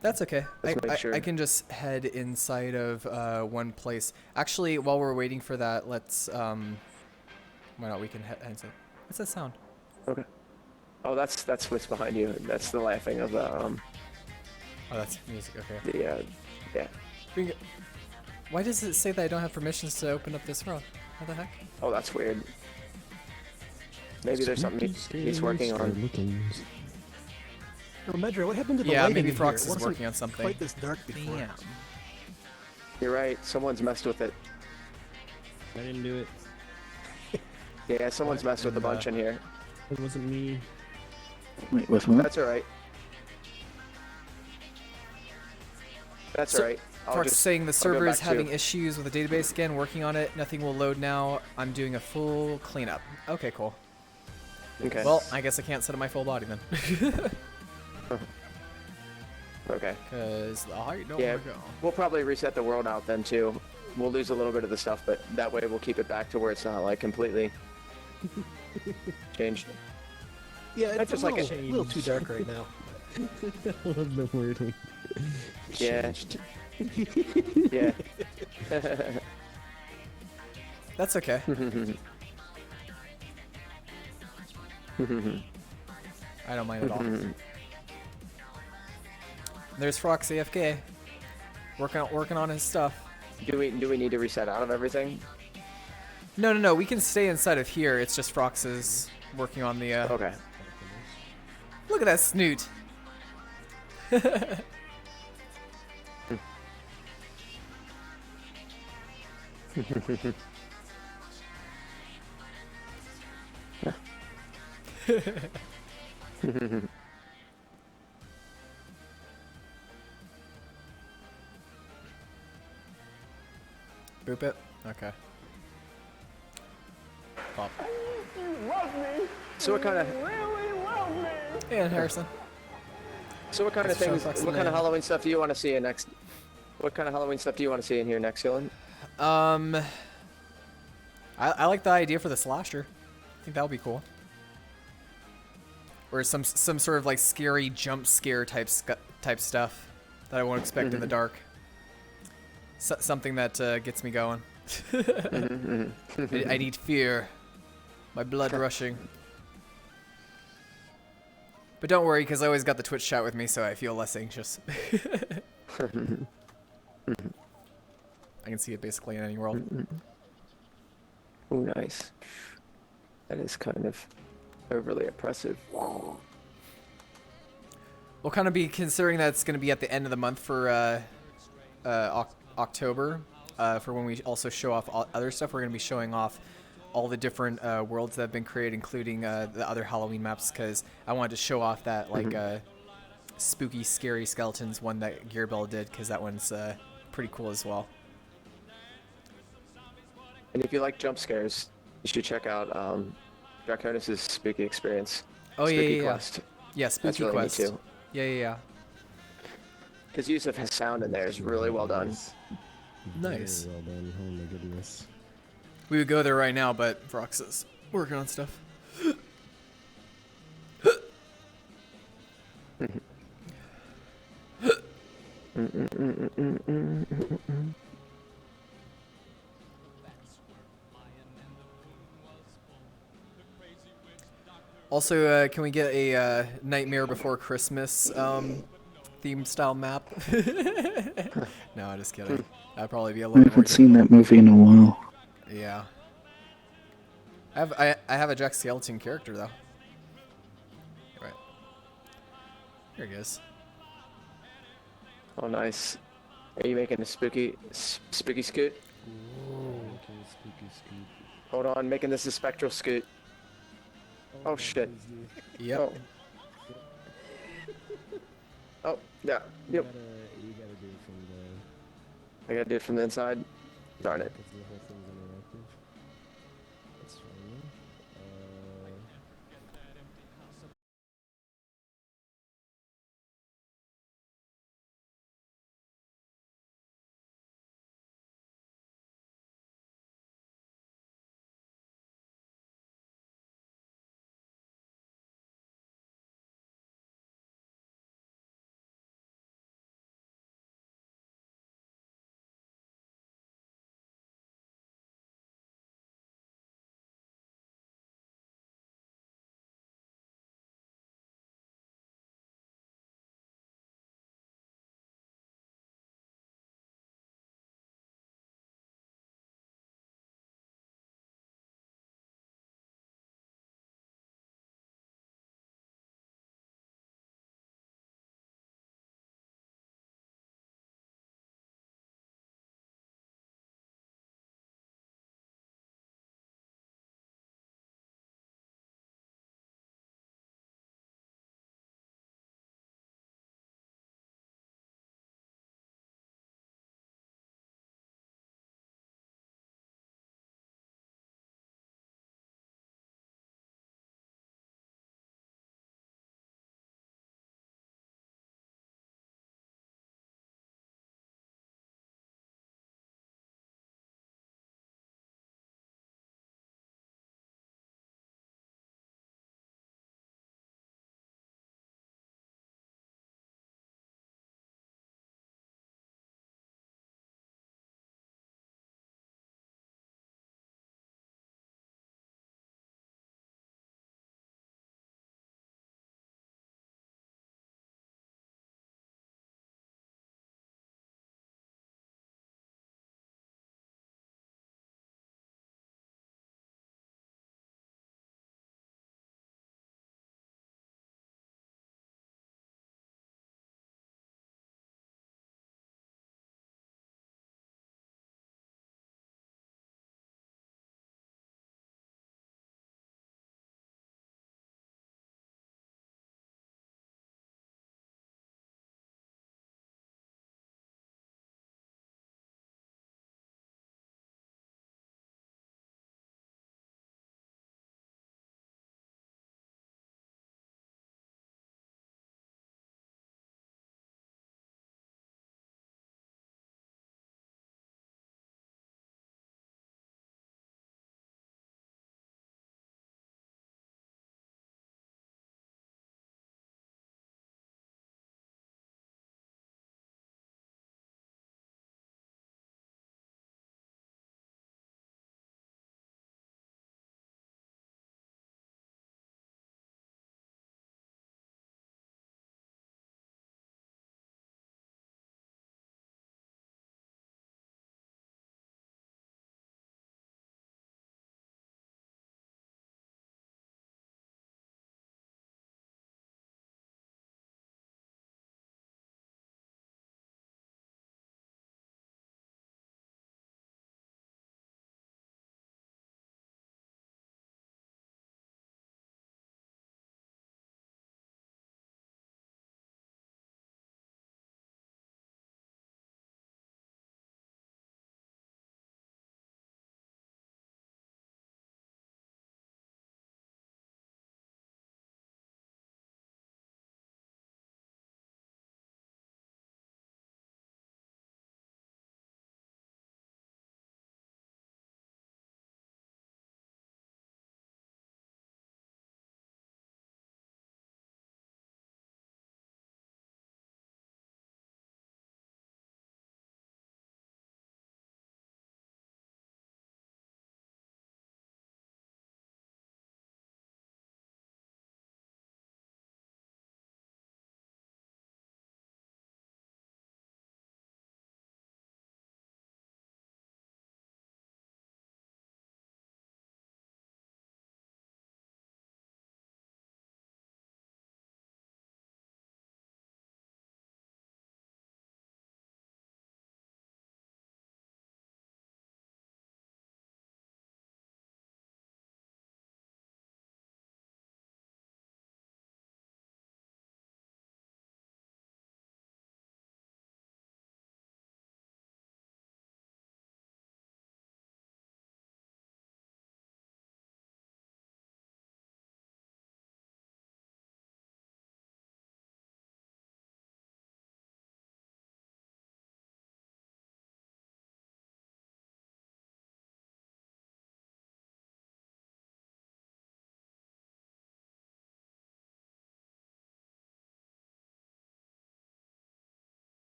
That's okay. Let's make sure. I can just head inside of one place. Actually, while we're waiting for that, let's why not we can head inside. What's that sound? Okay. Oh, that's what's behind you. That's the laughing of the Oh, that's music. Okay. yeah. Why does it say that I don't have permissions to open up this room? What the heck? Oh, that's weird. Maybe there's something he's working on. Oh, Medra, what happened to the Yeah, lighting maybe in Frox here? It is wasn't working on something. quite this dark before. Damn. You're right. Someone's messed with it. I didn't do it. Yeah, someone's messed with a bunch in here. It wasn't me. Wait, with what? That's alright. That's So, alright. Fox saying the server is having issues with the database again, working on it. Nothing will load now. I'm doing a full cleanup. Okay, cool. Okay. Well, I guess I can't set up my full body then. Okay. Because the height don't Yeah, work out. we'll probably reset the world out then too. We'll lose a little bit of the stuff, but that way we'll keep it back to where it's not like completely changed. Yeah, it's just a like little too dark right now. I love the wording. Yeah. Yeah. That's okay. I don't mind at all. There's Frox AFK. Working on his stuff. Do we need to reset out of everything? No. We can stay inside of here. It's just Frox is working on the. Okay. Look at that snoot. Boop it. Okay. Pop. So what kind of? And Harrison. So what kind of things? What kind of Halloween stuff do you want to see in next? What kind of Halloween stuff do you want to see in here, Nexulan? I like the idea for the slasher. I think that would be cool. Or some sort of like scary jump scare type stuff that I won't expect in the dark. Something that gets me going. I need fear. My blood rushing. But don't worry, because I always got the Twitch chat with me, so I feel less anxious. I can see it basically in any world. Oh, nice. That is kind of overly oppressive. We'll kind of be considering that it's going to be at the end of the month for October, for when we also show off other stuff. We're going to be showing off all the different worlds that have been created, including the other Halloween maps, because I wanted to show off that like spooky, scary skeletons one that Gearbell did, because that one's pretty cool as well. And if you like jump scares, you should check out Draconis' Spooky Experience. Oh, Spooky Quest. Yeah, Spooky That's really Quest. neat too. Yeah. His use of his sound in there is really well done. Nice. Very well done. Oh my goodness. We would go there right now, but Frox is working on stuff. Also, can we get a Nightmare Before Christmas theme style map? No, I'm just kidding. That'd probably be a I little. haven't seen that movie in a while. Yeah. I have a Jack Skeleton character though. Right. Here he goes. Oh, nice. Are you making a spooky scoot? Spooky scoot. Hold on, making this a spectral scoot. Oh shit. Yep. Oh. Oh, yeah. Yep. You gotta do it from the. I gotta do it from the inside. Darn it. Because the whole thing's interactive. That's fine.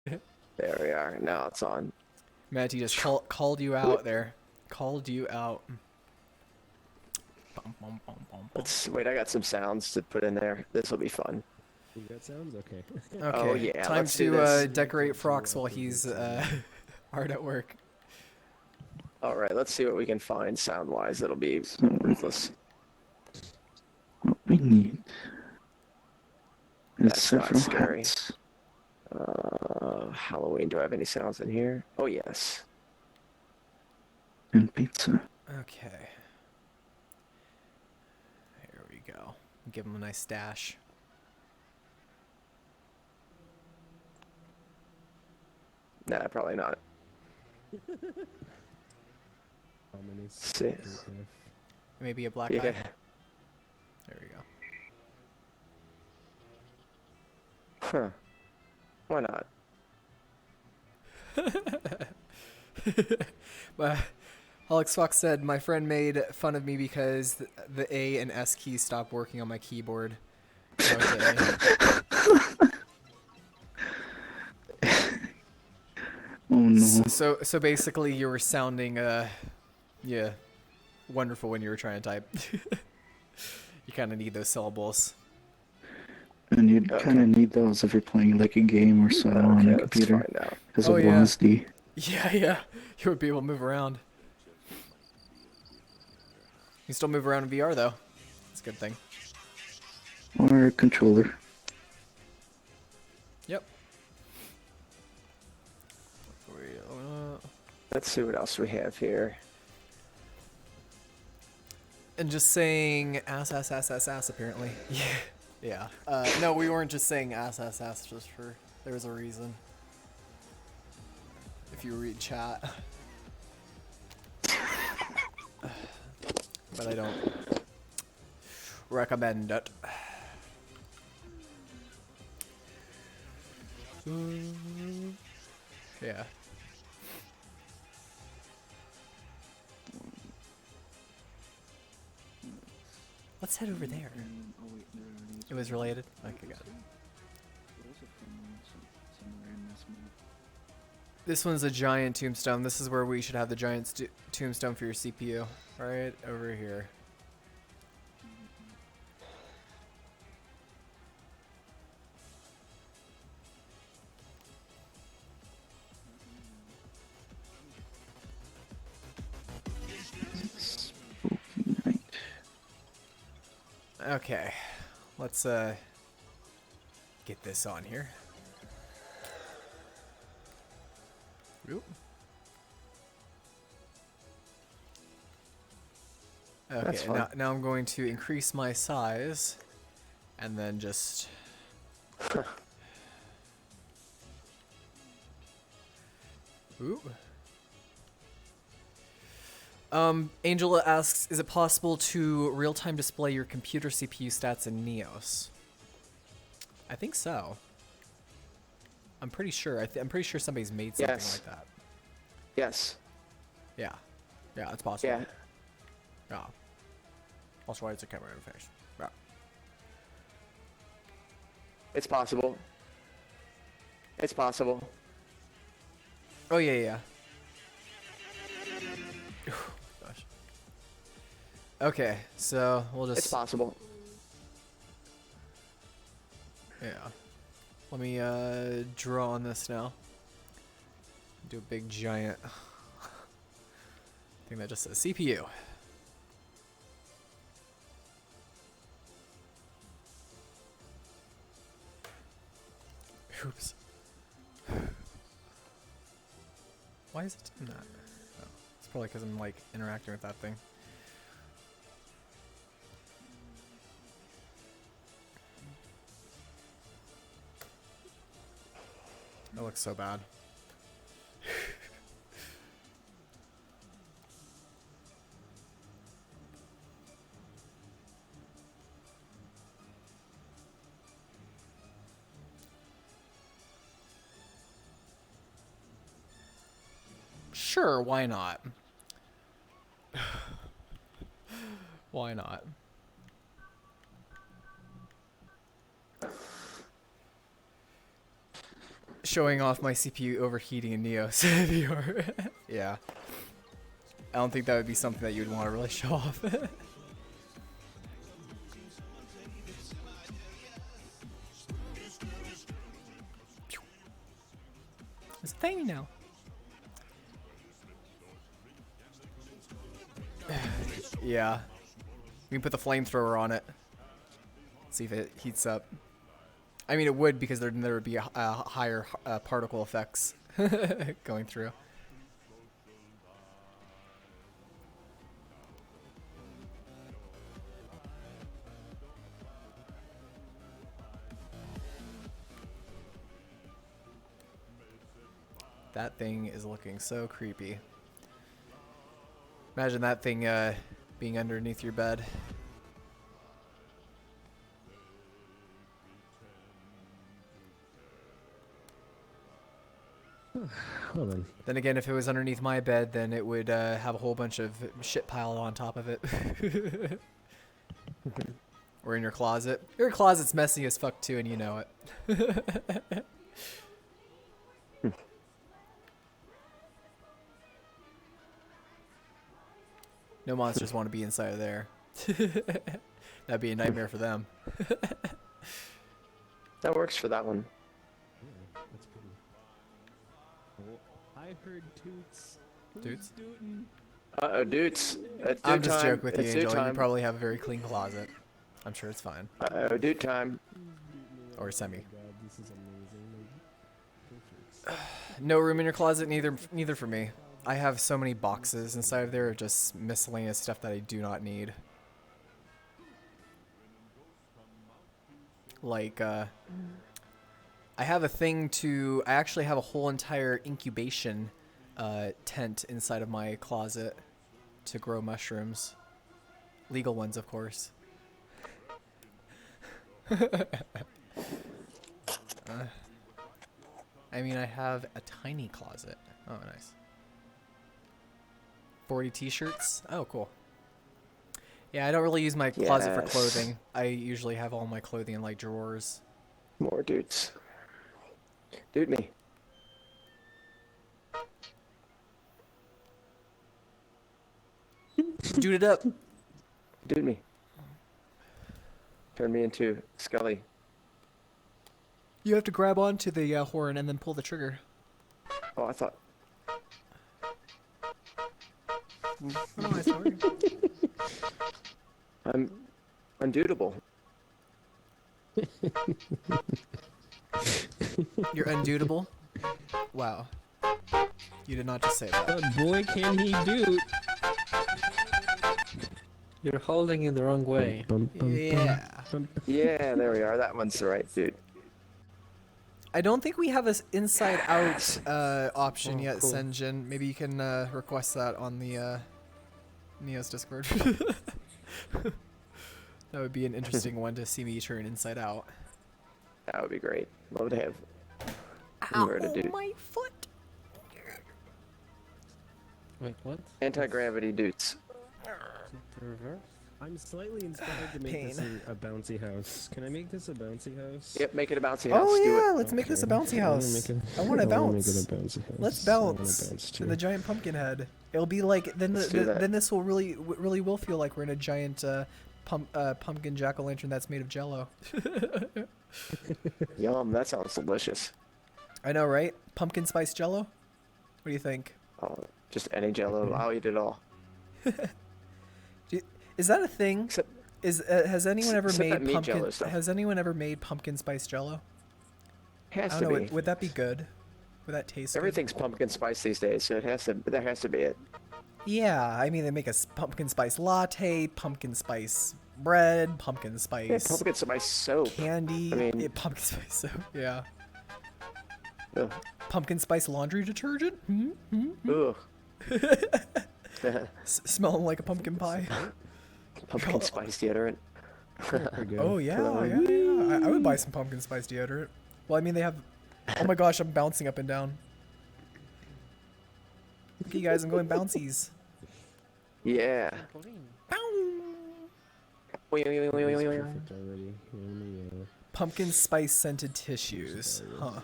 There we are. Now it's on. Matty just called you out there. Called you out. Let's wait. I got some sounds to put in there. This will be fun. You got sounds? Okay. Okay. Oh yeah. Time to decorate Frox while he's hard at work. All right. Let's see what we can find sound-wise. It'll be ruthless. What we need is That's not several scary. hats. Halloween. Do I have any sounds in here? Oh yes. And pizza. Okay. Here we go. Give him a nice stash. Nah, probably not. How many? See. Maybe a black Yeah. eye. There we go. Huh. Why not? But Alex Fox said, my friend made fun of me because the A and S keys stopped working on my keyboard. Oh no. So basically you were sounding, yeah, wonderful when you were trying to type. You kind of need those syllables. And you'd kind of need those if you're playing like a game or so on a computer. Because of WASD. Yeah. You would be able to move around. You can still move around in VR though. It's a good thing. Or a controller. Yep. Let's see what else we have here. And just saying ass apparently. Yeah. No, we weren't just saying ass just for, there was a reason. If you read chat. But I don't recommend it. Yeah. Let's head over there. It was related? Okay, got it. This one's a giant tombstone. This is where we should have the giant tombstone for your CPU. Right over here. Okay, let's get this on here. Oop. Okay, now I'm going to increase my size and then just Ooh. Angela asks, is it possible to real-time display your computer CPU stats in Neos? I think so. I'm pretty sure. I'm pretty sure somebody's made something like that. Yes. Yeah. Yeah, it's possible. Yeah. Yeah. Also, why it's a camera interface. Yeah. It's possible. It's possible. Oh, yeah. Gosh. Okay, so we'll just... It's possible. Yeah. Let me draw on this now. Do a big giant thing that just says CPU. Oops. Why is it doing that? Oh, it's probably because I'm like interacting with that thing. That looks so bad. Sure, why not? Why not? showing off my CPU overheating in Neos VR. Yeah. I don't think that would be something that you'd want to really show off. It's a thing now. Yeah. We can put the flamethrower on it. See if it heats up. I mean, it would, because there would be a higher particle effects going through. That thing is looking so creepy. Imagine that thing being underneath your bed. Well then again, if it was underneath my bed, then it would have a whole bunch of shit piled on top of it. Or in your closet. Your closet's messy as fuck too, and you know it. No monsters want to be inside of there. That'd be a nightmare for them. That works for that one. Yeah, that's pretty. Oh, I heard toots. Toots? Uh-oh, dudes. I'm just joking with you, Angel. You probably have a very clean closet. I'm sure it's fine. Uh-oh, dude time. Or semi. This is amazing. No room in your closet, neither for me. I have so many boxes inside of there of just miscellaneous stuff that I do not need. Like, I have a thing to... I actually have a whole entire incubation tent inside of my closet to grow mushrooms. Legal ones, of course. I mean, I have a tiny closet. Oh, nice. 40 t-shirts? Oh, cool. Yeah, I don't really use my closet for clothing. I usually have all my clothing in, like, drawers. More dudes. Dude me. Dude it up. Dude me. Turn me into Scully. You have to grab onto the horn and then pull the trigger. Oh, I thought... Oh, I sorry. I'm undudeable. You're undudeable? Wow. You did not just say that. But boy, can he do! You're holding it the wrong way. Yeah. Yeah, there we are. That one's the right dude. I don't think we have an inside-out option yet, cool. Senjin. Maybe you can request that on the Neo's Discord. That would be an interesting one to see me turn inside out. That would be great. Love to have. Ow, my foot! Wait, what? Anti-gravity dudes. The reverse? I'm slightly inspired to make this a bouncy house. Can I make this a bouncy house? Yep, make it a bouncy house. Oh Do yeah, it. let's make this a bouncy house. I want to bounce. Let's bounce. In the giant pumpkin head. It'll be like then this will really will feel like we're in a giant pumpkin jack-o'-lantern that's made of Jello. Yum, that sounds delicious. I know, right? Pumpkin spice Jello. What do you think? Oh, just any Jello. I'll eat it all. Is that a thing? Has anyone ever made pumpkin? Has anyone ever made pumpkin spice Jello? Has I don't know. Would that be good? Would that taste? Everything's pumpkin spice these days, so that has to be it. Yeah, I mean they make a pumpkin spice latte, pumpkin spice bread, pumpkin spice. Yeah, pumpkin spice soap. Candy. I mean, pumpkin spice soap. Yeah. Ugh. Pumpkin spice laundry detergent. Ugh. Smelling like a pumpkin pie. Pumpkin spice deodorant. Oh yeah. I would buy some pumpkin spice deodorant. Well, I mean they have. Oh my gosh, I'm bouncing up and down. Look at you guys, I'm going bouncies. Yeah. Pumpkin spice scented tissues. Huh.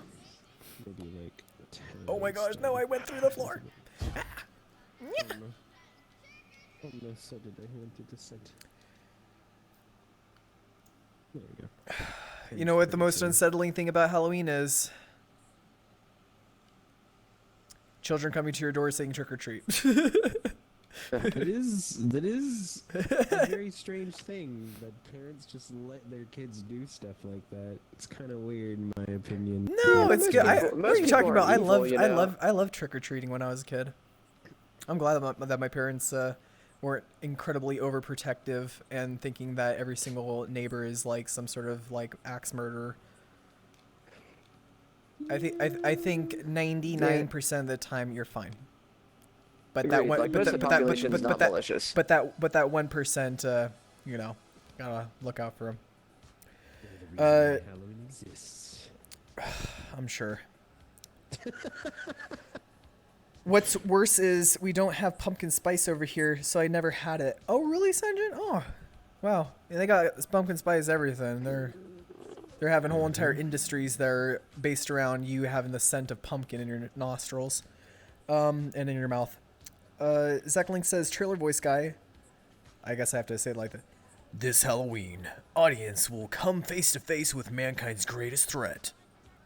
maybe like. Oh my gosh! No, I went through the floor. Oh no. Oh no, so did I. He went through descent. There you go. You know what the most unsettling thing about Halloween is? Children coming to your door saying trick or treat. That is a very strange thing that parents just let their kids do stuff like that. It's kind of weird in my opinion. No, it's good. What are you talking about? Evil, I love trick or treating when I was a kid. I'm glad that my parents weren't incredibly overprotective and thinking that every single neighbor is like some sort of like axe murderer. I think 99% of the time you're fine. But that one, like, but that 1%, you know, gotta look out for them. Halloween exists. I'm sure. What's worse is we don't have pumpkin spice over here, so I never had it. Oh, really, Sanjin? Oh, wow. Yeah, they got pumpkin spice everything. They're having whole entire industries that are based around you having the scent of pumpkin in your nostrils, and in your mouth. Zeklink says, trailer voice guy. I guess I have to say it like that. This Halloween, audience will come face to face with mankind's greatest threat.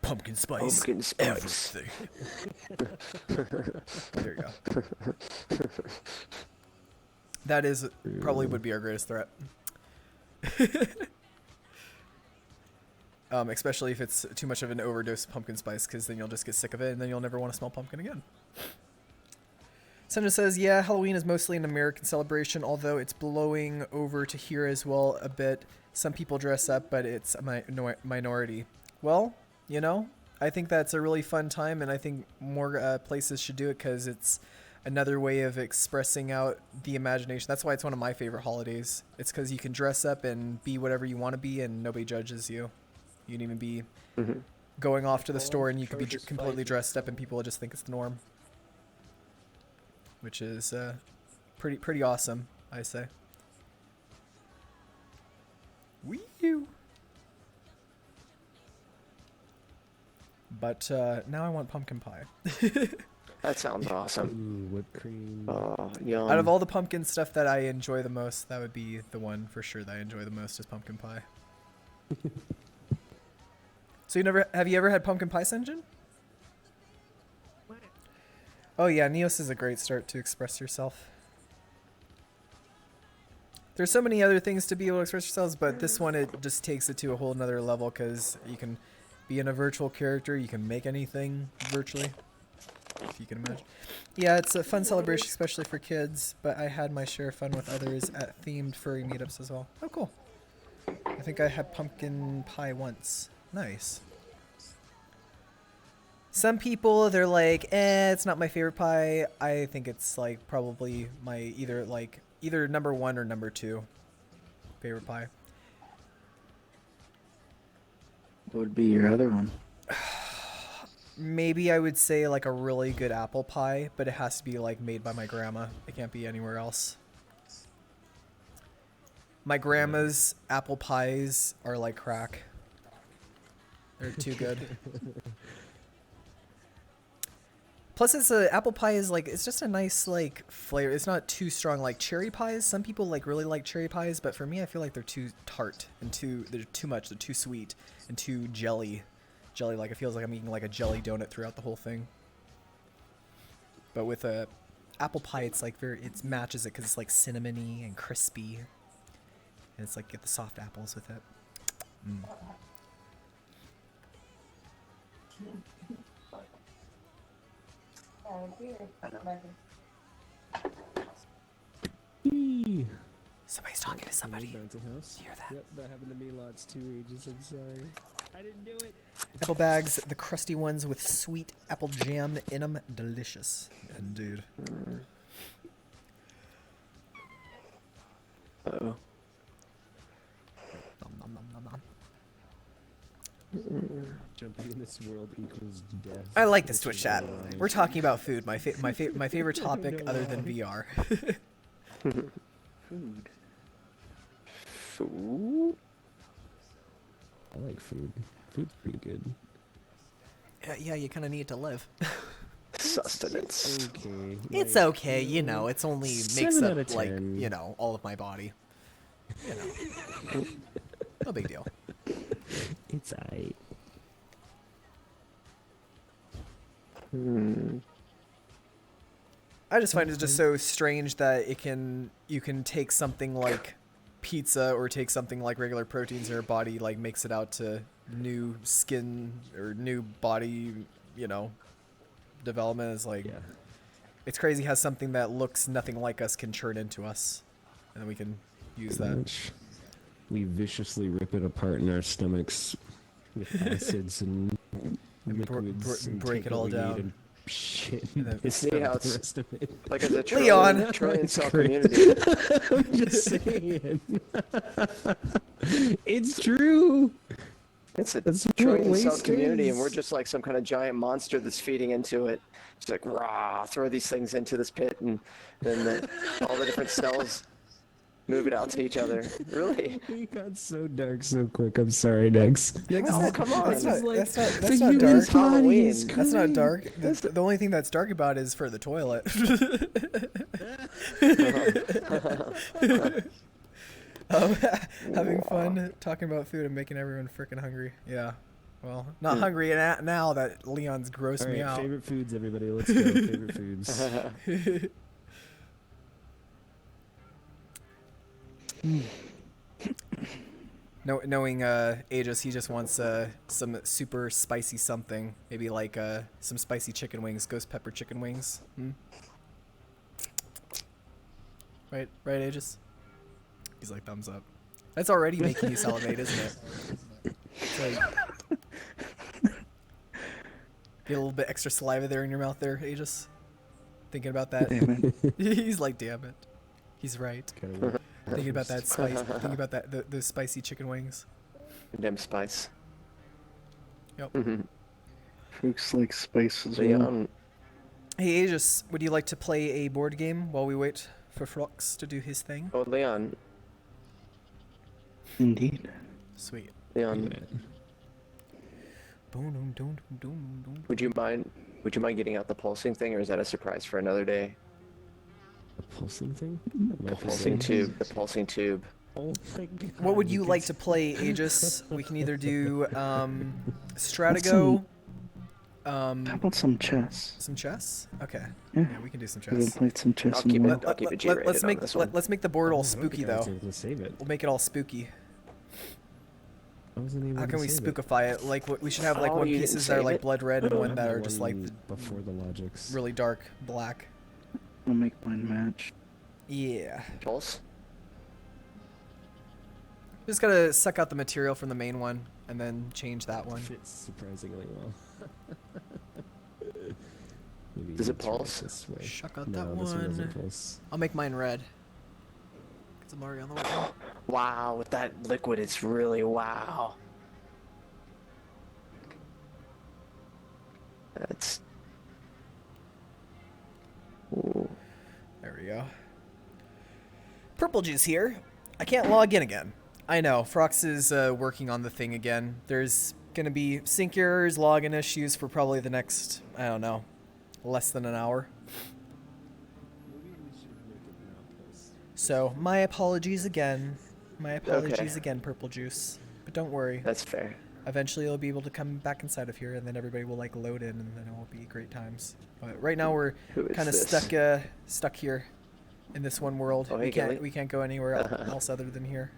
Pumpkin spice. Pumpkin spice. Everything. There you go. That is probably would be our greatest threat. Especially if it's too much of an overdose of pumpkin spice, because then you'll just get sick of it, and then you'll never want to smell pumpkin again. Sandra says, yeah, Halloween is mostly an American celebration, although it's blowing over to here as well a bit. Some people dress up, but it's a minority. Well, you know, I think that's a really fun time, and I think more places should do it because it's another way of expressing out the imagination. That's why it's one of my favorite holidays. It's because you can dress up and be whatever you want to be, and nobody judges you. You can even be going off to the store, and you could be completely dressed up, and people will just think it's the norm. Which is pretty awesome, I say. Wee-oo. But now I want pumpkin pie. That sounds awesome. Ooh, whipped cream. Oh, yum. Out of all the pumpkin stuff that I enjoy the most, that would be the one for sure that I enjoy the most is pumpkin pie. So have you ever had pumpkin pie, Senjin? Oh yeah, Neos is a great start to express yourself. There's so many other things to be able to express yourselves, but this one, it just takes it to a whole nother level because you can be in a virtual character, you can make anything virtually, if you can imagine. Yeah, it's a fun celebration, especially for kids, but I had my share of fun with others at themed furry meetups as well. Oh, cool. I think I had pumpkin pie once. Nice. Some people, they're like, it's not my favorite pie. I think it's like probably my either number 1 or number 2 favorite pie. What would be your other one? Maybe I would say like a really good apple pie, but it has to be like made by my grandma. It can't be anywhere else. My grandma's apple pies are like crack. They're too good. Plus, apple pie is like, it's just a nice like flavor. It's not too strong like cherry pies. Some people like really like cherry pies, but for me, I feel like they're too tart and they're too much. They're too sweet and too jelly. Like it feels like I'm eating like a jelly donut throughout the whole thing. But with a apple pie, it's like it matches it because it's like cinnamony and crispy, and it's like get the soft apples with it. Mm. Somebody's talking to somebody. Did you hear that? Yep, that happened to me lots too, Aegis. I'm sorry. I didn't do it. Apple bags, the crusty ones with sweet apple jam in them. Delicious. Indeed. Uh-oh. Jumping in this world equals death. I like this Twitch chat. We're talking about food. My favorite topic other than VR. Food. Food? I like food. Food's pretty good. Yeah, you kind of need it to live. Sustenance. Okay. It's okay, you know. It's only makes 7 up out of like 10. you know all of my body. You know, no big deal. It's aight. I just find it just so strange that you can take something like pizza or take something like regular proteins in your body, like makes it out to new skin or new body, you know, development is like, it's crazy how something that looks nothing like us can turn into us, and then we can use that. We viciously rip it apart in our stomachs with acids and liquids and break take it all what we need down. and shit. You see how the rest of it. like as a trillion cell Great. community. I'm just saying. It's true. It's a That's trillion what cell waste community, and is. we're just like some kind of giant monster that's feeding into it. Just like rah, throw these things into this pit, and then all the different cells move it out to each other. Really? We got so dark so quick. I'm sorry, Nex. Oh, come on. That's not the dark. human's body Halloween. is That's not great. dark. The only thing that's dark about it is for the toilet. Having fun talking about food and making everyone freaking hungry. Yeah. Well, not hungry now that Leon's grossed me out. Favorite foods, everybody. Let's go. Favorite foods. Knowing Aegis, he just wants some super spicy something. Maybe like some spicy chicken wings, ghost pepper chicken wings. Right, Aegis? He's like, thumbs up. That's already making you salivate, isn't it? It's like, get a little bit extra saliva there in your mouth there, Aegis? Thinking about that? Damn it. He's like, damn it. He's right. Thinking about that spice. Thinking about that those spicy chicken wings. Damn spice. Yep. Fuchs like spice as well. Leon, Hey Aegis, would you like to play a board game while we wait for Flux to do his thing? oh Leon, Indeed. Sweet. Leon, would you mind getting out the pulsing thing, or is that a surprise for another day? A pulsing thing? The pulsing tube. The pulsing tube. Oh my God. What would you like to play, Aegis? We can either do Stratago. How about some chess? Some chess? Okay. Yeah. We can do some We chess. played some chess. I'll keep it G-rated Let's on make this one. let's make the board all I don't spooky think I was though. able to save it. We'll make it all spooky. I wasn't able How to can we save it. spookify it? Like we should have like Oh, one you pieces didn't that are save like it? blood red and one that The are just like one before the logics. really dark black. I'll make mine match. Yeah. Pulse. Just gotta suck out the material from the main one and then change that one. Fits surprisingly well. Maybe Does it let's try pulse? This way. Shuck out No, that this one one. doesn't pulse. I'll make mine red. Cause I'm already on the way. Wow, with that liquid, it's really wow. That's. Ooh. There we go. Purple Juice here. I can't log in again. I know, Frox is working on the thing again. There's gonna be sync errors, login issues for probably the next, I don't know, less than an hour. So, my apologies again. My apologies again, Purple Juice. But don't worry. That's fair. Eventually you'll be able to come back inside of here and then everybody will like load in and then it will be great times. But right now we're Who is kind of this? stuck here in this one world. Oh, hey, Gilly. We can't go anywhere else other than here.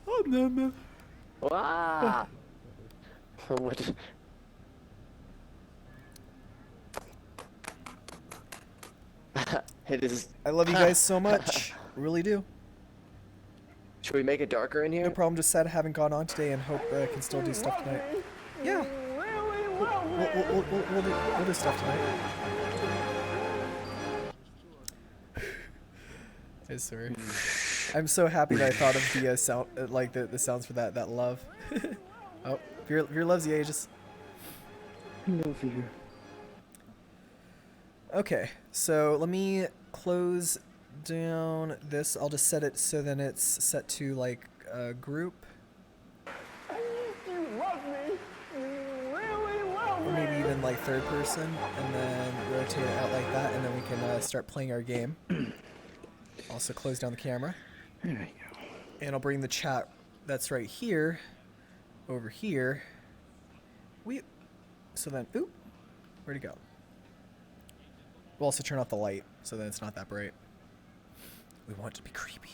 Oh no. Wow. What? It is. I love you guys so much. Really do. Should we make it darker in No here? problem. Just sad I haven't gone on today and hope I can still do stuff tonight. Yeah. We'll do stuff tonight. I'm sorry. I'm so happy that I thought of the sound, like the sounds for that love. Oh, Veer loves you, Aegis. Love you. Okay, so let me close down this. I'll just set it so then it's set to like a group. maybe even like third person, and then rotate it out like that, and then we can start playing our game. Also close down the camera. There we go. And I'll bring the chat that's right here over here. So then, oop, where'd it go? We'll also turn off the light, so then it's not that bright. We want it to be creepy.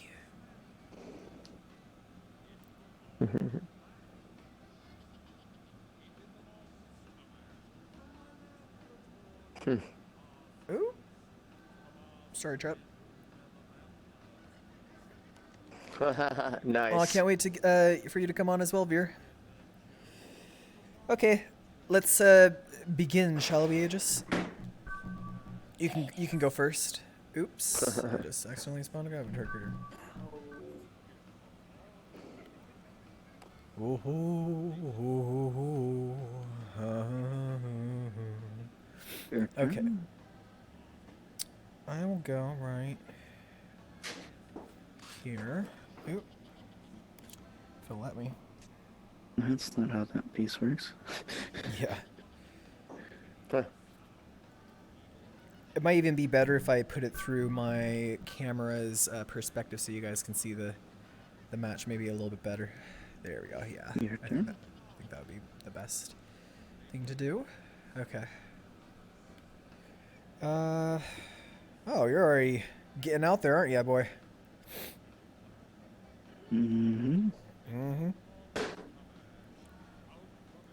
Ooh. Sorry, Trap. Nice. Oh, I can't wait to for you to come on as well, Veer. Okay, let's begin, shall we, Aegis? You can go first. Oops, I just accidentally spawned a guy with a recruiter. Okay. I will go right here. Oop. If it'll let me. That's not how that piece works. Yeah. It might even be better if I put it through my camera's perspective so you guys can see the match maybe a little bit better. There we go, yeah. I think that would be the best thing to do. Okay. Oh, you're already getting out there, aren't you, boy?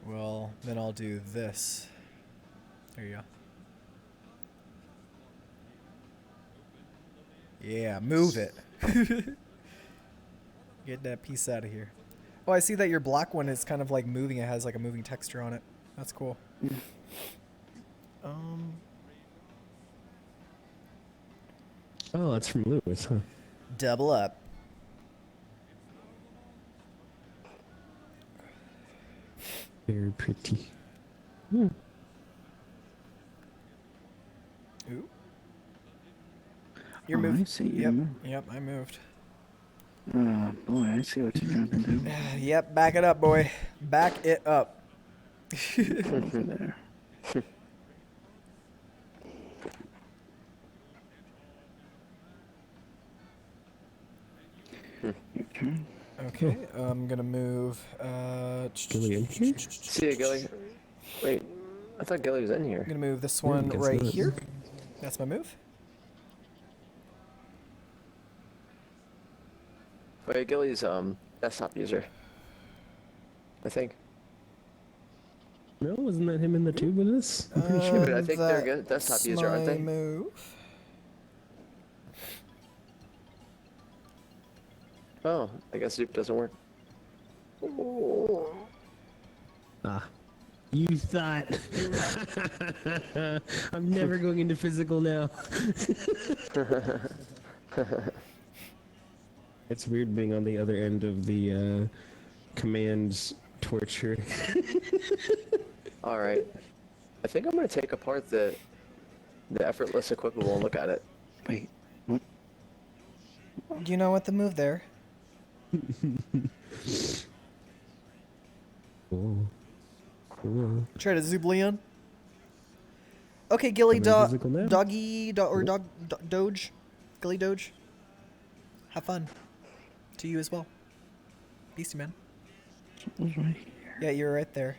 Well, then I'll do this. There you go. Yeah, move it. Get that piece out of here. Oh, I see that your black one is kind of like moving. It has like a moving texture on it. That's cool. Oh, that's from Lewis, huh? Double up. Very pretty. Ooh. You're moving. I see you. Yep. Yep, I moved. Oh boy, I see what you're trying to do. Yep, back it up, boy. Back it up. There. Okay, I'm gonna move. Gilly in here? See ya, Gilly. Wait, I thought Gilly was in here. I'm gonna move this one guess right not. here. That's my move. Wait, Gilly's desktop user. I think. No, wasn't that him in the tube with us? I'm pretty sure. But I think they're good desktop That's user, aren't my they? move. Oh, I guess Zoop doesn't work. Ah. You thought. I'm never going into physical now. It's weird being on the other end of the command torture. Alright. I think I'm gonna take apart the effortless equipable and look at it. Wait, what? Do you know what the move there? Cool. Cool. Try to zoom Leon. Okay, Gilly, doggy, Doge, Gilly Doge. Have fun. To you as well. Beastie man. Right here. Yeah, you're right there.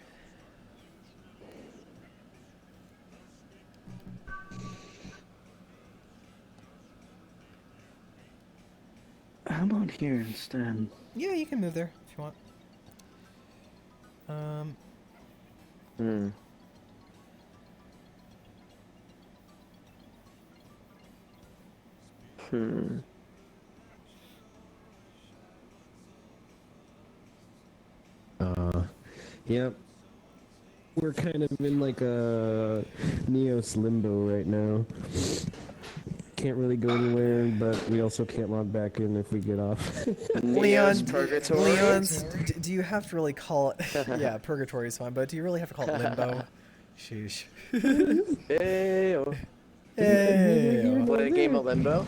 How about here instead? Yeah, you can move there if you want. Yep. We're kind of in like a Neos limbo right now. Can't really go anywhere, but we also can't log back in if we get off. Leon, Purgatory. do you have to really call it? Yeah, purgatory is fine, but do you really have to call it limbo? Sheesh. Hey-o. Hey. Play a game of limbo?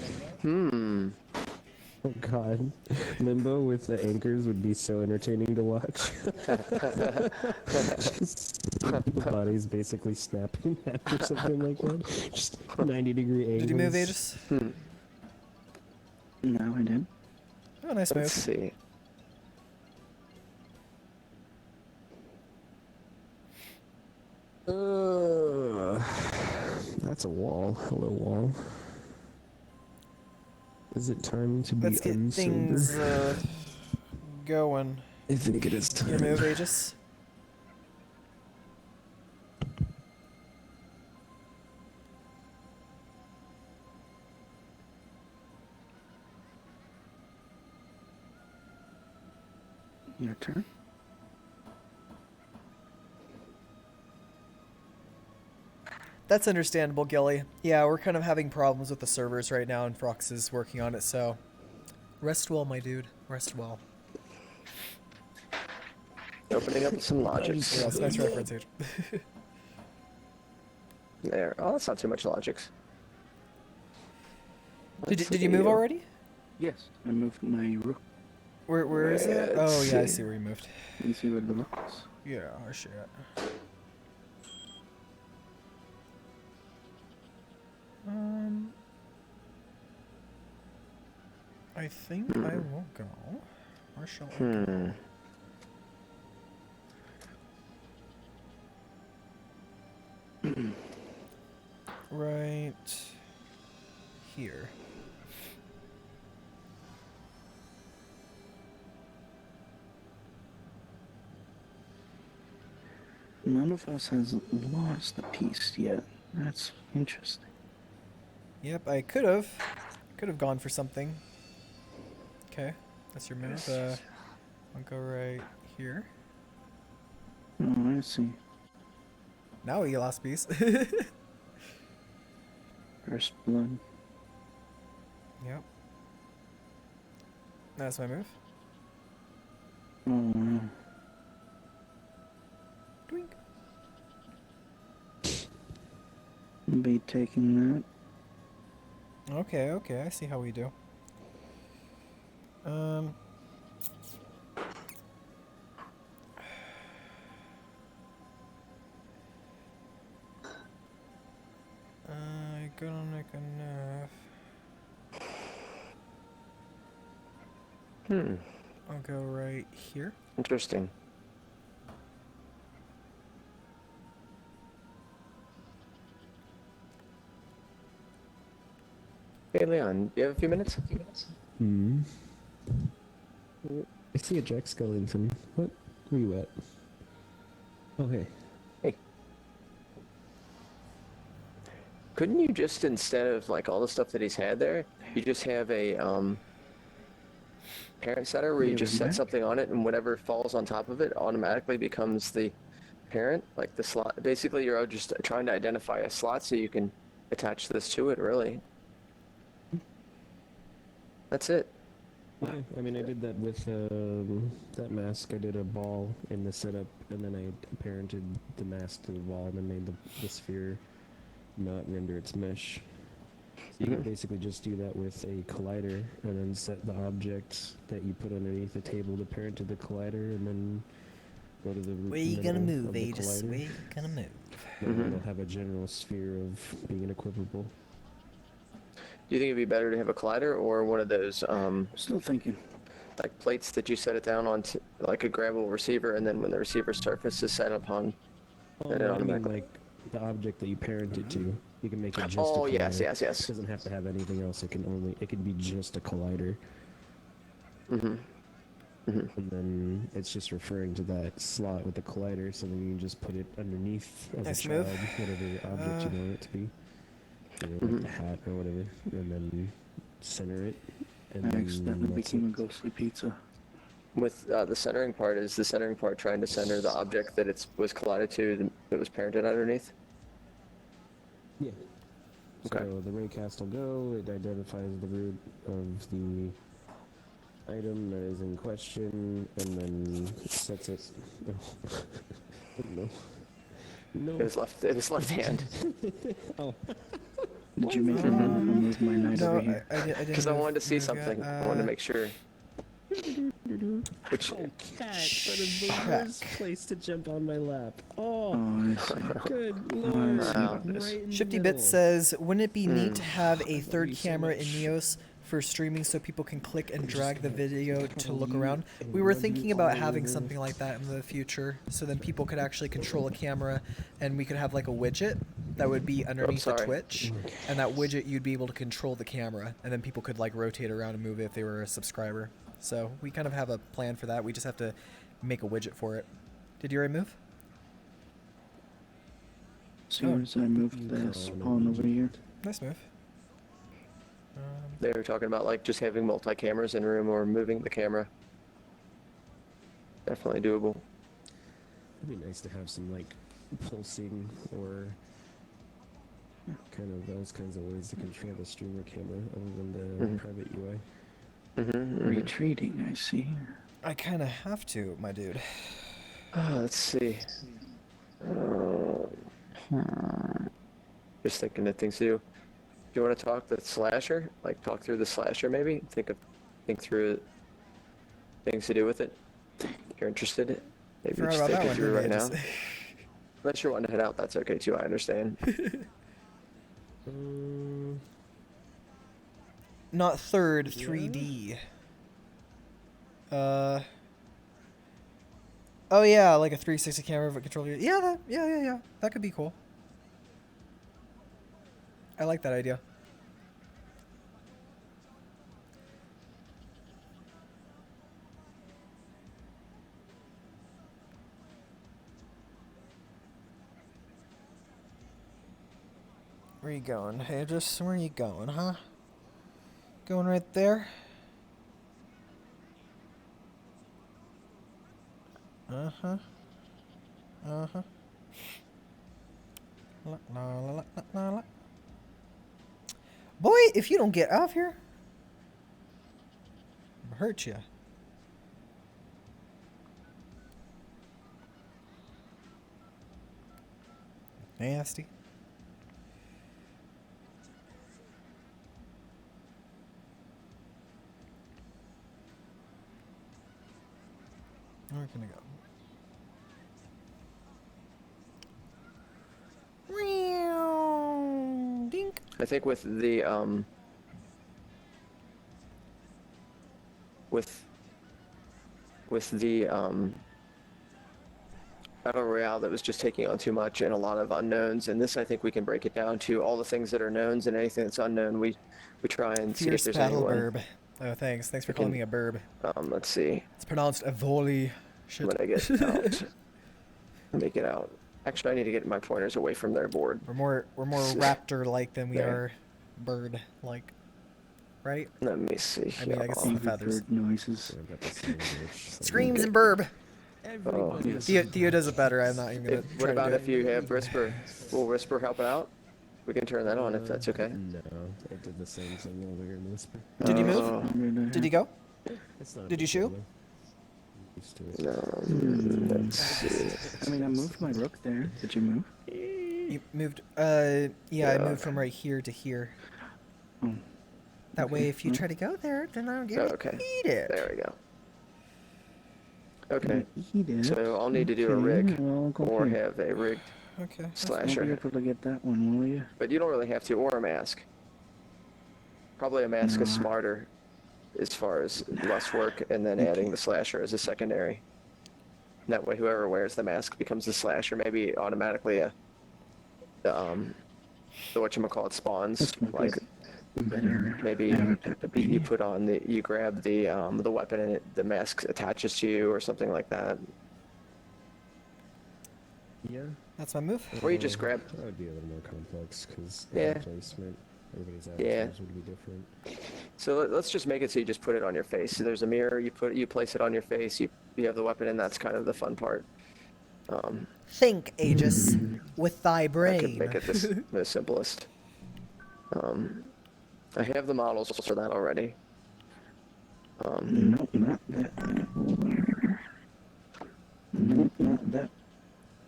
Oh god. Limbo with the anchors would be so entertaining to watch. Just the body's basically snapping after something like that. Just 90-degree angles. Did you move, Aegis? No, I didn't. Oh, nice move. Let's see. That's a wall. Hello, wall. Is it time to be Let's get unsober? things going. I think it is time. Your move, Aegis. Your turn. That's understandable, Gilly. Yeah, we're kind of having problems with the servers right now, and Frox is working on it, so... Rest well, my dude. Rest well. Opening up some logics. Yeah, that's a nice reference, Age. There. Oh, that's not too much logics. Did you move already? Yes, I moved my rook. Where is it? Oh, yeah, I see where you moved. You see where the rook is? Yeah, I see it. I think I will go. Where shall I go? Right here. None of us has lost a piece yet. That's interesting. Yep, I could have gone for something. Okay, that's your move. I'll go right here. Oh, I see. Now we lost piece. First blood. Yep. That's my move. Oh, wow. Doink. I'll be taking that. Okay, okay, I see how we do. I gonna make enough. I'll go right here. Interesting. Hey, Leon, do you have a few minutes? I see a Jack Skellington. What? Where you at? Oh, hey. Hey. Couldn't you just, instead of like all the stuff that he's had there, you just have a parent setter where you just set something on it and whatever falls on top of it automatically becomes the parent, like the slot. Basically, you're just trying to identify a slot so you can attach this to it, really. That's it. Yeah, I mean, I did that with that mask. I did a ball in the setup, and then I parented the mask to the wall, and then made the sphere not render its mesh. So you can basically just do that with a collider, and then set the object that you put underneath the table to parent to the collider, and then go to the Where you gonna move, Aegis? Where you gonna move? And then it'll have a general sphere of being equipable. Do you think it'd be better to have a collider or one of those, Still thinking. like plates that you set it down on, like a grabbable receiver, and then when the receiver surface is set upon, then it I mean, automatically... like the object that you parent it to, you can make it just Oh, a collider. yes. It doesn't have to have anything else. It can be just a collider. And then it's just referring to that slot with the collider, so then you can just put it underneath as Nice a move. child, whatever object you want it to be. You know, like the hat or whatever, and then center it. And I then accidentally that's became a it. ghostly pizza. With the centering part, is the centering part trying to center the object that it was collided to, that was parented underneath? Yeah. Okay. So the raycast will go, it identifies the root of the item that is in question, and then it sets it. No. It was left hand. Oh. Did you make it? I'll move my knight No, over here. I didn't. Because I wanted to see move yet. something. I wanted to make sure. Which Oh, cat, that is the worst place to jump on my lap. Oh, good lord. Wow. Right in the Shifty middle. Bits says, wouldn't it be neat to have a third camera in Neos for streaming so people can click and drag the video to look around? We were thinking about having something like that in the future, so then people could actually control a camera, and we could have like a widget that would be underneath the sorry. Twitch, and that widget you'd be able to control the camera, and then people could like rotate around and move it if they were a subscriber. So we kind of have a plan for that. We just have to make a widget for it. Did you already move? As soon as I moved the spawn over here. Nice move. they were talking about like just having multi-cameras in a room or moving the camera. Definitely doable. It'd be nice to have some like pulsing or kind of those kinds of ways to control the streamer camera other than the private UI. Retreating, I see. I kind of have to, my dude. Let's see. Just thinking of things to do. Do you want to talk the slasher? Like talk through the slasher maybe? Think through things to do with it. If you're interested, maybe Forgot just about think that it one, through right didn't now. I? Unless you're wanting to head out, that's okay too. I understand. Not third, 3D. Oh yeah, like a 360 camera but control. Yeah, yeah. That could be cool. I like that idea. Where you going? Hey, just where are you going, huh? Going right there? Uh-huh. Uh-huh. La, la, la, la, la, la. Boy, if you don't get out of here, I'll hurt you. Nasty. Where can I go? Dink. I think with the Battle Royale that was just taking on too much and a lot of unknowns, and this I think we can break it down to all the things that are knowns and anything that's unknown we try and see if Fierce there's battle anyone. burb. Oh, thanks. Thanks for calling me a burb. Let's see. It's pronounced a volley. Shit. When I get out, make it out. Actually, I need to get my pointers away from their board. We're more raptor-like than we are bird-like, right? Let me see. I mean, I guess it's the feathers. Bird noises. Screams and burb. Oh. Theo does it better. I'm not even gonna. What about if you have Whisper? Will Whisper help out? We can turn that on if that's okay. No, I did the same thing earlier in this. Did you move? Did you go? Did you shoot? No. Let's see. I mean, I moved my rook there. Did you move? You moved. Yeah, I moved from right here to here. Oh. That way, if you try to go there, then I don't get to eat it. There we go. Okay. Eat it. So I'll need to do a rig well, or have a rigged Okay. slasher. I'll be able to get that one, will you? But you don't really have to, or a mask. Probably a mask is smarter as far as less work, and then adding the slasher as a secondary. And that way whoever wears the mask becomes the slasher, maybe automatically the whatchamacallit spawns. Like maybe you put on you grab the weapon and the mask attaches to you or something like that. Yeah. That's my move. Or you just grab. That would be a little more complex because placement, everybody's avatars would be different. So let's just make it so you just put it on your face. So there's a mirror, you place it on your face, you have the weapon, and that's kind of the fun part. Think, Aegis, with thy brain. I could make it the simplest. I have the models for that already. Nope, not that. Nope, not that.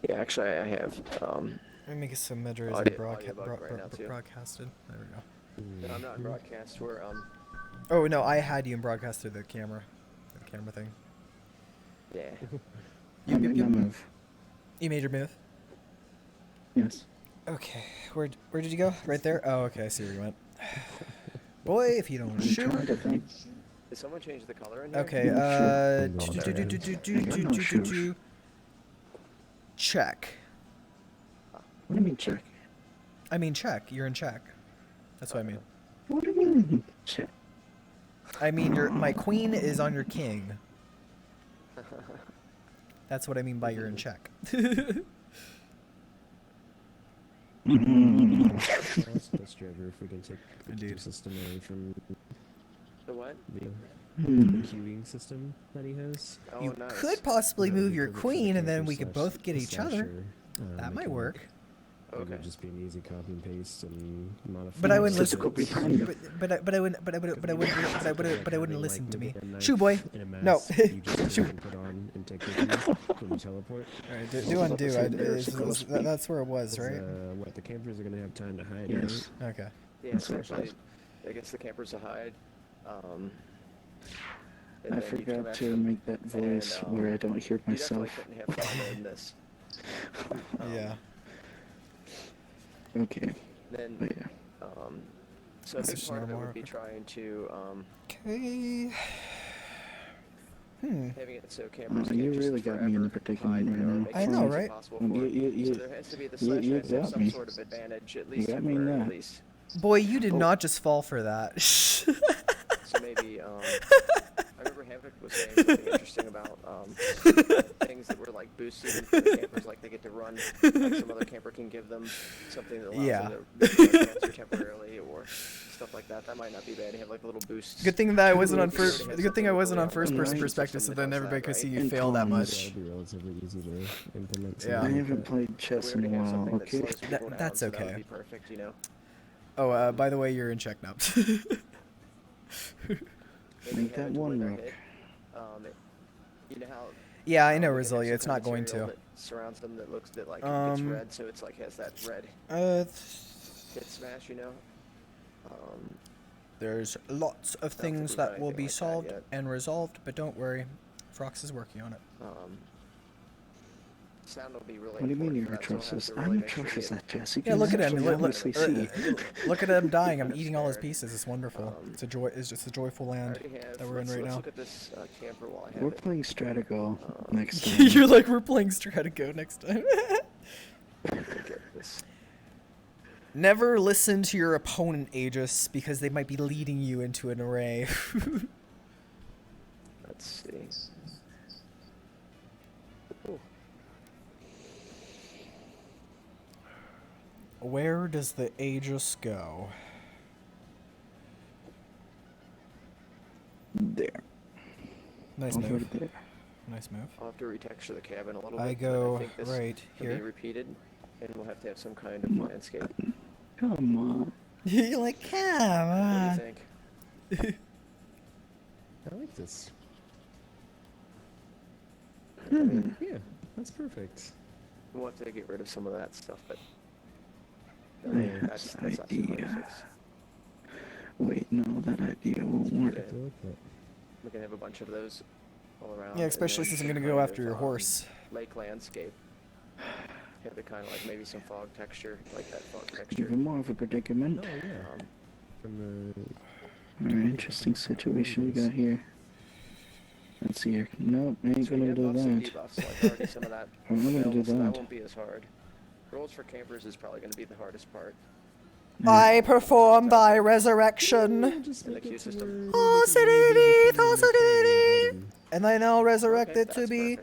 Yeah, actually, I have. Let me make it so Medra is broadcasted. There we go. No, I'm not in broadcast. We're Oh no, I had you in broadcast through the camera thing. Yeah. Yep. Move. You made your move. Yes. Okay, where did you go? Right there. Oh, okay, I see where you went. Boy, if you don't shoot. Did someone change the color in here? Okay. Check. What do you mean check? I mean check. You're in check. That's what I mean. What do you mean check? I mean my queen is on your king. That's what I mean by you're in check. Let's driver if we can take the system away from the what? The queuing system that he has. Oh, you nice. could possibly move your queen and then we could both get each other. That might work. Okay. It would just be an easy copy and paste and modify. But I wouldn't listen. But I wouldn't listen to me. Shoo boy. No. Shoo. Put on and take when you teleport. Alright, do undo. That's where it was, right? What the campers are gonna have time to hide. Yes. Right? Okay. Yeah, actually, I guess the campers to hide. I forgot to make that voice where I don't hear myself. You definitely couldn't have fun in this. Yeah. Okay. Then, but yeah. so a big part of it would be trying to, okay. Having it so cameras you really got me in the predicament right now. I know, right? So there has to be the slash some sort of advantage, at least at least. Boy, you did not just fall for that. So maybe, I remember Havoc was saying something interesting about things that were like boosted for the campers, like they get to run, like some other camper can give them something that allows them to answer temporarily or stuff like that. That might not be bad to have like a little boost. Good thing that I wasn't on first. Good thing I wasn't on first person perspective, so then everybody could see you fail that much. That'd be relatively easy to implement. Yeah. I haven't played chess in a while. Okay. That's okay. That would be perfect, you know. Oh, by the way, you're in check now. Make that one rook. You know how? Yeah, I know Rosalia. It's not going to. Surrounds them that looks that like it's red, so it's like has that red. Hit smash, you know. There's lots of things that will be solved and resolved, but don't worry, Frox is working on it. Sound will be really. What do you mean you're atrocious? I'm atrocious at chess. Yeah, look at him. Look at him dying. I'm eating all his pieces. It's wonderful. It's a joy. It's just a joyful land that we're in right now. Look at this camper while I have We're playing Stratago next time. You're like, we're playing Stratago next time. Never listen to your opponent, Aegis, because they might be leading you into an array. Let's see. Ooh. Where does the Aegis go? There. Nice move. Nice move. I'll have to retexture the cabin a little bit. I go think this right here. Be repeated, and we'll have to have some kind of landscape. Come on. You're like, come on. What do you think? I like this. Yeah, that's perfect. We'll have to get rid of some of that stuff, but that's idea. Wait, no, that idea won't work. We can have a bunch of those all around. Yeah, especially since I'm gonna go after your horse. Lake landscape. Have the kind of like maybe some fog texture, like that fog texture. Even more of a predicament. Oh yeah. From the. Very interesting situation we got here. Let's see here. Nope, ain't gonna do that. I'm not gonna do that. That won't be as hard. Rolls for campers is probably going to be the hardest part. I perform thy resurrection. And I now resurrect it to be.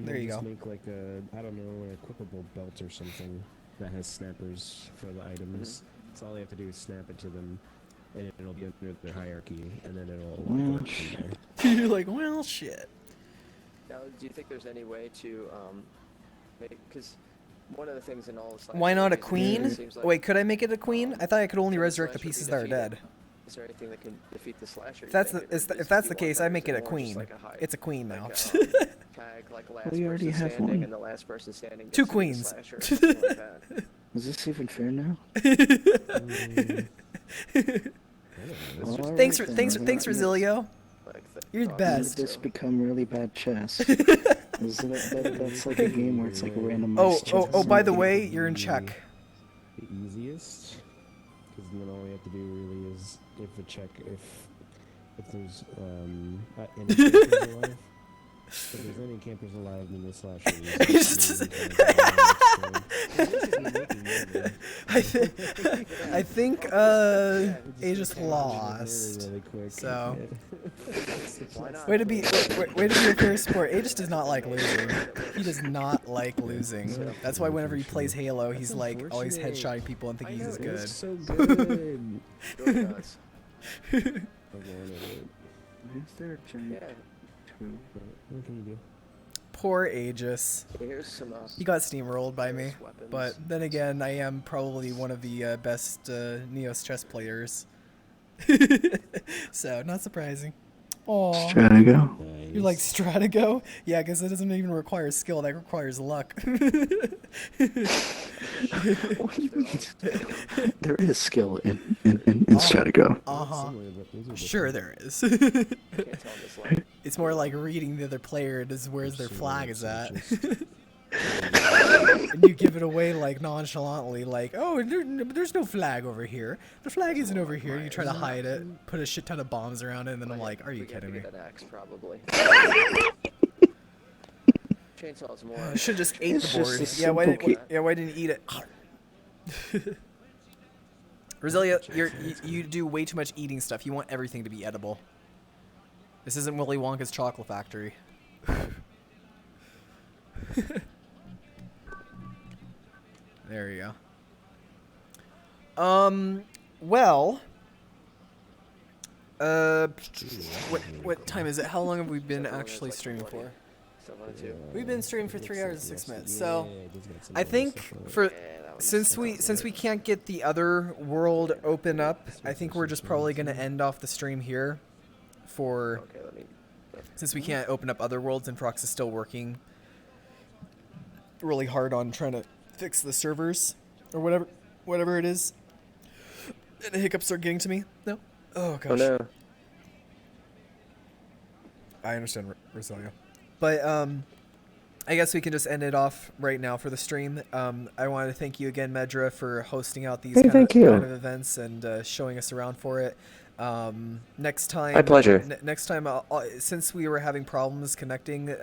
There you go. Make like a, I don't know, an equipable belt or something that has snappers for the items. So all they have to do is snap it to them, and it'll be under their hierarchy, and then it'll work from there. You're like, well, shit. Now, do you think there's any way to, because one of the things in all this... Why not a queen? Like, wait, could I make it a queen? I thought I could only resurrect the pieces that are dead. Is there anything that can defeat the slasher? If that's the case, I make it a queen. It's a queen now. tag like last Well, you already person have standing, one. and the last person standing gets 2 to be the queens. slasher or something like that. Is this even fair now? Thanks, Alright thanks, then, thanks, Rosilio. You're the When When did best. this become really bad chess? That's like a game where it's like randomized Oh, chess. by the way, you're in check. The easiest, because then all we have to do really is if there's any campers alive. If there's any campers alive, then the slasher I think Asia's lost. really quick. So way to be a fair sport. Aegis does not like losing. He does not like losing. That's why whenever he plays Halo, he's like always headshotting people and thinking he's good. So good. Is there a giant What can you do? Poor Aegis. Here's some, He got steamrolled by me. But then again, I am probably one of the best Neos chess players. So, not surprising. Aww. Stratago? You like Stratago? Yeah, because it doesn't even require skill, that requires luck. What do you mean? There is skill in Stratago. Sure there is. It's more like reading the other player and is where's their flag is at. And you give it away like nonchalantly, like, oh, there's no flag over here. The flag isn't over here. You try to hide it, put a shit ton of bombs around it, and then I'm like, are you kidding me? probably. Chainsaw's more. I should just ate the board. Yeah, why didn't you eat it? Roselia, you do way too much eating stuff. You want everything to be edible. This isn't Willy Wonka's chocolate factory. There you go. Well, what time is it? How long have we been actually streaming for? We've been streaming for 3 hours and 6 minutes. So, I think since we can't get the other world open up, I think we're just probably gonna end off the stream here. Since we can't open up other worlds and Frox is still working really hard on trying to fix the servers or whatever it is. And the hiccups are getting to me. No. Oh gosh. Oh no. I understand, Rosalia. But I guess we can just end it off right now for the stream. I want to thank you again, Medra, for hosting out these kind of events and showing us around for it. Next time, my pleasure. Next time, since we were having problems connecting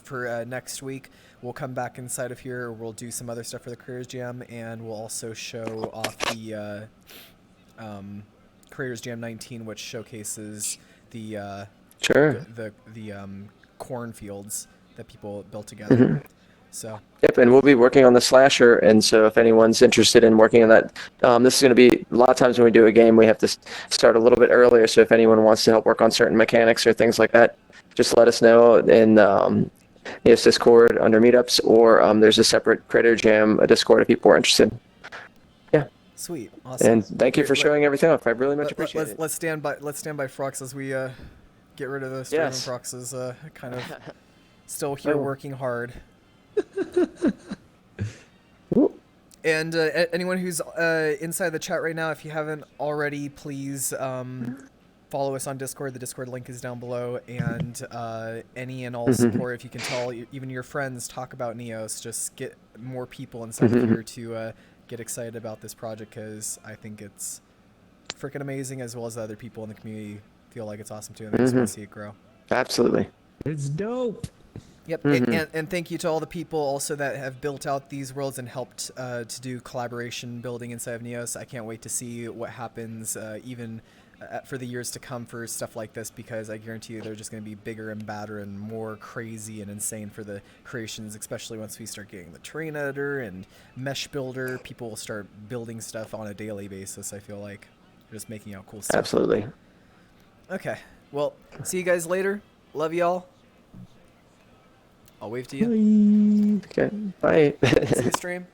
for next week, we'll come back inside of here. We'll do some other stuff for the Creators Jam, and we'll also show off the Creators Jam 19, which showcases the cornfields that people built together. Mm-hmm. So. Yep, and we'll be working on the slasher, and so if anyone's interested in working on that, this is going to be a lot of times when we do a game, we have to start a little bit earlier. So if anyone wants to help work on certain mechanics or things like that, just let us know in Neos Discord under meetups, or there's a separate Creator Jam Discord if people are interested. Yeah. Sweet. Awesome. And thank you for showing everything off. I really much appreciate it. Let's stand by Frox as we get rid of those. Yes. Frox is kind of still here working hard. And anyone who's inside the chat right now, if you haven't already, please follow us on Discord. The Discord link is down below. And any and all support, if you can tell even your friends, talk about Neos. Just get more people inside of here to get excited about this project, because I think it's freaking amazing, as well as the other people in the community feel like it's awesome too, and they just want to see it grow. Absolutely. It's dope. Yep, and thank you to all the people also that have built out these worlds and helped to do collaboration building inside of Neos. I can't wait to see what happens even for the years to come for stuff like this, because I guarantee you they're just going to be bigger and badder and more crazy and insane for the creations, especially once we start getting the terrain editor and mesh builder. People will start building stuff on a daily basis, I feel like. Just making out cool stuff. Absolutely. Okay, well, see you guys later. Love y'all. I'll wave to you. Bye. Okay, bye. See you stream.